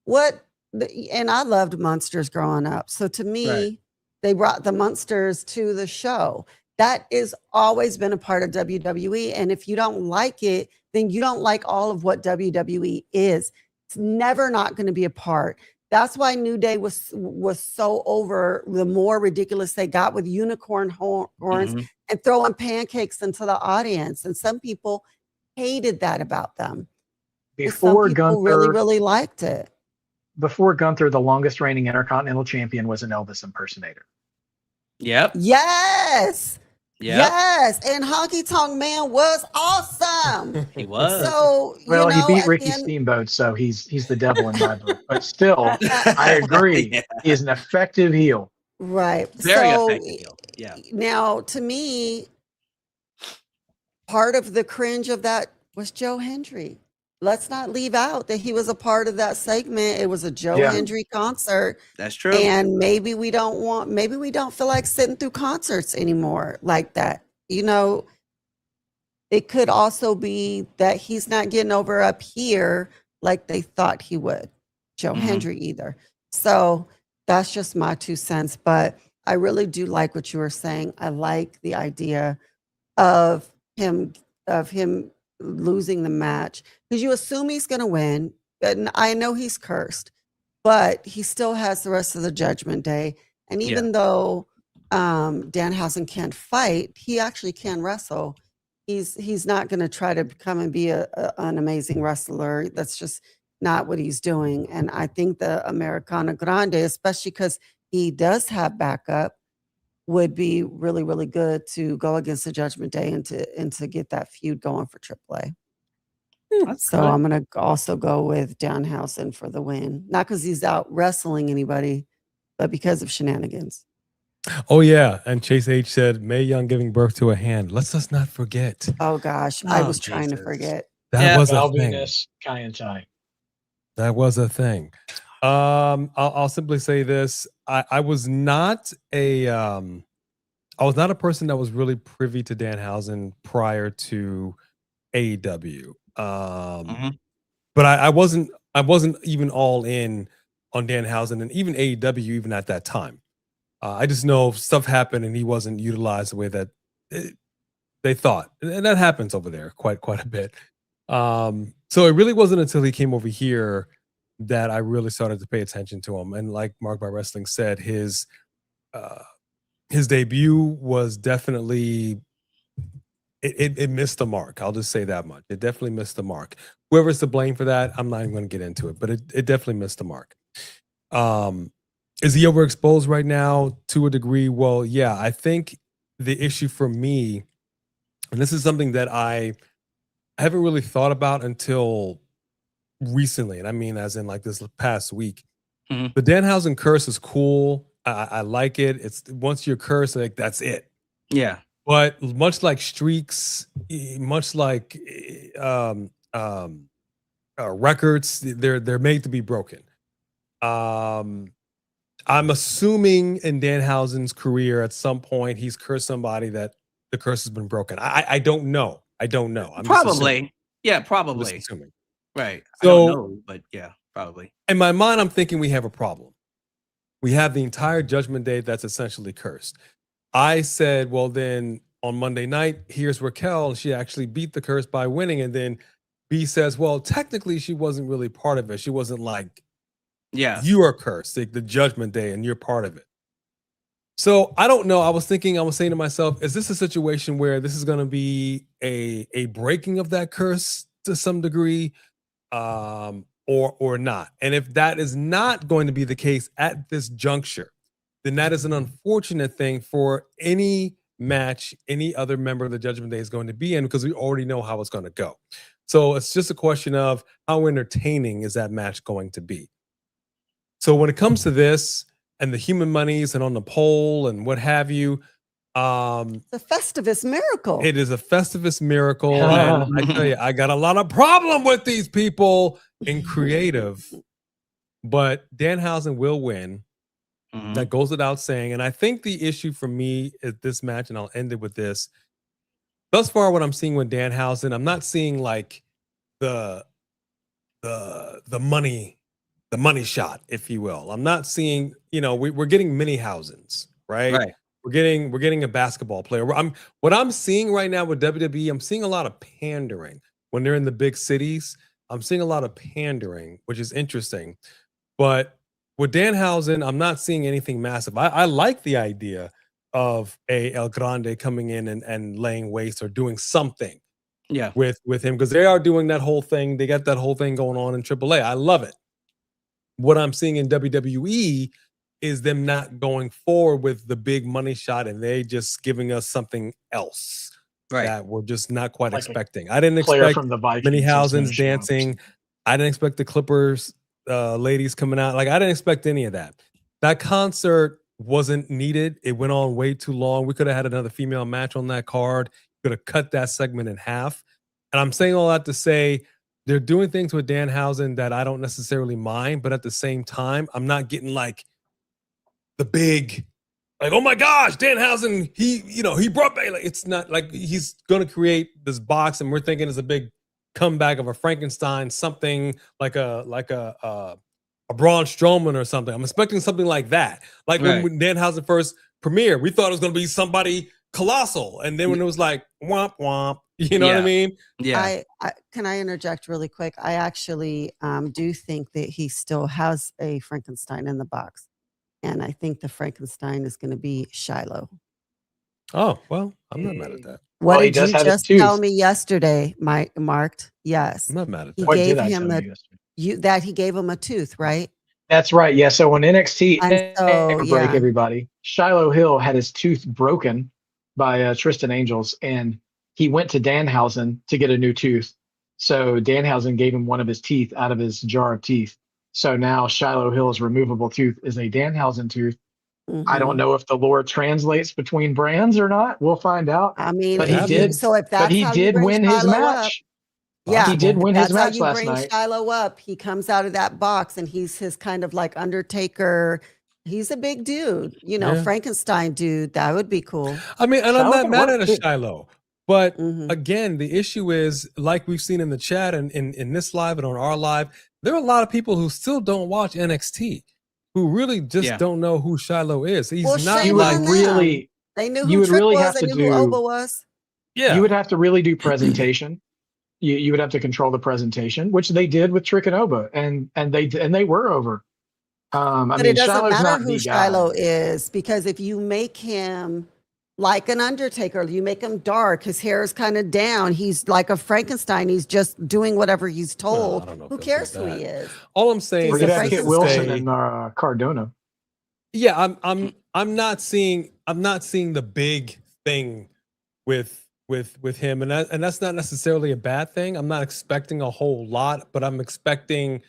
And I loved Munsters growing up. So to me, they brought the Munsters to the show. That is always been a part of WWE. And if you don't like it, then you don't like all of what WWE is. It's never not going to be a part. That's why New Day was so over. The more ridiculous they got with unicorn horns and throwing pancakes into the audience, and some people hated that about them. Before Gunther really liked it. Before Gunther, the longest reigning Intercontinental Champion was an Elvis impersonator. Yep. Yes. Yep. Yes, and Honky Tonk Man was awesome. He was. So he beat Ricky Steamboat, so he's the devil in my book. But still, I agree. He is an effective heel. Right. Very effective heel. Yeah. Now, to me, part of the cringe of that was Joe Hendry. Let's not leave out that he was a part of that segment. It was a Joe Hendry concert. That's true. And maybe we don't feel like sitting through concerts anymore like that. You know, it could also be that he's not getting over up here like they thought he would. Joe Hendry either. So that's just my 2 cents. But I really do like what you were saying. I like the idea of him losing the match because you assume he's going to win. And I know he's cursed, but he still has the rest of the Judgment Day. And even though Danhausen can't fight, he actually can wrestle. He's not going to try to come and be an amazing wrestler. That's just not what he's doing. And I think the Americana Grande, especially because he does have backup, would be really, really good to go against the Judgment Day and to get that feud going for AAA. So good. I'm going to also go with Danhausen for the win. Not because he's out wrestling anybody, but because of shenanigans. Oh, yeah. And Chase H said, Mae Young giving birth to a hand. Let's just not forget. Oh, gosh. I was trying to forget. That was a thing. That was a thing. I'll simply say this. I was not a person that was really privy to Danhausen prior to AEW. But I wasn't even all in on Danhausen and even AEW even at that time. I just know stuff happened and he wasn't utilized the way that they thought, and that happens over there quite a bit. So it really wasn't until he came over here that I really started to pay attention to him. And like Mark by Wrestling said, his debut was definitely it missed the mark. I'll just say that much. It definitely missed the mark. Whoever's to blame for that, I'm not even going to get into it, but it definitely missed the mark. Is he overexposed right now to a degree? Well, yeah, I think the issue for me, and this is something that I haven't really thought about until recently, and I mean as in like this past week. Mhm. The Danhausen curse is cool. I like it. It's once you're cursed, like that's it. Yeah. But much like streaks, much like records, they're made to be broken. I'm assuming in Danhausen's career at some point he's cursed somebody that the curse has been broken. I don't know. I'm Probably. Yeah, I'm probably. just assuming. Right. I So- don't know, but yeah, probably. In my mind, I'm thinking we have a problem. We have the entire Judgment Day that's essentially cursed. I said, well, then on Monday night, here's Raquel, and she actually beat the curse by winning. And then B says, well, technically, she wasn't really part of it. She wasn't like, Yeah. you are cursed, like the Judgment Day, and you're part of it. So I don't know. I was saying to myself, is this a situation where this is going to be a breaking of that curse to some degree, or not? And if that is not going to be the case at this juncture, then that is an unfortunate thing for any match any other member of the Judgment Day is going to be in, because we already know how it's going to go. So it's just a question of how entertaining is that match going to be. So when it comes to this and the human monies and on the pole and what have you, The Festivus miracle. it is a Festivus miracle. And I tell you, I got a lot of problem with these people in creative, but Danhausen will win. Mhm. That goes without saying. And I think the issue for me is this match, and I'll end it with this. Thus far, what I'm seeing with Danhausen, I'm not seeing like the money shot, if you will. I'm not seeing, we're getting mini Hausens, right? Right. We're getting a basketball player. What I'm seeing right now with WWE, I'm seeing a lot of pandering when they're in the big cities. I'm seeing a lot of pandering, which is interesting. But with Danhausen, I'm not seeing anything massive. I like the idea of a El Grande coming in and laying waste or doing something Yeah. with him, because they are doing that whole thing. They got that whole thing going on in AAA. I love it. What I'm seeing in WWE is them not going forward with the big money shot, and they just giving us something else Right. that we're just not quite Like a expecting. I didn't Player expect from the Vikings. many is gonna Hausens show up. dancing. I didn't expect the Clippers ladies coming out. Like, I didn't expect any of that. That concert wasn't needed. It went on way too long. We could have had another female match on that card. Could have cut that segment in half. And I'm saying all that to say they're doing things with Danhausen that I don't necessarily mind, but at the same time, I'm not getting like the big, like, oh my gosh, Danhausen, he brought back. Like, it's not like he's gonna create this box, and we're thinking it's a big comeback of a Frankenstein, something like a Braun Strowman or something. I'm expecting something like that. Like Right. when Danhausen first premiered, we thought it was gonna be somebody colossal, and then when it was like womp womp, you know what I Yeah. mean? Yeah. Can I interject really quick? I actually do think that he still has a Frankenstein in the box. And I think the Frankenstein is going to be Shiloh. Oh, well, I'm not mad at that. What Well, he did does you have his just tell tooth. me yesterday, Marked? Yes. I'm not mad at He that. What gave did I him tell a- you yesterday? That he gave him a tooth, right? That's right. Yeah. So when NXT And so, break, yeah. everybody, Shiloh Hill had his tooth broken by Tristan Angels, and he went to Danhausen to get a new tooth. So Danhausen gave him one of his teeth out of his jar of teeth. So now Shiloh Hill's removable tooth is a Danhausen tooth. I don't Mhm. know if the lore translates between brands or not. We'll find out. I mean, But he if did. so if that's But he how you did bring win his Shiloh up, match. yeah, He did if win his that's how match you last bring night. Shiloh up. He comes out of that box and he's his kind of like Undertaker. He's a big dude, Yeah. Frankenstein dude. That would be cool. I mean, and I'm Shiloh not can mad work at a too. Shiloh. But Mhm. again, the issue is, like we've seen in the chat and in this live and on our live, there are a lot of people who still don't watch NXT, who really just Yeah. don't know who Shiloh is. He's Well, not shame You like, on would them. really, They knew you who would Trick really was. have They to knew who do. Oba was. yeah. You would have to really do presentation. You would have to control the presentation, which they did with Trick and Oba, and they were over. I But mean, it doesn't Shiloh's matter not who the guy. Shiloh is, because if you make him like an Undertaker, you make him dark, his hair is kind of down, he's like a Frankenstein, he's just doing whatever he's told. I don't know if Who they'll cares do who he that. is? All I'm saying Or He's you'd a is have this Kit is Wilson a- and Cardona. Yeah, I'm not seeing the big thing with him, and that's not necessarily a bad thing. I'm not expecting a whole lot, but I'm expecting.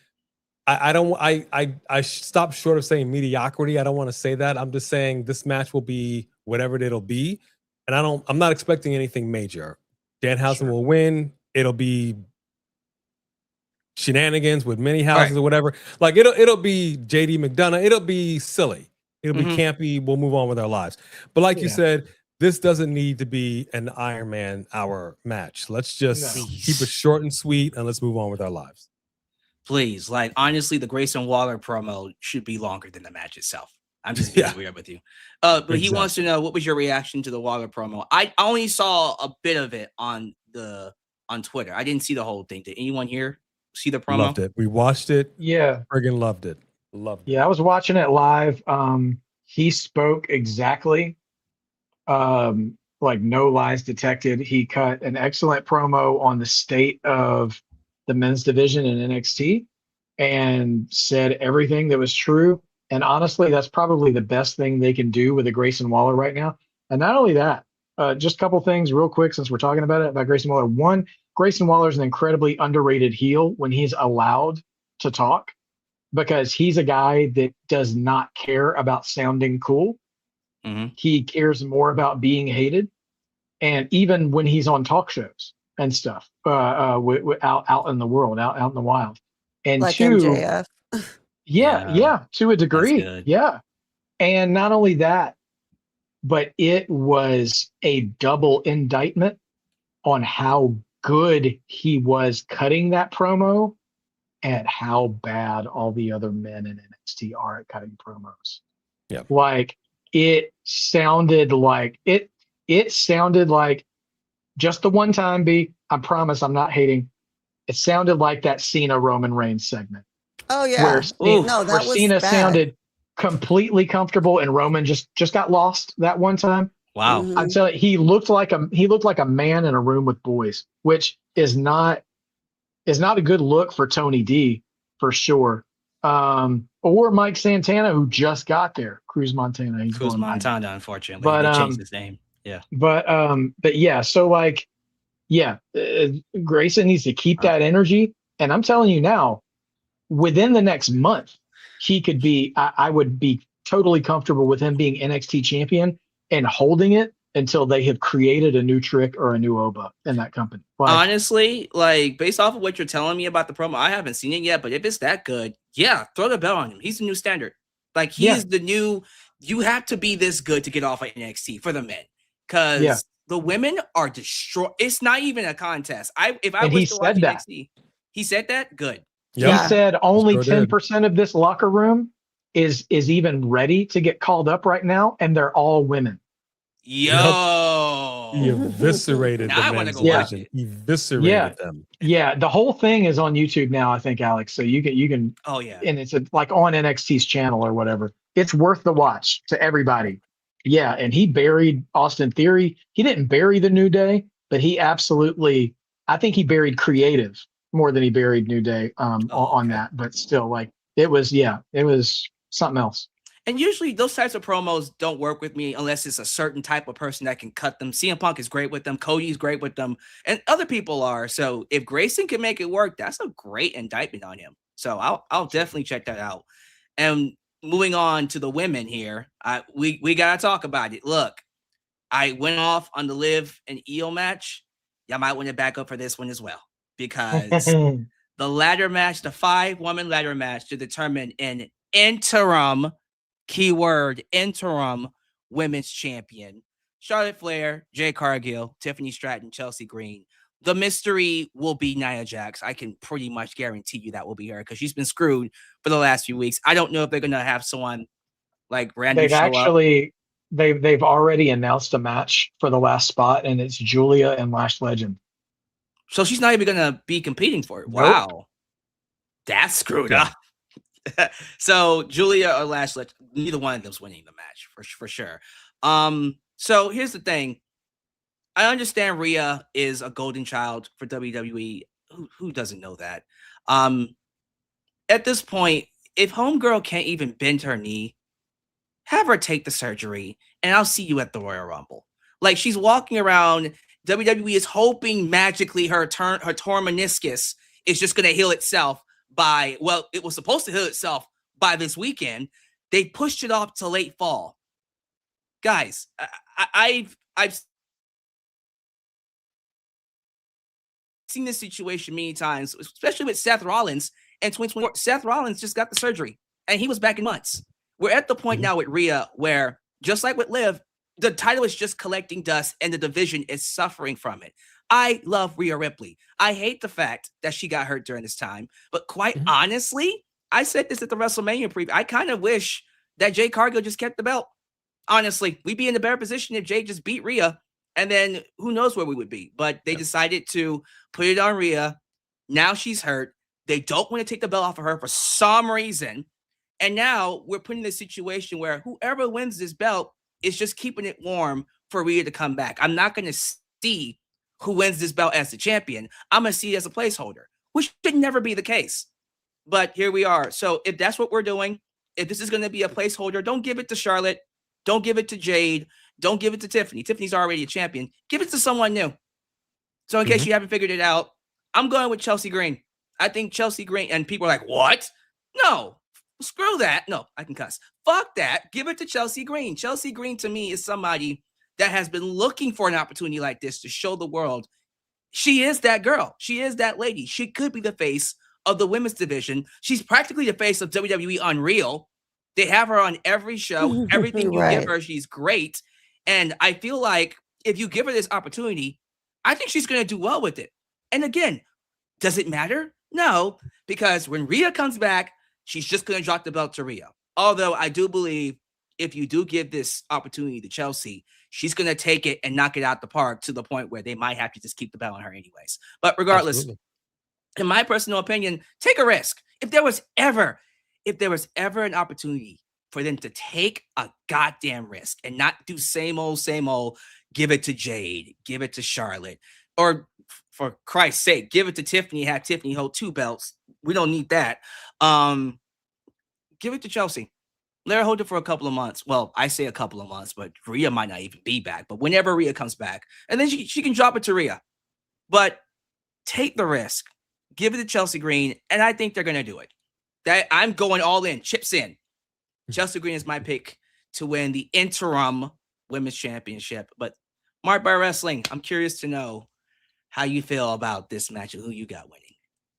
I stopped short of saying mediocrity. I don't want to say that. I'm just saying this match will be whatever it'll be, and I'm not expecting anything major. Danhausen will win. It'll be shenanigans with mini houses or whatever. Like it'll be JD McDonough. It'll be silly. It'll be campy. We'll move on with our lives. But like you said, this doesn't need to be an Iron Man hour match. Let's just keep it short and sweet, and let's move on with our lives. Please, like honestly, the Grayson Waller promo should be longer than the match itself. I'm just being weird with you. But he wants to know, what was your reaction to the Waller promo? I only saw a bit of it on Twitter. I didn't see the whole thing. Did anyone here see the promo? Loved it. We watched it. Yeah. Friggin' loved it. Loved it. Yeah, I was watching it live. He spoke exactly like no lies detected. He cut an excellent promo on the state of the men's division in NXT and said everything that was true. And honestly, that's probably the best thing they can do with a Grayson Waller right now. And not only that, just a couple things real quick, since we're talking about Grayson Waller. One, Grayson Waller is an incredibly underrated heel when he's allowed to talk, because he's a guy that does not care about sounding cool. He cares more about being hated. And even when he's on talk shows and stuff, out in the world, out in the wild. And Like two, MJF. yeah, to a degree. Yeah. And not only that, but it was a double indictment on how good he was cutting that promo and how bad all the other men in NXT are at cutting promos. Yeah. Like it sounded like just the one time I promise I'm not hating. It sounded like that Cena Roman Reigns segment. Oh yeah. Where Cena sounded completely comfortable and Roman just got lost that one time. Wow. I'd say he looked like a man in a room with boys, which is not a good look for Tony D for sure. Or Mike Santana, who just got there. Cruz Montana. Cruz Montana, unfortunately. But they changed his name. Yeah. But yeah, so like, yeah, Grayson needs to keep that energy. And I'm telling you now, within the next month, he could be, I would be totally comfortable with him being NXT champion and holding it until they have created a new Trick or a new Oba in that company. Honestly, like based off of what you're telling me about the promo, I haven't seen it yet, but if it's that good, yeah, throw the bell on him. He's the new standard. Like he's the new, you have to be this good to get off at NXT for the men. Because the women are destroyed. It's not even a contest. If I was to watch NXT, he said that? Good. He said only 10% of this locker room is even ready to get called up right now, and they're all women. Yo. He eviscerated now the men's division. He eviscerated them. Yeah, the whole thing is on YouTube now, I think, Alyx. So you can oh yeah. And it's like on NXT's channel or whatever. It's worth the watch to everybody. Yeah, and he buried Austin Theory. He didn't bury the New Day, but he absolutely, I think he buried creative more than he buried New Day on that. But still, like it was something else. And usually those types of promos don't work with me unless it's a certain type of person that can cut them. CM Punk is great with them. Cody's great with them. And other people are. So if Grayson can make it work, that's a great indictment on him. So I'll definitely check that out. And moving on to the women here, we got to talk about it. Look, I went off on the Liv and Io match. Y'all might want to back up for this one as well. Because the ladder match, the 5-woman ladder match to determine an interim, keyword interim, women's champion. Charlotte Flair, Jade Cargill, Tiffany Stratton, Chelsea Green. The mystery will be Nia Jax. I can pretty much guarantee you that will be her because she's been screwed for the last few weeks. I don't know if they're going to have someone like random they've already announced a match for the last spot, and it's Julia and Lash Legend. So she's not even gonna be competing for it. Nope. Wow, that's screwed up. So Julia or Lashley, neither one of them's winning the match for sure. So here's the thing. I understand Rhea is a golden child for WWE. Who doesn't know that? At this point, if Homegirl can't even bend her knee, have her take the surgery, and I'll see you at the Royal Rumble. Like, she's walking around. WWE is hoping magically her torn meniscus is just going to heal itself by, well, it was supposed to heal itself by this weekend. They pushed it off to late fall. Guys, I've seen this situation many times, especially with Seth Rollins in 2024. Seth Rollins just got the surgery, and he was back in months. We're at the point now with Rhea where, just like with Liv, the title is just collecting dust, and the division is suffering from it. I love Rhea Ripley. I hate the fact that she got hurt during this time, but quite honestly, I said this at the WrestleMania preview. I kind of wish that Jade Cargill just kept the belt. Honestly, we'd be in a better position if Jade just beat Rhea, and then who knows where we would be. But they decided to put it on Rhea. Now she's hurt. They don't want to take the belt off of her for some reason. And now we're put in a situation where whoever wins this belt is just keeping it warm for Rhea to come back. I'm not going to see who wins this belt as the champion. I'm going to see it as a placeholder, which should never be the case. But here we are. So if that's what we're doing, if this is going to be a placeholder, don't give it to Charlotte. Don't give it to Jade. Don't give it to Tiffany. Tiffany's already a champion. Give it to someone new. So in case you haven't figured it out, I'm going with Chelsea Green. I think Chelsea Green, and people are like, what? No, screw that. No, I can cuss. Fuck that. Give it to Chelsea Green. Chelsea Green, to me, is somebody that has been looking for an opportunity like this to show the world she is that girl. She is that lady. She could be the face of the women's division. She's practically the face of WWE Unreal. They have her on every show. Everything you give her, she's great. And I feel like if you give her this opportunity, I think she's going to do well with it. And again, does it matter? No, because when Rhea comes back, she's just going to drop the belt to Rhea. Although I do believe if you do give this opportunity to Chelsea, she's going to take it and knock it out the park to the point where they might have to just keep the belt on her anyways. But regardless, in my personal opinion, take a risk. If there was ever an opportunity for them to take a goddamn risk and not do same old, give it to Jade, give it to Charlotte, or for Christ's sake, give it to Tiffany, have Tiffany hold 2 belts. We don't need that. Give it to Chelsea. Let her hold it for a couple of months. Well, I say a couple of months, but Rhea might not even be back. But whenever Rhea comes back, and then she can drop it to Rhea. But take the risk. Give it to Chelsea Green, and I think they're going to do it. That I'm going all in, chips in. Chelsea Green is my pick to win the interim women's championship. But Mark by Wrestling, I'm curious to know how you feel about this match and who you got winning.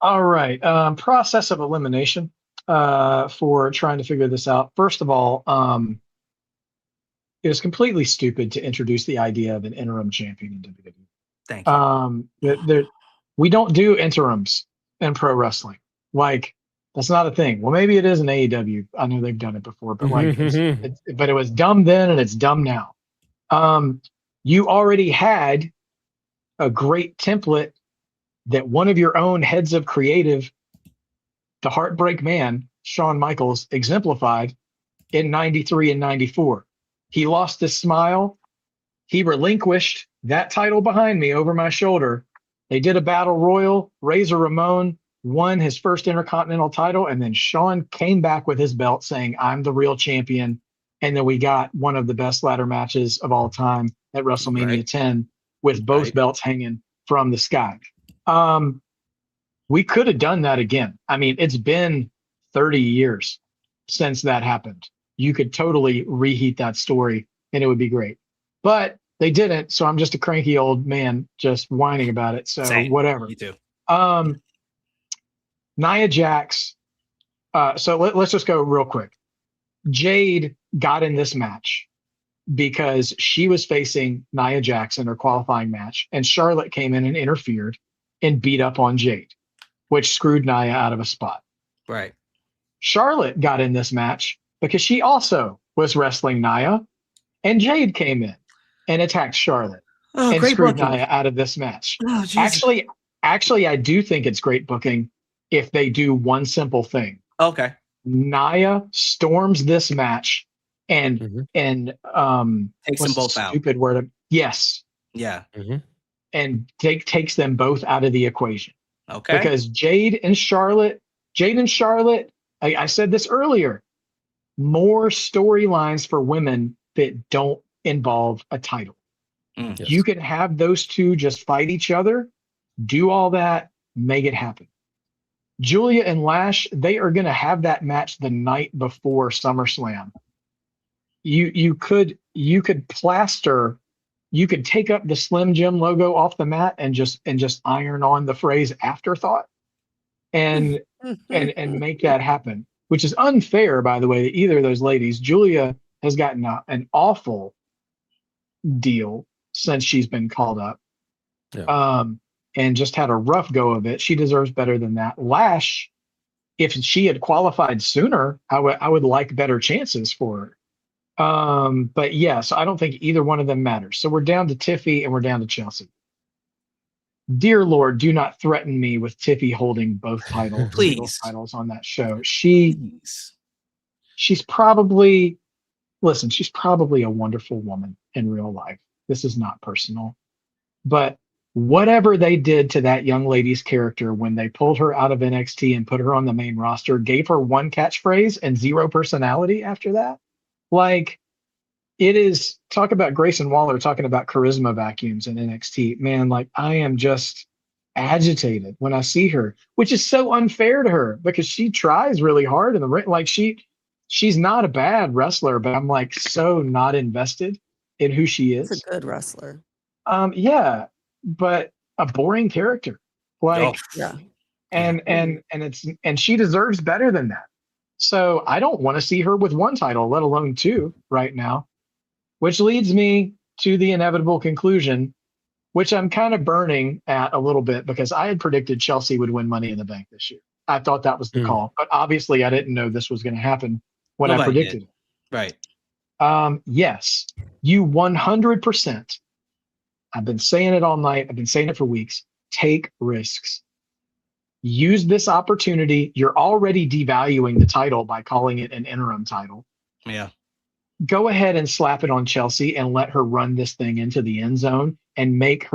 All right. Process of elimination for trying to figure this out. First of all, it was completely stupid to introduce the idea of an interim champion in WWE. Thank you. We don't do interims in pro wrestling. Like, that's not a thing. Well, maybe it is in AEW. I know they've done it before, but like, but it was dumb then and it's dumb now. You already had a great template that one of your own heads of creative, the Heartbreak Man, Shawn Michaels, exemplified in 93 and 94. He lost his smile. He relinquished that title behind me over my shoulder. They did a battle royal. Razor Ramon won his first Intercontinental title, and then Shawn came back with his belt saying, I'm the real champion. And then we got one of the best ladder matches of all time at WrestleMania 10 with both belts hanging from the sky. We could have done that again. I mean, it's been 30 years since that happened. You could totally reheat that story and it would be great. But they didn't, so I'm just a cranky old man just whining about it. So whatever. You too. Nia Jax. So let's just go real quick. Jade got in this match because she was facing Nia Jax in her qualifying match, and Charlotte came in and interfered and beat up on Jade, which screwed Nia out of a spot. Right. Charlotte got in this match because she also was wrestling Nia, and Jade came in and attacked Charlotte and screwed Nia out of this match. Oh, Actually, Actually, I do think it's great booking if they do one simple thing. Okay. Nia storms this match and Takes them what's the both out. stupid word? Yes. Yeah. And takes them both out of the equation. Okay. Because Jade and Charlotte, I said this earlier, more storylines for women that don't involve a title. Yes. You can have those two just fight each other, do all that, make it happen. Julia and Lash, they are going to have that match the night before SummerSlam. You could plaster, you could take up the Slim Jim logo off the mat and just iron on the phrase afterthought and make that happen, which is unfair, by the way, to either of those ladies. Julia has gotten an awful deal since she's been called up. Yeah. And just had a rough go of it. She deserves better than that. Lash, if she had qualified sooner, I would like better chances for her. But yeah, so I don't think either one of them matters. So we're down to Tiffy and we're down to Chelsea. Dear Lord, do not threaten me with Tiffy holding both titles, Please. both titles on that show. Please. She's probably a wonderful woman in real life. This is not personal, but whatever they did to that young lady's character when they pulled her out of NXT and put her on the main roster, gave her one catchphrase and zero personality after that. Like, it is, talk about Grayson Waller talking about charisma vacuums in NXT. Man, like, I am just agitated when I see her, which is so unfair to her because she tries really hard in the ring. Like, she's not a bad wrestler, but I'm like so not invested in who she is. She's a good wrestler. Yeah, but a boring character. Like, yeah. And she deserves better than that. So I don't want to see her with one title, let alone two right now, which leads me to the inevitable conclusion, which I'm kind of burning at a little bit because I had predicted Chelsea would win Money in the Bank this year. I thought that was the call, but obviously I didn't know this was going to happen when I predicted it. Right. Yes, you 100%. I've been saying it all night. I've been saying it for weeks. Take risks. Use this opportunity. You're already devaluing the title by calling it an interim title. Yeah. Go ahead and slap it on Chelsea and let her run this thing into the end zone and make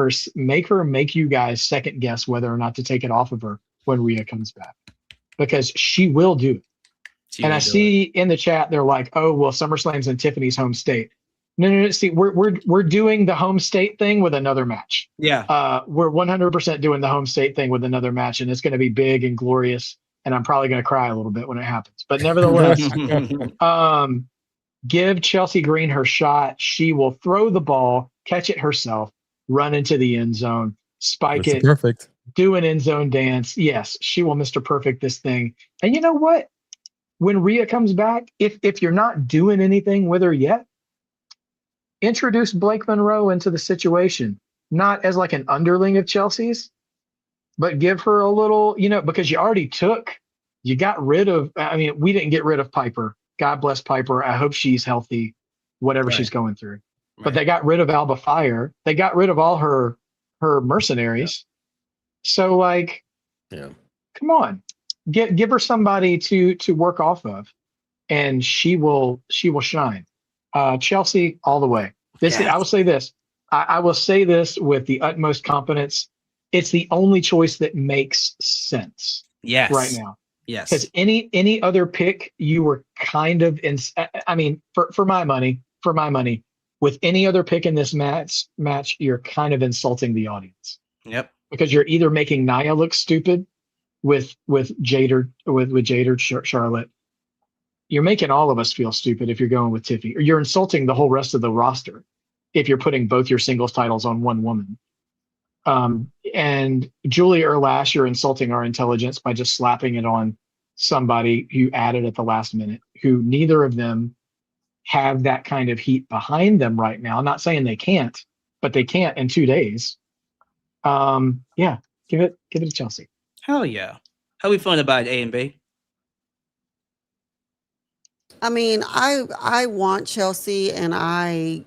you guys second guess whether or not to take it off of her when Rhea comes back, because she will do it. And I see in the chat, they're like, oh, well, SummerSlam's in Tiffany's home state. No. See, we're doing the home state thing with another match. Yeah. We're 100% doing the home state thing with another match, and it's going to be big and glorious. And I'm probably going to cry a little bit when it happens. But nevertheless, give Chelsea Green her shot. She will throw the ball, catch it herself, run into the end zone, spike Mr. it, Perfect. do an end zone dance. Yes, she will Mr. Perfect this thing. And you know what? When Rhea comes back, if you're not doing anything with her yet, introduce Blake Monroe into the situation, not as like an underling of Chelsea's, but give her a little, because you got rid of, we didn't get rid of Piper. God bless Piper. I hope she's healthy, whatever she's going through. Right. But they got rid of Alba Fire. They got rid of all her mercenaries. Yeah. So come on, give her somebody to work off of, and she will shine. Chelsea all the way. I will say this. I will say this with the utmost confidence. It's the only choice that makes sense. Yes. Right now. Yes. Because any other pick, you were kind of for my money, with any other pick in this match, you're kind of insulting the audience. Yep. Because you're either making Nia look stupid with Jade or Charlotte. You're making all of us feel stupid if you're going with Tiffy, or you're insulting the whole rest of the roster if you're putting both your singles titles on one woman. And Julia or Lash, you're insulting our intelligence by just slapping it on somebody who added at the last minute, who neither of them have that kind of heat behind them right now. I'm not saying they can't, but they can't in 2 days. Give it to Chelsea. Hell yeah. How we feeling about A and B? I mean, I want Chelsea, and I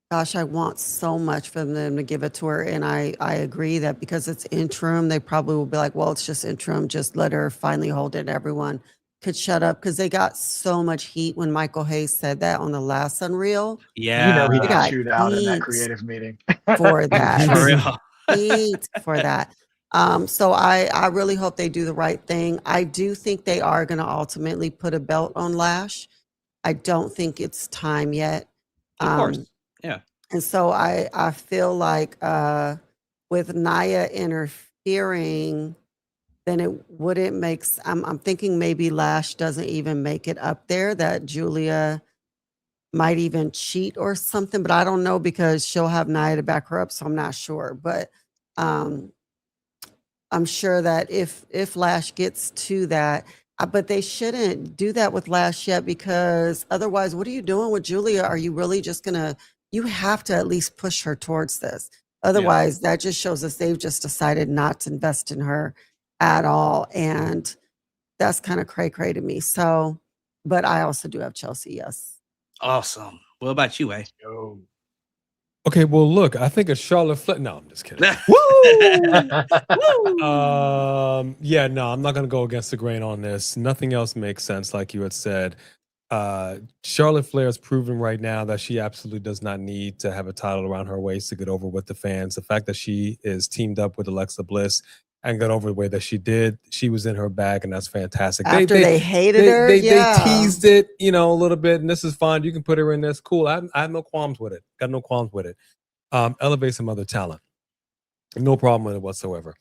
Gosh, I want so much for them to give it to her. And I agree that because it's interim, they probably will be like, well, it's just interim. Just let her finally hold it. Everyone could shut up because they got so much heat when Michael Hayes said that on the last Unreal. You know he They Yeah, got got chewed out in that heat creative meeting. for that. for real. Heat for that. So I really hope they do the right thing. I do think they are going to ultimately put a belt on Lash. I don't think it's time yet. Of course. Yeah. And so I feel like with Nia interfering, then it wouldn't make. I'm thinking maybe Lash doesn't even make it up there. That Julia might even cheat or something, but I don't know because she'll have Nia to back her up, so I'm not sure. But um, I'm sure that if Lash gets to that, but they shouldn't do that with Lash yet because otherwise, what are you doing with Julia? Are you really just gonna? You have to at least push her towards this. Otherwise, that just shows us they've just decided not to invest in her at all, and that's kind of cray cray to me. So, but I also do have Chelsea. Yes. Awesome. What about you, A? Oh. Okay, well, look, I think a Charlotte Flair. No, I'm just kidding. Yeah, no, I'm not gonna go against the grain on this. Nothing else makes sense, like you had said. Charlotte Flair is proving right now that she absolutely does not need to have a title around her waist to get over with the fans. The fact that she is teamed up with Alexa Bliss and got over the way that she did, she was in her bag, and that's fantastic. After they hated her, they yeah. teased it, a little bit, and this is fine. You can put her in this. Cool. I have no qualms with it. Got no qualms with it. Elevate some other talent. No problem with it whatsoever.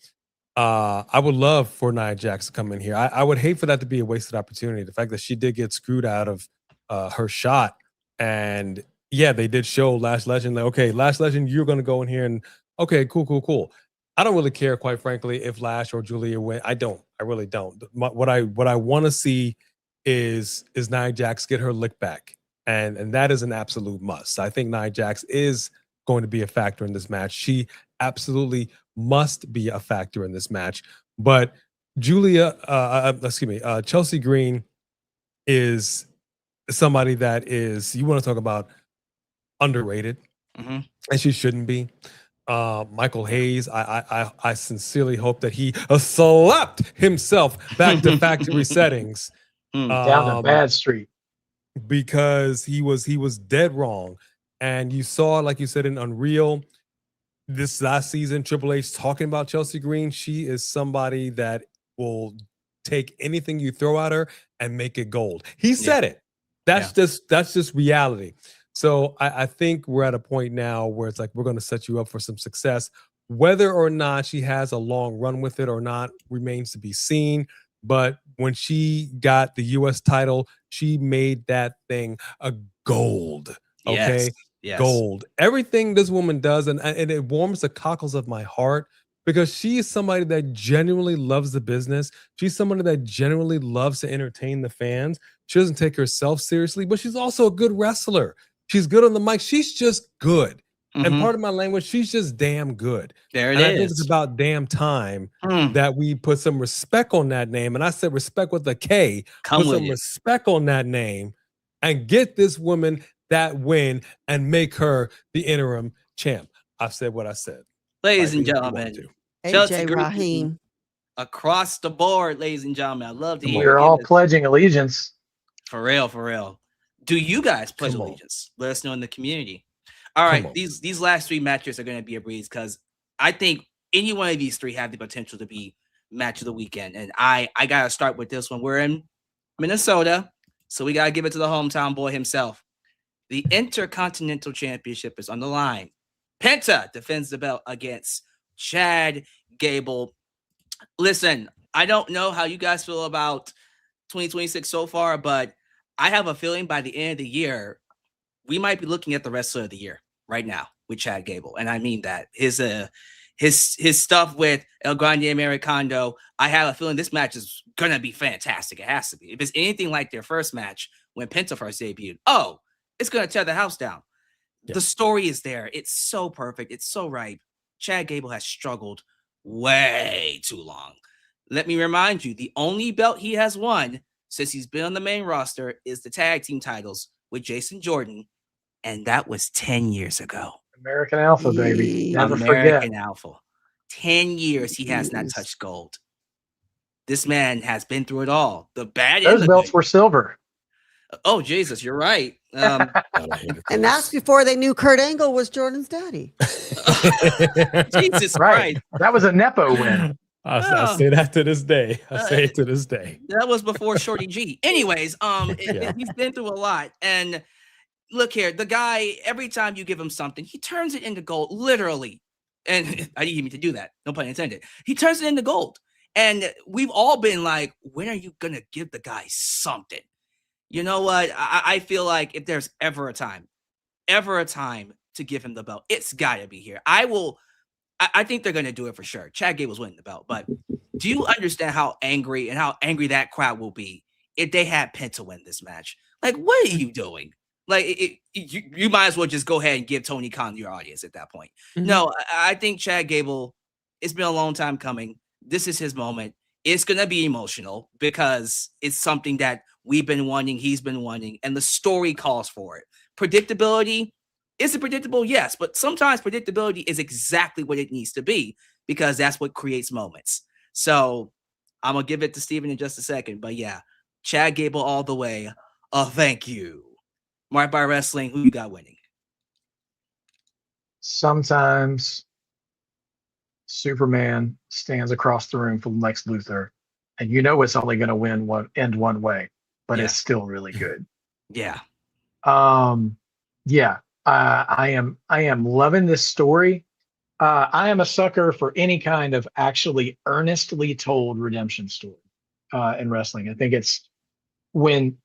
I would love for Nia Jax to come in here. I would hate for that to be a wasted opportunity. The fact that she did get screwed out of her shot, and yeah, they did show Lash Legend like, okay, Lash Legend, you're going to go in here and okay, cool. I don't really care, quite frankly, if Lash or Julia win. I don't. I really don't. What I want to see is Nia Jax get her lick back, and that is an absolute must. I think Nia Jax is going to be a factor in this match. She absolutely must be a factor in this match. But Chelsea Green is somebody that is, you want to talk about underrated, and she shouldn't be. Michael Hayes, I sincerely hope that he slapped himself back to factory settings down the bad street because he was dead wrong. And you saw, like you said, in Unreal, this last season, Triple H talking about Chelsea Green. She is somebody that will take anything you throw at her and make it gold. He said it. That's just reality. So I think we're at a point now where it's like, we're going to set you up for some success. Whether or not she has a long run with it or not remains to be seen. But when she got the U.S. title, she made that thing a gold. Okay. Yes. Gold. Everything this woman does, and it warms the cockles of my heart because she is somebody that genuinely loves the business. She's somebody that genuinely loves to entertain the fans. She doesn't take herself seriously, but she's also a good wrestler. She's good on the mic. She's just good. And part of my language, she's just damn good. There it and is. I think it's about damn time that we put some respect on that name. And I said respect with a K. Put some respect on that name and get this woman that win and make her the interim champ. I've said what I said. Ladies and gentlemen, AJ Rahim. Across the board, ladies and gentlemen. I love to hear. We're all pledging allegiance. For real. Do you guys pledge allegiance? Let us know in the community. All right, these last three matches are going to be a breeze because I think any one of these three have the potential to be match of the weekend. And I got to start with this one. We're in Minnesota, so we got to give it to the hometown boy himself. The Intercontinental Championship is on the line. Penta defends the belt against Chad Gable. Listen, I don't know how you guys feel about 2026 so far, but I have a feeling by the end of the year, we might be looking at the wrestler of the year right now with Chad Gable. And I mean that. His stuff with El Grande Americano, I have a feeling this match is going to be fantastic. It has to be. If it's anything like their first match when Penta first debuted, it's going to tear the house down. Yeah. The story is there. It's so perfect. It's so right. Chad Gable has struggled way too long. Let me remind you, the only belt he has won since he's been on the main roster is the tag team titles with Jason Jordan And that was 10 years ago. American Alpha, baby. Never American forget. Alpha. 10 years he has not touched gold. This man has been through it all. The bad and Those the belts good. were silver. Oh, Jesus, you're right. And that's before they knew Kurt Angle was Jordan's daddy. Jesus Right. Christ. That was a Nepo win. I say that to this day. I say it to this day. That was before Shorty G. Anyways, he's been through a lot. And look here, the guy, every time you give him something, he turns it into gold, literally. And I didn't even mean to do that. No pun intended. He turns it into gold. And we've all been like, when are you going to give the guy something? You know what? I feel like if there's ever a time to give him the belt, it's got to be here. I think they're going to do it for sure. Chad Gable's winning the belt. But do you understand how angry that crowd will be if they had Penta win this match? Like, what are you doing? Like, you might as well just go ahead and give Tony Khan your audience at that point. Mm-hmm. No, I think Chad Gable, it's been a long time coming. This is his moment. It's going to be emotional because it's something that we've been wanting, he's been wanting, and the story calls for it. Predictability, is it predictable? Yes, but sometimes predictability is exactly what it needs to be because that's what creates moments. So I'm going to give it to Steven in just a second. But yeah, Chad Gable all the way. Thank you. Marked by Wrestling, who you got winning? Sometimes Superman stands across the room from Lex Luthor, and you know it's only going to end one way, but it's still really good. Yeah. Yeah. I am loving this story. I am a sucker for any kind of actually earnestly told redemption story in wrestling. I think it's when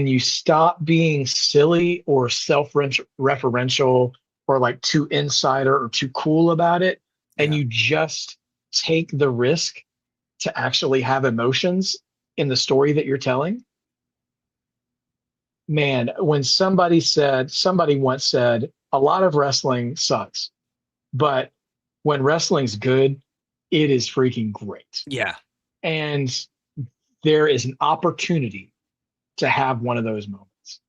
you stop being silly or self-referential or like too insider or too cool about it, and you just take the risk to actually have emotions in the story that you're telling. Man, when somebody once said, a lot of wrestling sucks, but when wrestling's good, it is freaking great. Yeah. And there is an opportunity to have one of those moments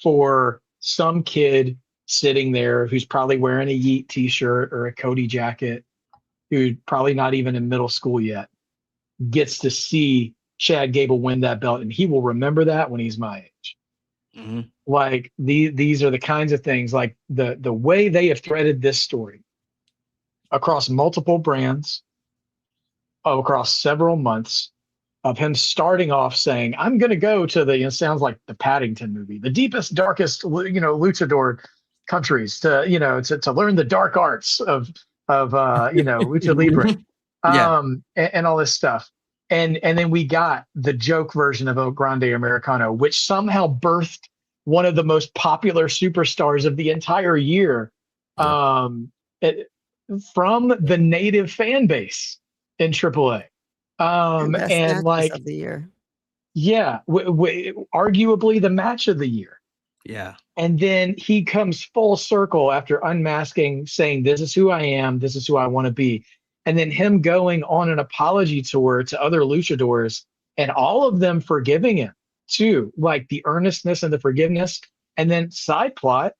for some kid sitting there who's probably wearing a Yeet t-shirt or a Cody jacket, who's probably not even in middle school yet, gets to see Chad Gable win that belt, and he will remember that when he's my age. Mm-hmm. Like these are the kinds of things, like the way they have threaded this story across multiple brands, across several months, of him starting off saying, I'm going to go to it sounds like the Paddington movie, the deepest, darkest, luchador countries to learn the dark arts of lucha libre, and all this stuff. And then we got the joke version of El Grande Americano, which somehow birthed one of the most popular superstars of the entire year, from the native fan base in AAA. And like of the year. Yeah, arguably the match of the year. Yeah. And then he comes full circle after unmasking, saying, this is who I am, this is who I want to be. And then him going on an apology tour to other luchadors and all of them forgiving him too, like the earnestness and the forgiveness. And then side plot,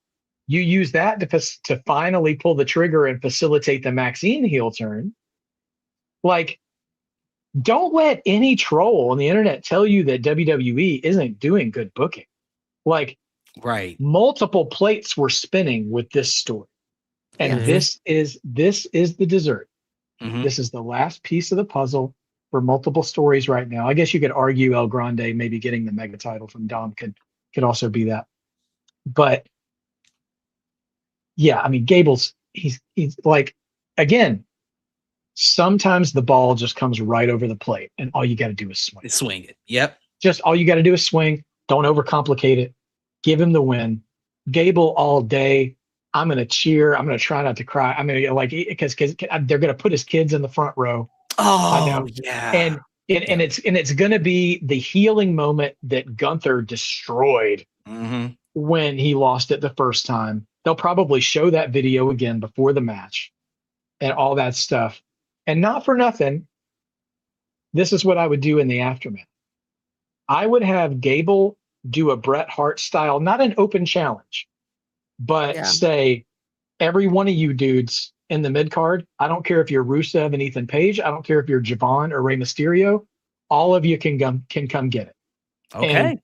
you use that to finally pull the trigger and facilitate the Maxine heel turn. Like, don't let any troll on the internet tell you that WWE isn't doing good booking. Like, right. Multiple plates were spinning with this story. And this is the dessert. Mm-hmm. This is the last piece of the puzzle for multiple stories right now. I guess you could argue El Grande maybe getting the mega title from Dom could also be that. But yeah, I mean, Gable's he's like, again, sometimes the ball just comes right over the plate and all you got to do is swing. Swing it. Yep. Just all you got to do is swing. Don't overcomplicate it. Give him the win. Gable all day. I'm going to cheer. I'm going to try not to cry. I'm going to because they're going to put his kids in the front row. Oh, I know. Yeah. And it's going to be the healing moment that Gunther destroyed when he lost it the first time. They'll probably show that video again before the match and all that stuff. And not for nothing, this is what I would do in the aftermath. I would have Gable do a Bret Hart style, not an open challenge, but Yeah. say every one of you dudes in the mid card, I don't care if you're Rusev and Ethan Page, I don't care if you're Javon or Rey Mysterio, all of you can come get it. Okay.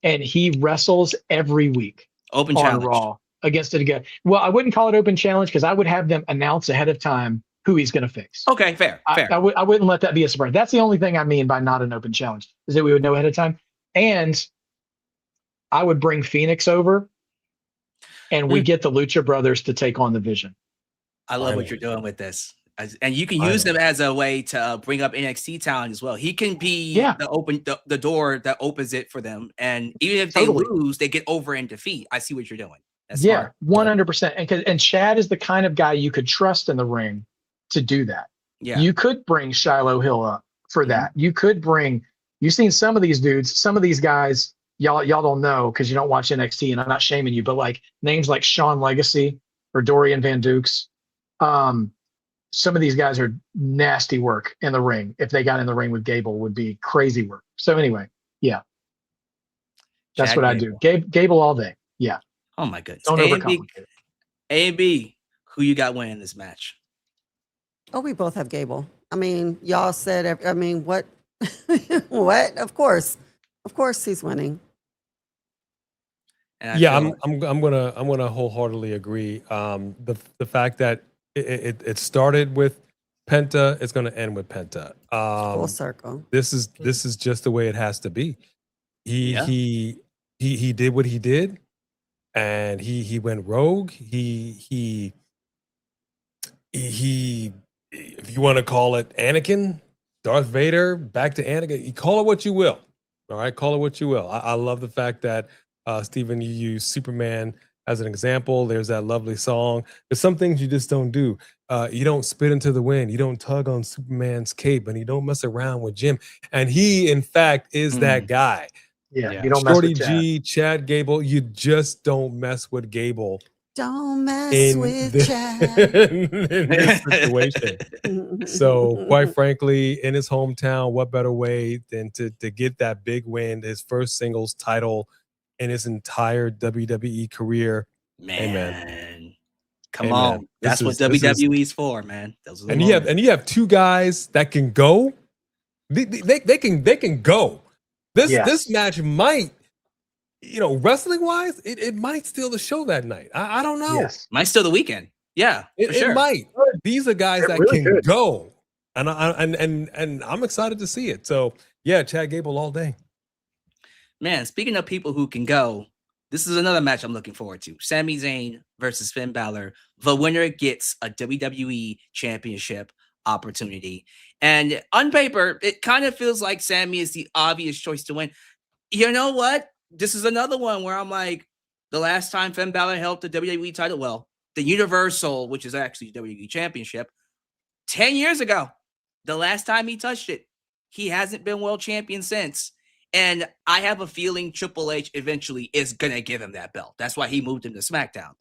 And he wrestles every week Open on challenge. Raw against it again. Well, I wouldn't call it open challenge because I would have them announce ahead of time who he's going to fix. Okay, fair. I wouldn't let that be a surprise. That's the only thing I mean by not an open challenge, is that we would know ahead of time. And I would bring Phoenix over, and we get the Lucha Brothers to take on the Vision. I love what you're doing with this. And you can use him as a way to bring up NXT talent as well. He can be the door that opens it for them. And even if they lose, they get over in defeat. I see what you're doing. That's smart. 100%. And Chad is the kind of guy you could trust in the ring to do that. Yeah. You could bring Shiloh Hill up for that. You could bring, you've seen some of these dudes, some of these guys, y'all don't know because you don't watch NXT, and I'm not shaming you, but like names like Sean Legacy or Dorian Van Dukes, some of these guys are nasty work in the ring. If they got in the ring with Gable, would be crazy work. So anyway, that's Chad what I do. Gable all day. Yeah. Oh my goodness. Don't overcomplicate it. A and B, who you got winning this match? Oh, we both have Gable. I mean, y'all said, what? What? Of course he's winning. Yeah, I'm gonna wholeheartedly agree. The fact that it started with Penta, it's gonna end with Penta. Full circle. This is just the way it has to be. He did what he did, and he went rogue. He if you want to call it Anakin, Darth Vader, back to Anakin, you call it what you will. All right, call it what you will. I love the fact that Stephen, you use Superman as an example. There's that lovely song. There's some things you just don't do. You don't spit into the wind. You don't tug on Superman's cape, and you don't mess around with Jim. And he, in fact, is that guy. Yeah. You don't Shorty mess with G, Chad Gable. You just don't mess with Gable. Don't mess with Chad. In this situation. So, quite frankly, in his hometown, what better way than to get that big win, his first singles title in his entire WWE career. Man. Amen. Come on. That's what WWE's for, man. And you have two guys that can go. They can go. This match might, wrestling wise, it might steal the show that night. I don't know. Yes. Might steal the weekend. Yeah, it might. These are guys that really can go, and I'm excited to see it. So yeah, Chad Gable all day. Man, speaking of people who can go, this is another match I'm looking forward to. Sami Zayn versus Finn Balor. The winner gets a WWE Championship opportunity. And on paper, it kind of feels like Sami is the obvious choice to win. You know what? This is another one where I'm like, the last time Finn Balor held the WWE title, the Universal, which is actually the WWE Championship, 10 years ago, the last time he touched it, he hasn't been world champion since. And I have a feeling Triple H eventually is going to give him that belt. That's why he moved him to SmackDown.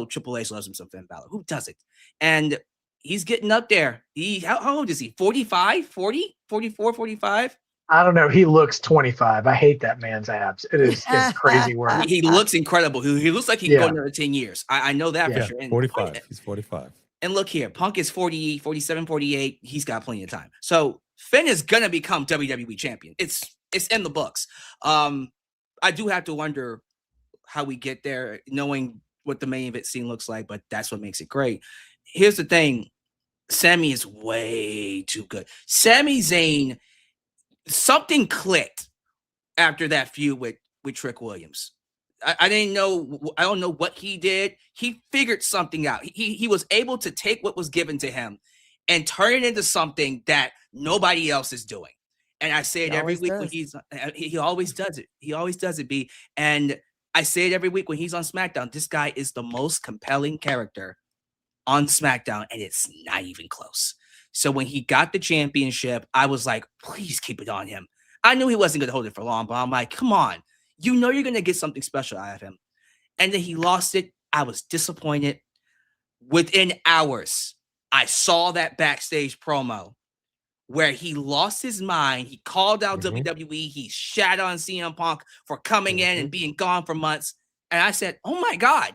Triple H loves him some Finn Balor. Who doesn't? And he's getting up there. How old is he? 45, 40, 44, 45? I don't know. He looks 25. I hate that man's abs. It's crazy work. He looks incredible. He looks like he can go another 10 years. I know that for sure. And 45. He's 45. And look here. Punk is 48, 47, 48. He's got plenty of time. So Finn is going to become WWE champion. It's in the books. I do have to wonder how we get there, knowing what the main event scene looks like, but that's what makes it great. Here's the thing. Sami is way too good. Sami Zayn, something clicked after that feud with Trick Williams. I didn't know. I don't know what he did. He figured something out. He was able to take what was given to him and turn it into something that nobody else is doing. And I say it every week when he always does it. He always does it, B. And I say it every week when he's on SmackDown. This guy is the most compelling character on SmackDown, and it's not even close. So when he got the championship, I was like, please keep it on him. I knew he wasn't going to hold it for long, but I'm like, come on. You're going to get something special out of him. And then he lost it. I was disappointed. Within hours, I saw that backstage promo where he lost his mind. He called out WWE. He shat on CM Punk for coming in and being gone for months. And I said, oh my God,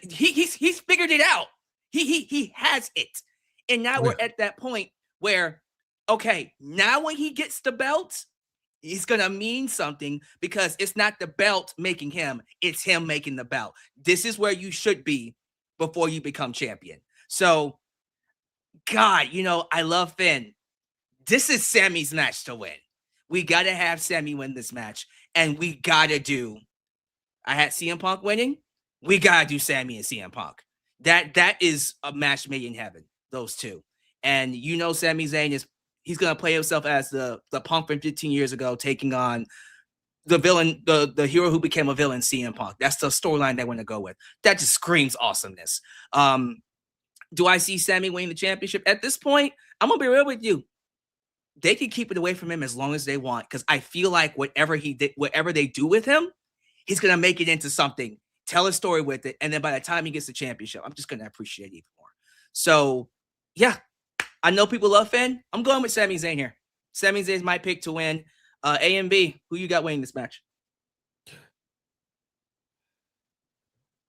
He's figured it out. He has it. And now we're at that point where, okay, now when he gets the belt, it's going to mean something because it's not the belt making him, it's him making the belt. This is where you should be before you become champion. So, God, I love Finn. This is Sammy's match to win. We got to have Sammy win this match. And we got to do, I had CM Punk winning. We got to do Sammy and CM Punk. That is a match made in heaven, those two. And Sami Zayn he's going to play himself as the Punk from 15 years ago, taking on the villain, the hero who became a villain, CM Punk. That's the storyline they want to go with. That just screams awesomeness. Do I see Sammy winning the championship? At this point, I'm going to be real with you. They can keep it away from him as long as they want, because I feel like whatever they do with him, he's going to make it into something, tell a story with it, and then by the time he gets the championship, I'm just going to appreciate it even more. So, yeah, I know people love Finn. I'm going with Sami Zayn here. Sami Zayn's my pick to win. A and B, who you got winning this match?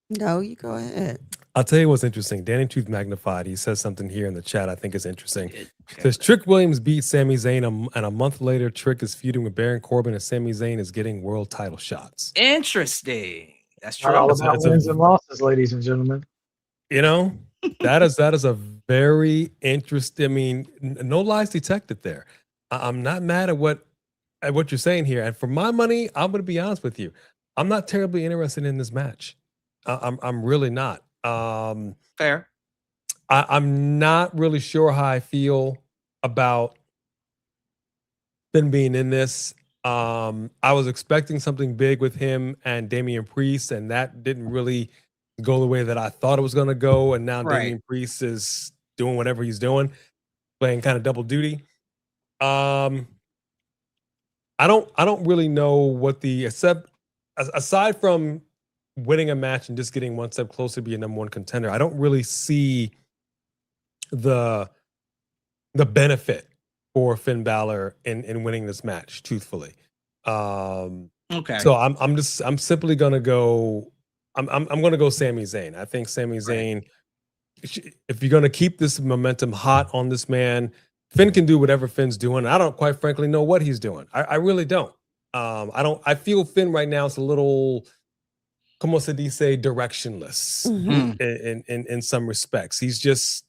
No, you go ahead. I'll tell you what's interesting. Danny Truth Magnified, he says something here in the chat I think is interesting. Says Trick Williams beat Sami Zayn, and a month later, Trick is feuding with Baron Corbin, and Sami Zayn is getting world title shots. Interesting. That's true. All about wins and losses, ladies and gentlemen. That is a very interesting. I mean, no lies detected there. I'm not mad at what you're saying here. And for my money, I'm going to be honest with you. I'm not terribly interested in this match. I'm really not. Fair. I'm not really sure how I feel about Finn being in this. I was expecting something big with him and Damian Priest, and that didn't really go the way that I thought it was going to go. And now Damian Priest is doing whatever he's doing, playing kind of double duty. I don't really know what aside from winning a match and just getting one step closer to be a number one contender, I don't really see the benefit for Finn Balor in winning this match, truthfully. Okay. So I'm simply gonna go. I'm gonna go Sami Zayn. I think Sami Zayn. If you're gonna keep this momentum hot on this man, Finn can do whatever Finn's doing. I don't quite frankly know what he's doing. I really don't. I feel Finn right now is a little, como se dice, directionless in some respects. He's just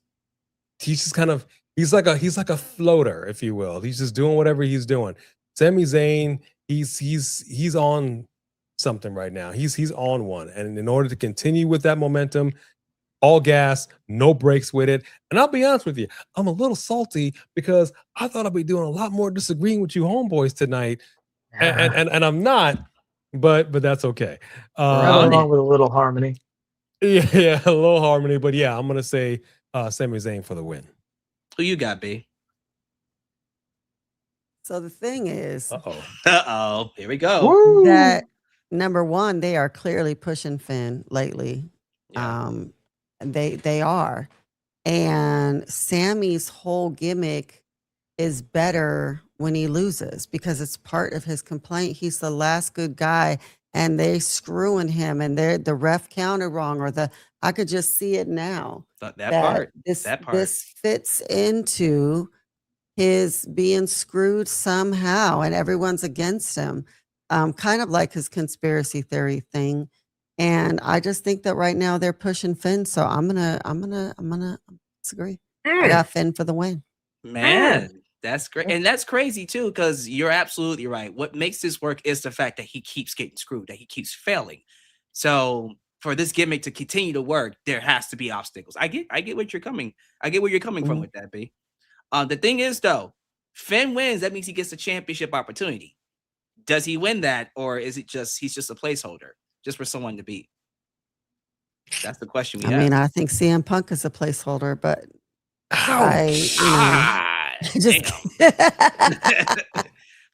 kind of he's like a floater, if you will. He's just doing whatever he's doing. Sami Zayn, he's on something right now. He's on one, and in order to continue with that momentum, all gas, no brakes with it. And I'll be honest with you, I'm a little salty because I thought I'd be doing a lot more disagreeing with you homeboys tonight, and I'm not. But that's okay. Right along with a little harmony. Yeah, a little harmony. But yeah, I'm gonna say Sami Zayn for the win. Who you got, B? So the thing is, here we go. That number one, they are clearly pushing Finn lately. Yeah. They are, and Sammy's whole gimmick is better when he loses because it's part of his complaint. He's the last good guy, and they screwing him, and the ref counted wrong, or I could just see it now. This fits into his being screwed somehow, and everyone's against him. Kind of like his conspiracy theory thing. And I just think that right now they're pushing Finn. So I'm gonna disagree. I got Finn for the win. Man, that's great. And that's crazy too, because you're absolutely right. What makes this work is the fact that he keeps getting screwed, that he keeps failing. So for this gimmick to continue to work, there has to be obstacles. I get where you're coming. I get where you're coming from with that, B. The thing is, though, Finn wins, that means he gets a championship opportunity. Does he win that, or is it he's just a placeholder, just for someone to beat? That's the question we have. I mean, I think CM Punk is a placeholder, but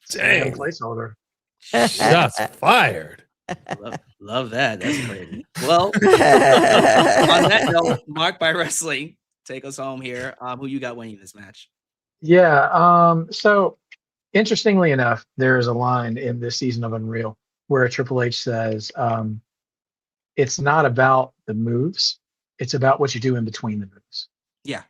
Damn placeholder. Shots fired. Love that. That's crazy. Well, on that note, Mark by Wrestling, take us home here. Who you got winning this match? Yeah. So interestingly enough, there is a line in this season of Unreal where Triple H says, it's not about the moves. It's about what you do in between the moves. Yeah.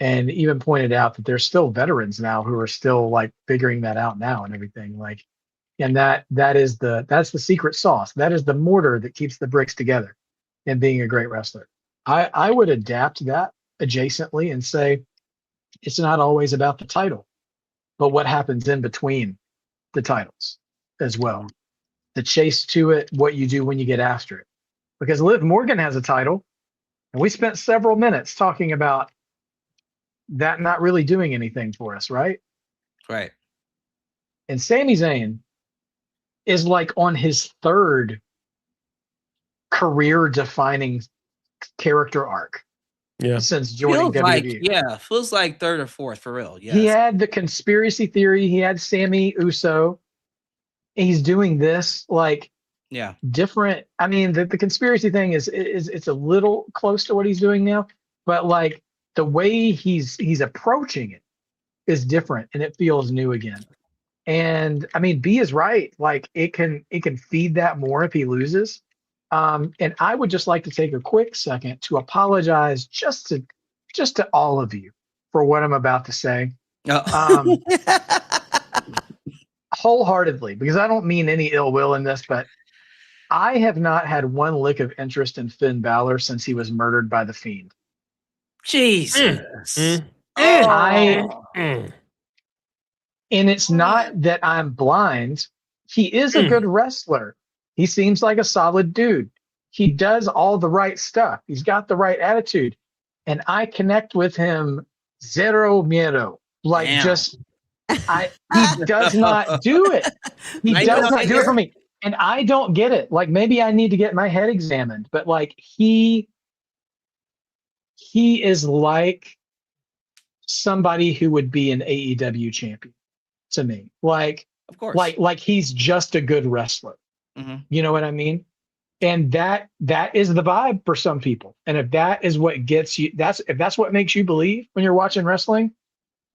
And even pointed out that there's still veterans now who are still like figuring that out now and everything. Like, and that's the secret sauce. That is the mortar that keeps the bricks together and being a great wrestler. I would adapt that adjacently and say it's not always about the title, but what happens in between the titles as well. The chase to it, what you do when you get after it. Because Liv Morgan has a title, and we spent several minutes talking about that not really doing anything for us, right? Right. And Sami Zayn is like on his third career-defining character arc since joining WWE. Feels like third or fourth for real. Yes. He had the conspiracy theory. He had Sammy Uso. He's doing this like different. I mean, the conspiracy thing is it's a little close to what he's doing now, but like the way he's approaching it is different and it feels new again. And I mean, B is right. Like it can feed that more if he loses. And I would just like to take a quick second to apologize just to all of you for what I'm about to say. Wholeheartedly, because I don't mean any ill will in this, but I have not had one lick of interest in Finn Balor since he was murdered by the Fiend. Jesus. And it's not that I'm blind. He is a good wrestler. He seems like a solid dude. He does all the right stuff. He's got the right attitude. And I connect with him zero miedo. Like he does not do it. He does not do it for me. And I don't get it. Like maybe I need to get my head examined, but like he is like somebody who would be an AEW champion to me. Like, of course, like he's just a good wrestler. Mm-hmm. You know what I mean? And that is the vibe for some people. And if that is what gets you, if that's what makes you believe when you're watching wrestling,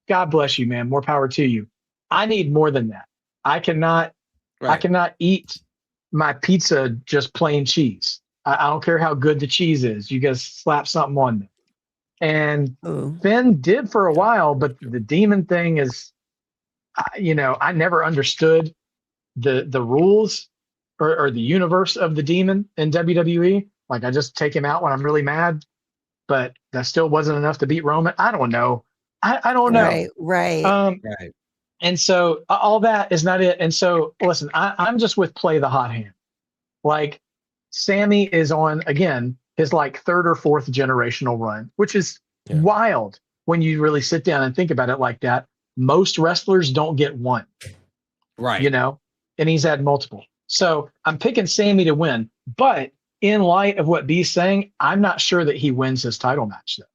God bless you, man. More power to you. I need more than that. I cannot eat my pizza just plain cheese. I don't care how good the cheese is. You guys slap something on me. And Finn did for a while, but the demon thing is, I never understood the rules or the universe of the demon in WWE. Like I just take him out when I'm really mad, but that still wasn't enough to beat Roman. I don't know. I don't know. Right. And so all that is not it. And so listen, I'm just with play the hot hand. Like Sammy is on again his like third or fourth generational run, which is wild when you really sit down and think about it like that. Most wrestlers don't get one, right? And he's had multiple. So I'm picking Sammy to win, but in light of what B's saying, I'm not sure that he wins his title match though.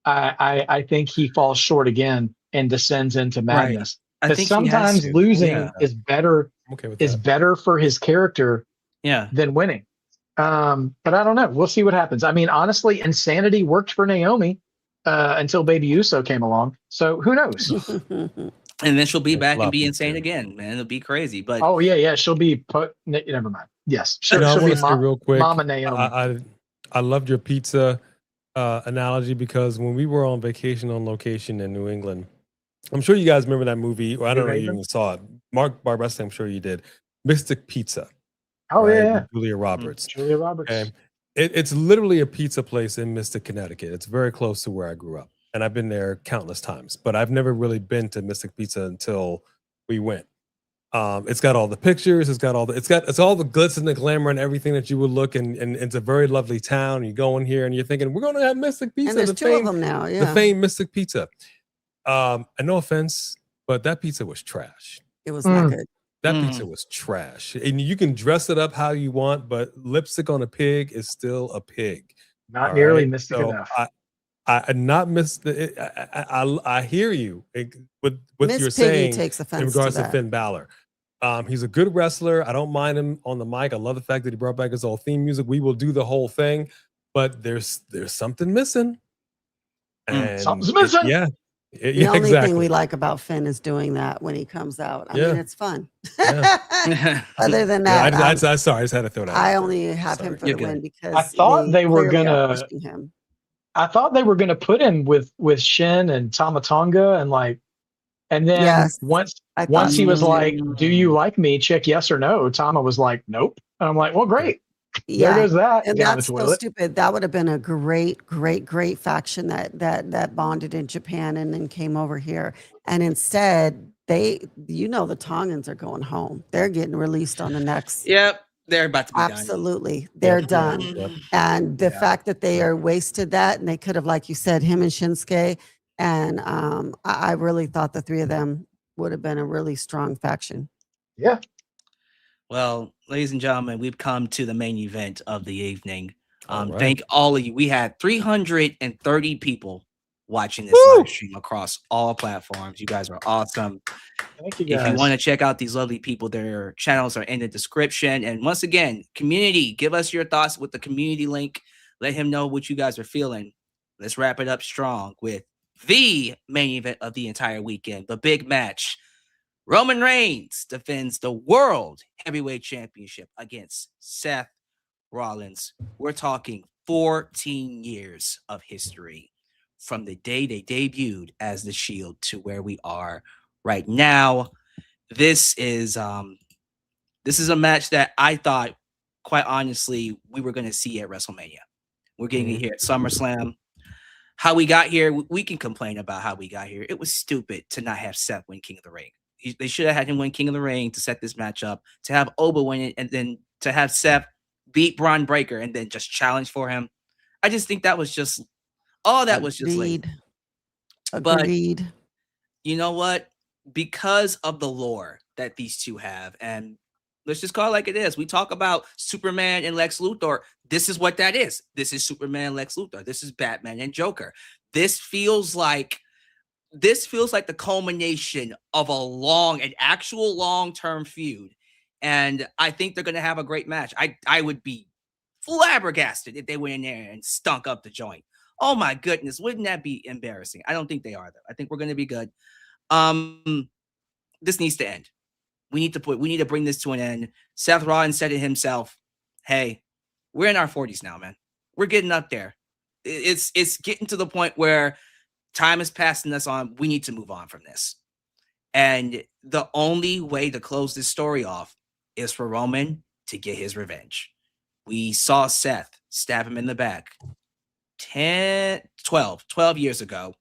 I think he falls short again and descends into madness. Because sometimes losing is better better for his character than winning. But I don't know. We'll see what happens. I mean, honestly, insanity worked for Naomi until Baby Uso came along. So who knows? And then she'll be back and be insane again, man. It'll be crazy. But she'll be never mind. Yes, she'll be real quick. Mama Naomi. I loved your pizza analogy because when we were on vacation on location in New England, I'm sure you guys remember that movie. Or I don't know if you even saw it. Mark Barbarossa, I'm sure you did. Mystic Pizza. Oh, right? With Julia Roberts. Julia Roberts. And it's literally a pizza place in Mystic, Connecticut. It's very close to where I grew up. And I've been there countless times. But I've never really been to Mystic Pizza until we went. It's got all the pictures. It's all the glitz and the glamour and everything that you would look. And it's a very lovely town. You go in here and you're thinking, we're going to have Mystic Pizza. And there's two of them now. Yeah. The famed Mystic Pizza. And no offense, but that pizza was trash. It was not good. That pizza was trash. And you can dress it up how you want, but lipstick on a pig is still a pig. Not nearly mystic enough. I hear you with what Miss you're Piggy saying takes offense in regards to to Finn Balor. He's a good wrestler. I don't mind him on the mic. I love the fact that he brought back his old theme music. We will do the whole thing, but there's something missing. And something's missing. The only thing exactly. we like about Finn is doing that when he comes out. I Yeah. mean, it's fun. Yeah. Other than Yeah, that, I'm sorry. I just had to throw that. I out only there. have him Sorry. for You're the win good. because I thought they were clearly are gonna. pushing him. I thought they were gonna put him with Shin and Tamatonga and then Yes, once I thought he so was too. like, "Do you like me? Check yes or no." Tama was like, "Nope." And I'm like, "Well, great. There Yeah, goes that and down the that's so toilet." stupid. That would have been a great faction that bonded in Japan and then came over here. And instead, the Tongans are going home. They're getting released on the next. Yep, they're about to be done. Absolutely, they're Yep. done. Yep. And the Yeah. fact that they are wasted that, and they could have, like you said, him and Shinsuke. And I really thought the three of them would have been a really strong faction. Yeah. Well, ladies and gentlemen, we've come to the main event of the evening. All right. Thank all of you. We had 330 people watching this Woo! live stream across all platforms. You guys are awesome. Thank you, If you guys. want to check out these lovely people, their channels are in the description. And once again, community, give us your thoughts with the community link. Let him know what you guys are feeling. Let's wrap it up strong with the main event of the entire weekend, the big match. Roman Reigns defends the World Heavyweight Championship against Seth Rollins. We're talking 14 years of history from the day they debuted as the Shield to where we are right now. This is a match that I thought, quite honestly, we were going to see at WrestleMania. We're getting it here at SummerSlam. How we got here, we can complain about how we got here. It was stupid to not have Seth win King of the Ring. They should have had him win King of the Ring to set this match up, to have Oba win it, and then to have Seth beat Braun Breaker and then just challenge for him. I just think that was just all that was just late. Agreed. But you know what? Because of the lore that these two have, and let's just call it like it is. We talk about Superman and Lex Luthor. This is what that is. This is Superman and Lex Luthor. This is Batman and Joker. This feels like the culmination of an actual long-term feud. And I think they're going to have a great match. I would be flabbergasted if they went in there and stunk up the joint. Oh my goodness, wouldn't that be embarrassing? I don't think they are, though. I think we're going to be good. This needs to end. We need to bring this to an end. Seth Rollins said it himself. Hey, we're in our 40s now, man. We're getting up there. It's getting to the point where time is passing us on. We need to move on from this. And the only way to close this story off is for Roman to get his revenge. We saw Seth stab him in the back 12 years ago.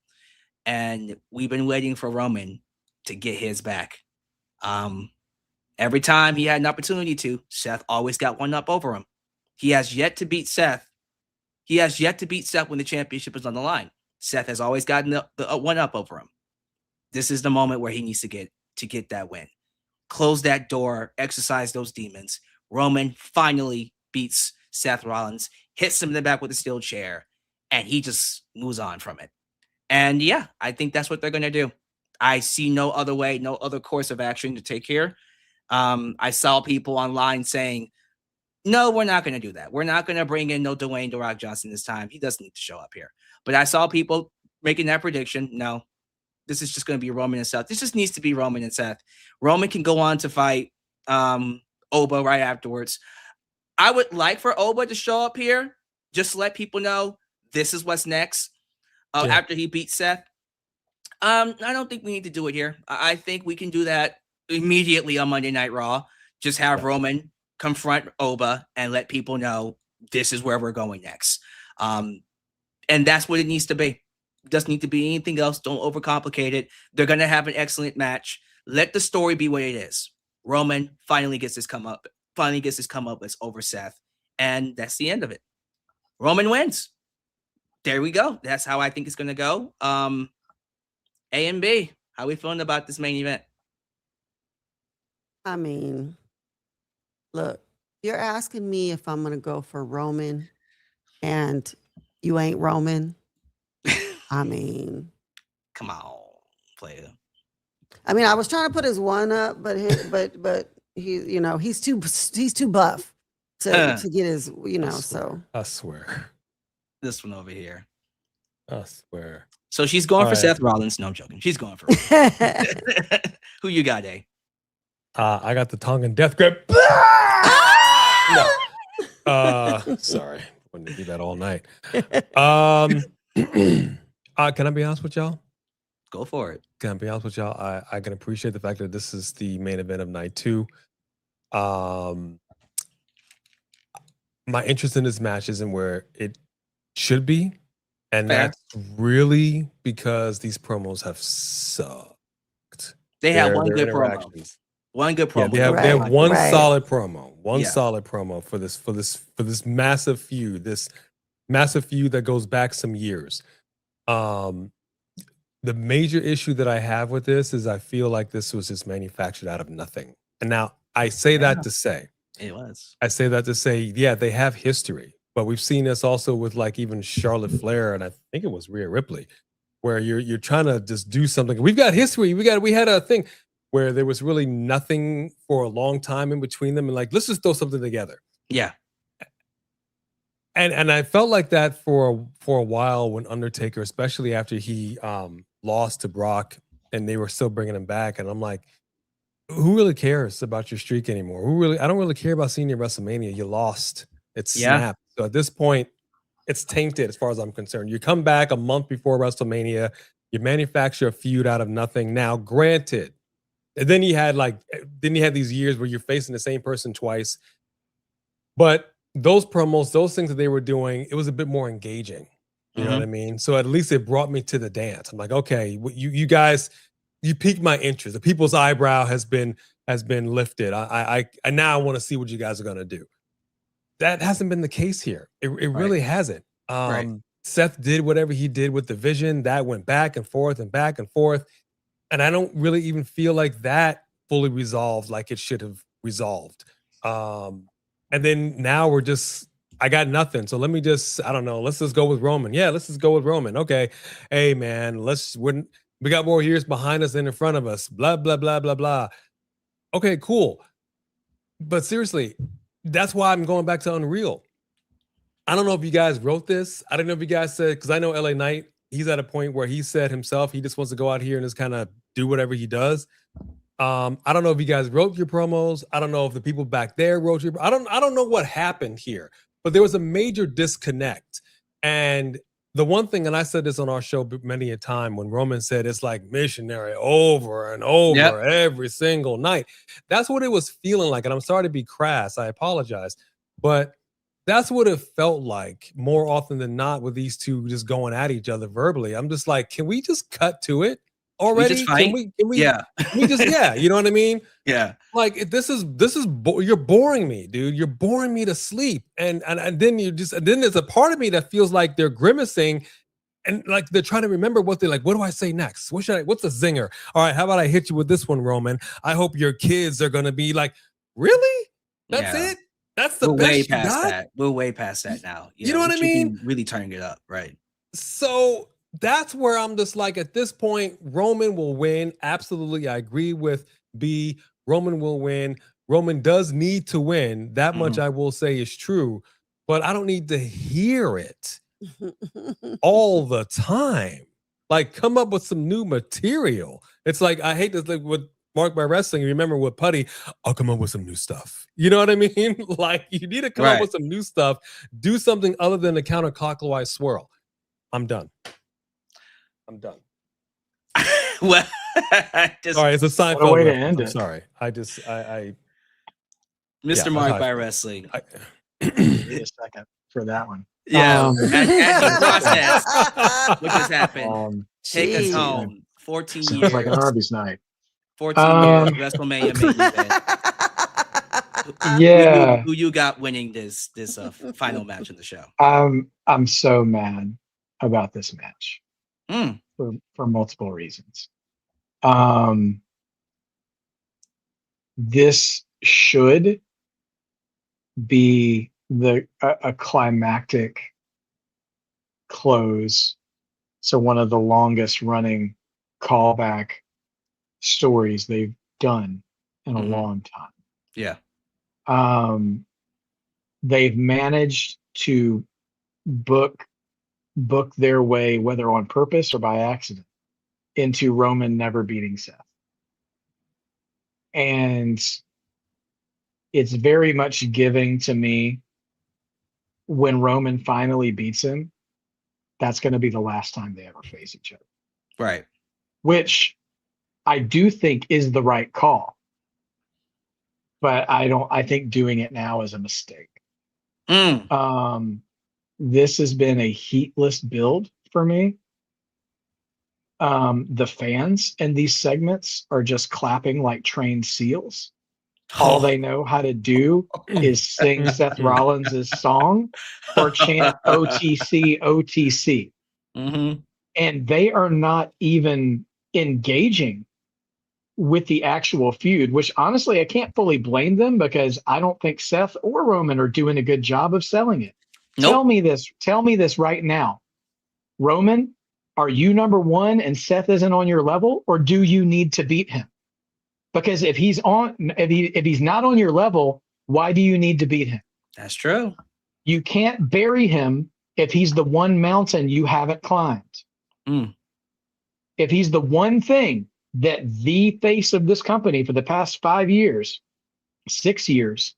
And we've been waiting for Roman to get his back. Every time he had an opportunity to, Seth always got one up over him. He has yet to beat Seth. He has yet to beat Seth when the championship is on the line. Seth has always gotten the one up over him. This is the moment where he needs to get that win. Close that door, exercise those demons. Roman finally beats Seth Rollins, hits him in the back with a steel chair, and he just moves on from it. And yeah, I think that's what they're going to do. I see no other way, no other course of action to take here. I saw people online saying, no, we're not going to do that. We're not going to bring in no Dwayne "The Rock" Johnson this time. He doesn't need to show up here. But I saw people making that prediction. No, this is just going to be Roman and Seth. This just needs to be Roman and Seth. Roman can go on to fight Oba right afterwards. I would like for Oba to show up here, just to let people know this is what's next after he beats Seth. I don't think we need to do it here. I think we can do that immediately on Monday Night Raw. Just have Roman confront Oba and let people know this is where we're going next. And that's what it needs to be. It doesn't need to be anything else. Don't overcomplicate it. They're going to have an excellent match. Let the story be what it is. Roman finally gets his comeuppance over Seth. And that's the end of it. Roman wins. There we go. That's how I think it's going to go. A and B, how we feeling about this main event? I mean, look, you're asking me if I'm going to go for Roman and you ain't Roman. I mean, come on, player. I mean, I was trying to put his one up, but he's too buff to get his, so. I swear. This one over here. I swear. So she's going All for right. Seth Rollins. No, I'm joking. She's going for who you got, A? I got the Tongan death grip. No. Sorry. Wanted to do that all night. Can I be honest with y'all? Go for it. Can I be honest with y'all? I can appreciate the fact that this is the main event of night 2. My interest in this match isn't where it should be. And Fair. that's really because these promos have sucked. They had Their one good promo. interactions. One good Yeah, promo. they have one Right. solid promo. One Yeah. solid promo for this massive feud. This massive feud that goes back some years. The major issue that I have with this is I feel like this was just manufactured out of nothing. And now I say that to say, It was. yeah, they have history, but we've seen this also with like even Charlotte Flair, and I think it was Rhea Ripley, where you're trying to just do something. We've got history. We had a thing where there was really nothing for a long time in between them, and like, let's just throw something together. Yeah. And I felt like that for a while when Undertaker, especially after he lost to Brock, and they were still bringing him back, and I'm like, who really cares about your streak anymore? I don't really care about seeing you at WrestleMania. You lost. It's snapped. So at this point, it's tainted as far as I'm concerned. You come back a month before WrestleMania, you manufacture a feud out of nothing. Now, granted, and then you had these years where you're facing the same person twice. But those promos, those things that they were doing, it was a bit more engaging. You know what I mean? So at least it brought me to the dance. I'm like, okay, you guys, you piqued my interest. The people's eyebrow has been lifted. I now want to see what you guys are gonna do. That hasn't been the case here. It really hasn't. Seth did whatever he did with the Vision. That went back and forth and back and forth. And I don't really even feel like that fully resolved like it should have resolved. And then now I got nothing. So let's just go with Roman. Yeah, let's just go with Roman. Okay. Hey man, we got more years behind us than in front of us. Blah, blah, blah, blah, blah. Okay, cool. But seriously, that's why I'm going back to Unreal. I don't know if you guys wrote this. I don't know if you guys said, because I know LA Knight, he's at a point where he said himself, he just wants to go out here and just kind of do whatever he does. I don't know if you guys wrote your promos. I don't know if the people back there wrote your. I don't know what happened here, but there was a major disconnect. And the one thing, and I said this on our show many a time, when Roman said it's like missionary over and over every single night. That's what it was feeling like. And I'm sorry to be crass. I apologize, but that's what it felt like more often than not with these two just going at each other verbally. I'm just like, can we just cut to it already? Can we just, you know what I mean? Yeah. Like you're boring me, dude. You're boring me to sleep. And then then there's a part of me that feels like they're grimacing and like they're trying to remember what do I say next? What's the zinger? All right, how about I hit you with this one, Roman? I hope your kids are going to be like, really? That's it? That's the best you got? That. We're way past that now. You know what I mean? Really turning it up, right? So that's where I'm just like, at this point, Roman will win. Absolutely. I agree with B. Roman will win. Roman does need to win. That much I will say is true, but I don't need to hear it all the time. Like, come up with some new material. It's like, I hate this, like with Mark by Wrestling. Remember with Putty, I'll come up with some new stuff. You know what I mean? Like, you need to come up with some new stuff. Do something other than the counterclockwise swirl. I'm done. Well, sorry, it's a Seinfeld. What a way to end it. Sorry, Mr. Mark by Wrestling. Wait a second for that one. Yeah, as you process what just happened, take us home. 14 Sounds years. like an Arby's night. 14 years, WrestleMania main event. Who you got winning this final match of the show? I'm so mad about this match for multiple reasons. This should be a climactic close. So one of the longest running callback stories they've done in a long time. Yeah. They've managed to book book their way, whether on purpose or by accident, into Roman never beating Seth. And it's very much giving to me when Roman finally beats him. That's going to be the last time they ever face each other. Right. Which I do think is the right call. But I think doing it now is a mistake. This has been a heatless build for me. The fans in these segments are just clapping like trained seals. All they know how to do is sing Seth Rollins' song or chant OTC, OTC. Mm-hmm. And they are not even engaging with the actual feud, which honestly, I can't fully blame them because I don't think Seth or Roman are doing a good job of selling it. Nope. Tell me this right now. Roman, are you number one and Seth isn't on your level, or do you need to beat him? Because if he's not on your level, why do you need to beat him? That's true. You can't bury him if he's the one mountain you haven't climbed. If he's the one thing that the face of this company for the past 5 years, 6 years,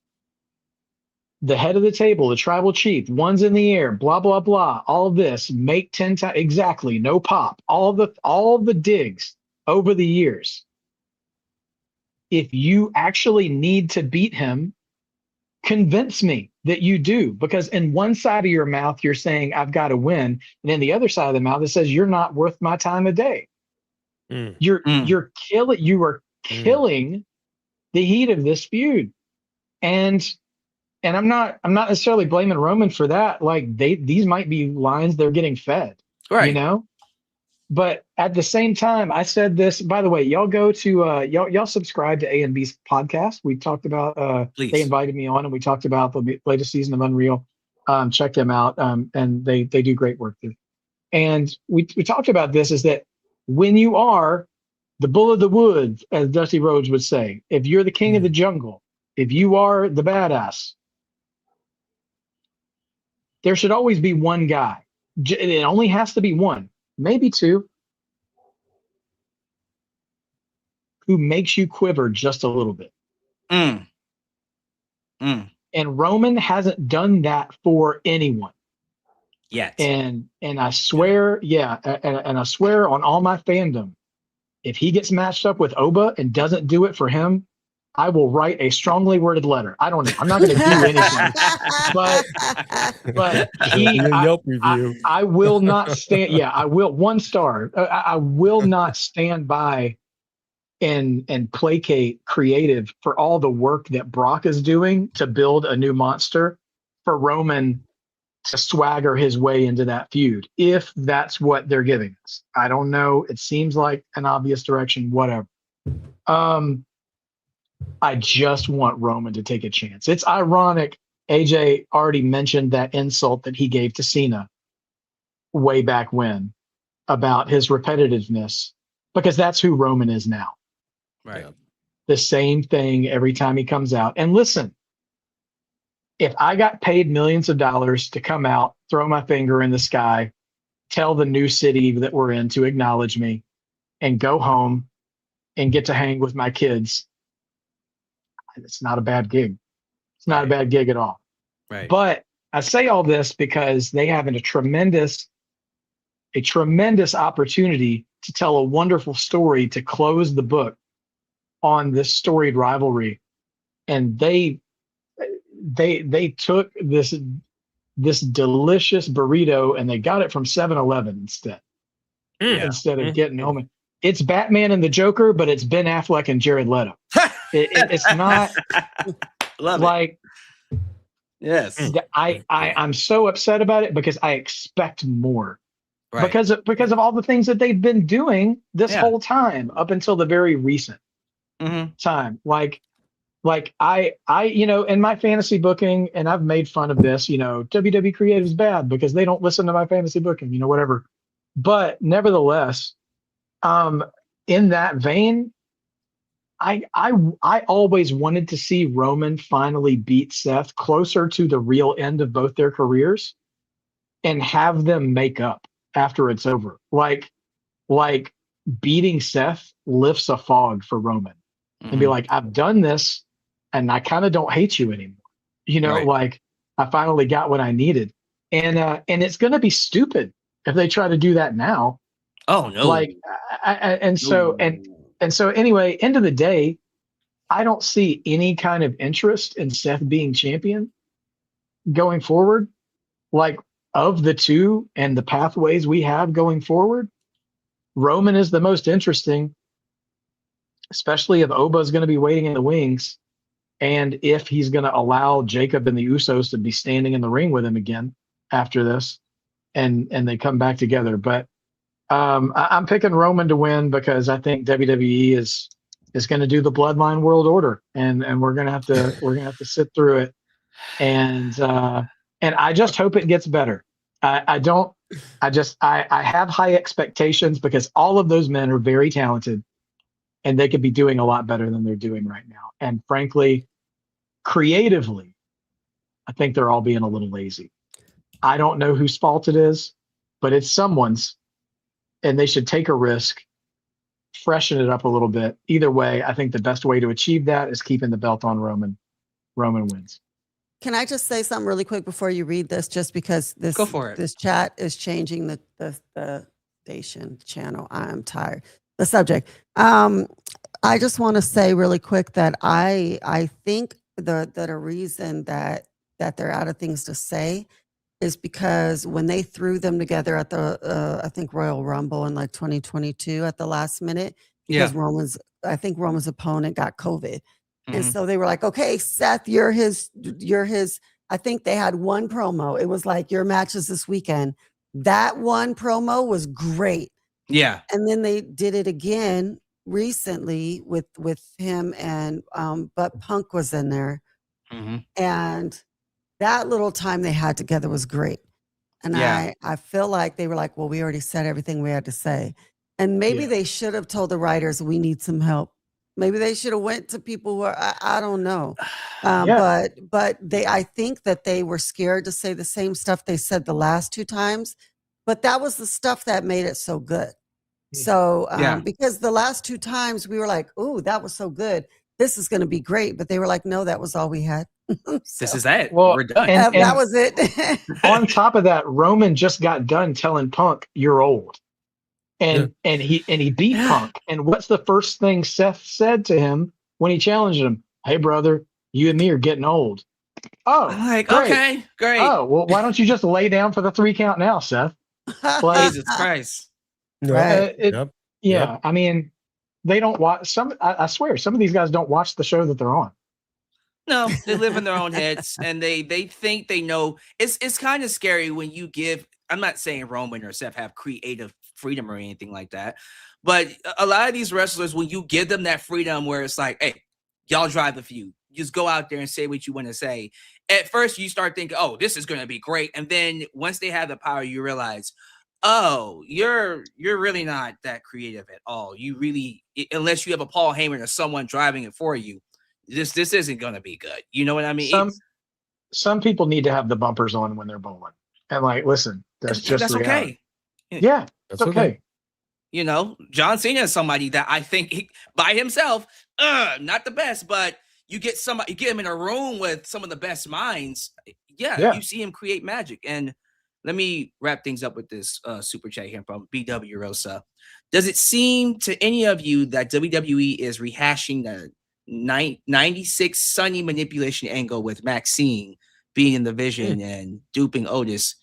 the head of the table, the tribal chief, one's in the air, blah, blah, blah, all of this, make 10 times, exactly, no pop, all the digs over the years. If you actually need to beat him, convince me that you do, because in one side of your mouth, you're saying, I've got to win. And then the other side of the mouth, it says, you're not worth my time of day. You are killing the heat of this feud. And I'm not necessarily blaming Roman for that. Like these might be lines they're getting fed, right? You know. But at the same time, I said this. By the way, y'all go to y'all subscribe to A&B's podcast. We talked about they invited me on, and we talked about the latest season of Unreal. Check them out, and they do great work there. And we talked about this, is that when you are the bull of the woods, as Dusty Rhodes would say, if you're the king of the jungle, if you are the badass, there should always be one guy. It only has to be one, maybe two, who makes you quiver just a little bit. And Roman hasn't done that for anyone yet. And I swear, and I swear on all my fandom, if he gets matched up with Oba and doesn't do it for him, I will write a strongly worded letter. I'm not going to do anything, but I will not stand. Yeah, I will 1 star. I will not stand by and placate creative for all the work that Brock is doing to build a new monster for Roman to swagger his way into that feud, if that's what they're giving us. I don't know. It seems like an obvious direction, whatever. I just want Roman to take a chance. It's ironic. AJ already mentioned that insult that he gave to Cena way back when about his repetitiveness, because that's who Roman is now. Right. The same thing every time he comes out. And listen, if I got paid millions of dollars to come out, throw my finger in the sky, tell the new city that we're in to acknowledge me, and go home and get to hang with my kids, it's not a bad gig. It's not a bad gig at all. Right. But I say all this because they have a tremendous opportunity to tell a wonderful story to close the book on this storied rivalry. And they took this delicious burrito and they got it from 7-Eleven instead of getting home. It's Batman and the Joker, but it's Ben Affleck and Jared Leto. It's not like, yes. I'm so upset about it because I expect more, because of all the things that they've been doing this whole time up until the very recent time. Like I, in my fantasy booking, and I've made fun of this, WWE creative is bad because they don't listen to my fantasy booking, whatever. But nevertheless, in that vein, I always wanted to see Roman finally beat Seth closer to the real end of both their careers. and have them make up after it's over. Like beating Seth lifts a fog for Roman and be like, I've done this and I kind of don't hate you anymore. You know, Right. like I finally got what I needed. And it's going to be stupid if they try to do that now. Oh no. Like, and so anyway, end of the day, I don't see any kind of interest in Seth being champion going forward. Like, of the two and the pathways we have going forward, Roman is the most interesting, especially if Oba is going to be waiting in the wings, and if he's going to allow Jacob and the Usos to be standing in the ring with him again after this, and they come back together. But I'm picking Roman to win because I think WWE is going to do the Bloodline World Order, and we're gonna have to sit through it, and I just hope it gets better. I have high expectations because all of those men are very talented, and they could be doing a lot better than they're doing right now. And frankly, creatively, I think they're all being a little lazy. I don't know whose fault it is, but it's someone's, and they should take a risk, freshen it up a little bit. Either way, I think the best way to achieve that is keeping the belt on Roman. Roman wins. Can I just say something really quick before you read this? Just because Go for it. this chat is changing the station channel. I'm tired. The subject. I just want to say really quick that I think that a reason that they're out of things to say is because when they threw them together at the I think Royal Rumble in like 2022 at the last minute, because Roman's opponent got COVID. And so they were like, okay, Seth, you're his, I think they had one promo. It was like, your matches this weekend. That one promo was great. Yeah. And then they did it again recently with him and, but Punk was in there. And that little time they had together was great. And I feel like they were like, well, we already said everything we had to say. And maybe they should have told the writers, we need some help. Maybe they should have went to people who are, I don't know. But I think that they were scared to say the same stuff they said the last two times, but that was the stuff that made it so good. So, because the last two times we were like, oh, that was so good. This is going to be great. But they were like, no, that was all we had. This is it. Well, we're done. And that was it. On top of that, Roman just got done telling Punk, you're old. And he beat Punk. And what's the first thing Seth said to him when he challenged him? Hey, brother, you and me are getting old. Oh, like, great. okay, great. Oh, well, why don't you just lay down for the 3 count now, Seth? Like, Jesus Christ. Right. Yeah. I mean, they don't watch I swear, some of these guys don't watch the show that they're on. No, they live in their own heads and they think they know. It's kind of scary when you give, I'm not saying Roman or Seth have creative freedom or anything like that, but a lot of these wrestlers, when you give them that freedom where it's like, hey, y'all drive the feud, just go out there and say what you want to say. At first you start thinking, oh, this is going to be great. And then once they have the power, you realize, oh, you're really not that creative at all. You really, unless you have a Paul Heyman or someone driving it for you, this isn't going to be good. You know what I mean? Some people need to have the bumpers on when they're bowling. And like, listen, that's reality. Okay. Yeah, it's okay. You know, John Cena is somebody that I think by himself, not the best, but you get him in a room with some of the best minds. Yeah. You see him create magic. And let me wrap things up with this super chat here from BW Rosa. Does it seem to any of you that WWE is rehashing the 96 Sunny manipulation angle with Maxine being in the Vision and duping Otis?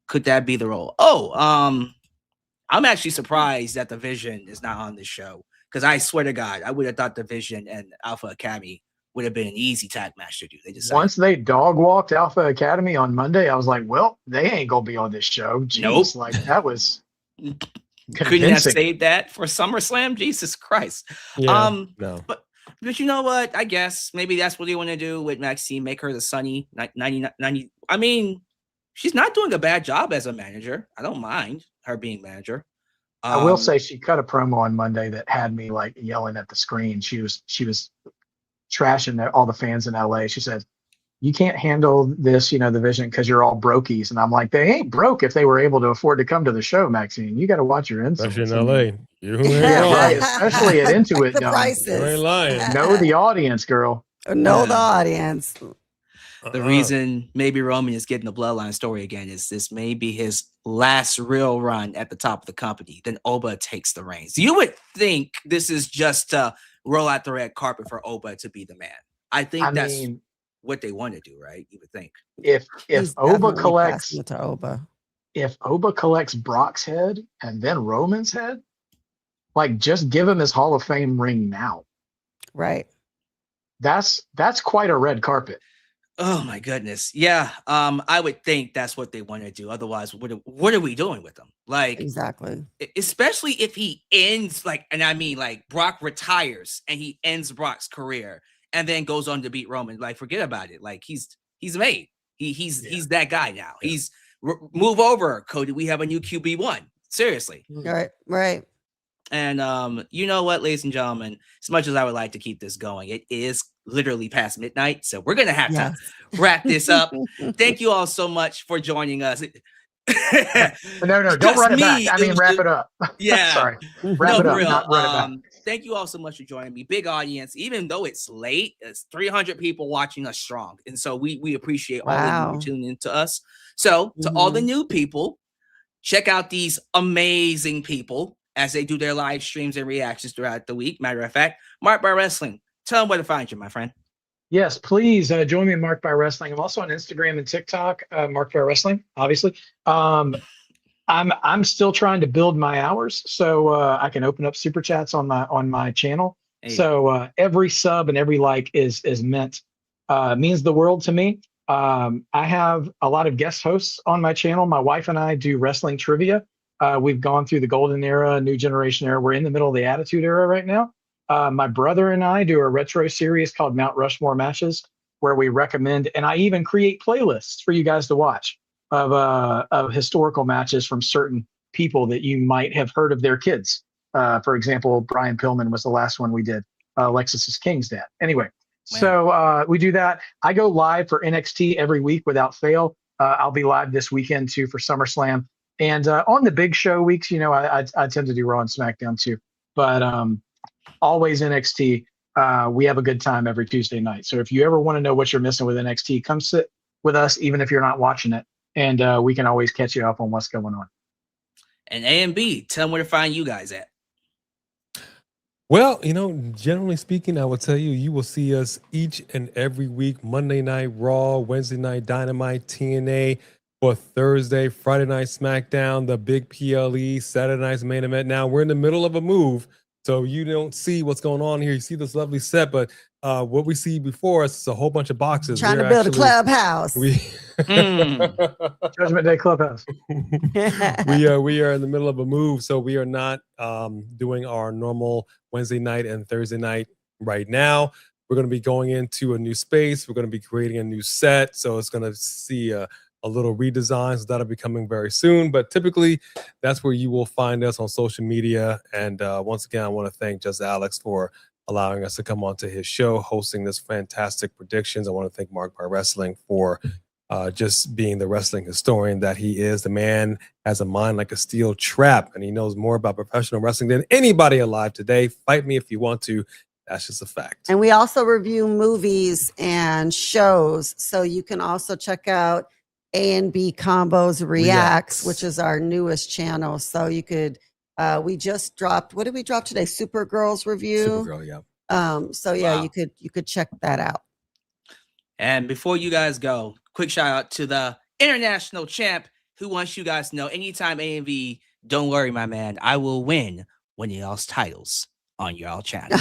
Could that be the role? I'm actually surprised that the Vision is not on this show, because I swear to God, I would have thought the Vision and Alpha Academy would have been an easy tag match to do. They decided, once they dog walked Alpha Academy on Monday, I was like, well, they ain't gonna be on this show. Jeez, nope. Like that was couldn't have saved that for SummerSlam. Jesus Christ. No. But you know what? I guess maybe that's what they want to do with Maxine, make her the Sunny 90. I mean, she's not doing a bad job as a manager. I don't mind her being manager. I will say she cut a promo on Monday that had me like yelling at the screen. She was trashing all the fans in LA. She said, you can't handle this, division because you're all brokies. And I'm like, they ain't broke if they were able to afford to come to the show, Maxine. You got to watch your insults. Especially in LA. You ain't Yeah, lying. right. Especially at Intuit. the Dome. prices. You ain't lying. Know the audience, girl. Know the audience. The reason maybe Roman is getting the bloodline story again is this may be his last real run at the top of the company. Then Oba takes the reins. You would think this is just to roll out the red carpet for Oba to be the man. I think what they want to do, right? You would think. If He's Oba definitely collects passing it to Oba. If Oba collects Brock's head and then Roman's head, like just give him his Hall of Fame ring now. Right. That's quite a red carpet. Oh my goodness. Yeah. I would think that's what they want to do. Otherwise, what are we doing with them? Like, exactly. Especially if he ends Brock retires and he ends Brock's career and then goes on to beat Roman. Like, forget about it. Like he's made. He's that guy now. Yeah. Move over, Cody. We have a new QB1. Seriously. Right. And you know what, ladies and gentlemen, as much as I would like to keep this going, it is literally past midnight. So we're going to have to wrap this up. Thank you all so much for joining us. No, don't run it back. I mean, wrap it up. Yeah. Sorry. Wrap it up, not run it back. Thank you all so much for joining me. Big audience, even though it's late, it's 300 people watching us strong. And so we appreciate all of you tuning into us. So to all the new people, check out these amazing people as they do their live streams and reactions throughout the week. Matter of fact, Mark by Wrestling, tell them where to find you, my friend. Yes, please join me in Mark by Wrestling. I'm also on Instagram and TikTok, Mark by Wrestling, obviously. I'm still trying to build my hours so I can open up super chats on my channel. Hey. So every sub and every like is means the world to me. I have a lot of guest hosts on my channel. My wife and I do wrestling trivia. We've gone through the golden era, new generation era. We're in the middle of the attitude era right now. My brother and I do a retro series called Mount Rushmore Matches, where we recommend, and I even create playlists for you guys to watch of historical matches from certain people that you might have heard of their kids. For example, Brian Pillman was the last one we did, Lexus's King's dad. Anyway, so we do that. I go live for NXT every week without fail. I'll be live this weekend too for SummerSlam. And on the big show weeks, I tend to do Raw and SmackDown too. But always NXT. We have a good time every Tuesday night. So if you ever want to know what you're missing with NXT, come sit with us, even if you're not watching it. And we can always catch you up on what's going on. And A and B, tell them where to find you guys at. Well, generally speaking, I will tell you, you will see us each and every week, Monday Night Raw, Wednesday Night Dynamite, TNA, for Thursday, Friday Night SmackDown, the big PLE, Saturday Night's Main Event. Now, we're in the middle of a move, so you don't see what's going on here. You see this lovely set, but what we see before us is a whole bunch of boxes. Trying to build a clubhouse. Judgment Day Clubhouse. we are in the middle of a move, so we are not doing our normal Wednesday night and Thursday night right now. We're going to be going into a new space. We're going to be creating a new set, so it's going to see a little redesign. So that'll be coming very soon. But typically, that's where you will find us on social media. And once again, I want to thank just Alyx for allowing us to come onto his show, hosting this fantastic predictions. I want to thank Mark by Wrestling for just being the wrestling historian that he is. The man has a mind like a steel trap, and he knows more about professional wrestling than anybody alive today. Fight me if you want to. That's just a fact. And we also review movies and shows. So you can also check out A&B Convos Reacts, which is our newest channel. So you could, we just dropped, what did we drop today? Supergirl's review. Supergirl, yeah. So yeah, you could check that out. And before you guys go, quick shout out to the international champ who wants you guys to know anytime A&V, don't worry, my man, I will win one of y'all's titles on y'all channel.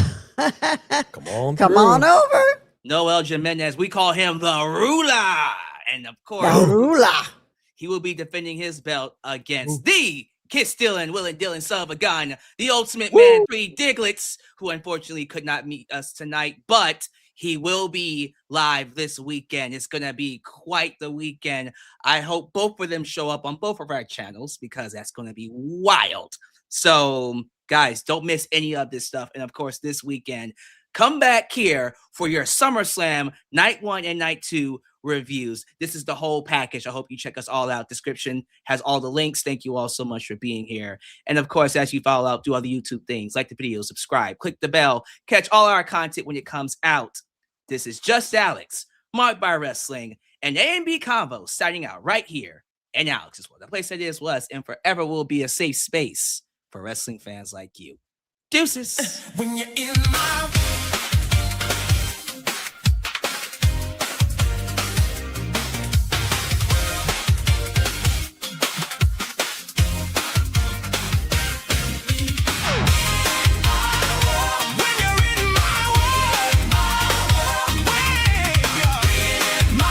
Come on over. Noel Jimenez, we call him the ruler. And of course, he will be defending his belt against the kiss-stealing, willing-dealing son of a gun, the ultimate man, 3 Diglets, who unfortunately could not meet us tonight, but he will be live this weekend. It's going to be quite the weekend. I hope both of them show up on both of our channels because that's going to be wild. So, guys, don't miss any of this stuff. And, of course, this weekend, come back here for your SummerSlam Night 1 and Night 2 reviews. This is the whole package. I hope you check us all out. Description has all the links. Thank you all so much for being here. And of course, as you follow out, do all the YouTube things, like the video, subscribe, click the bell, catch all our content when it comes out. This is Just Alyx, Marked by Wrestling, and A&B Convo signing out right here. And Alyx is the place that is, was, and forever will be a safe space for wrestling fans like you. Deuces. When you're in my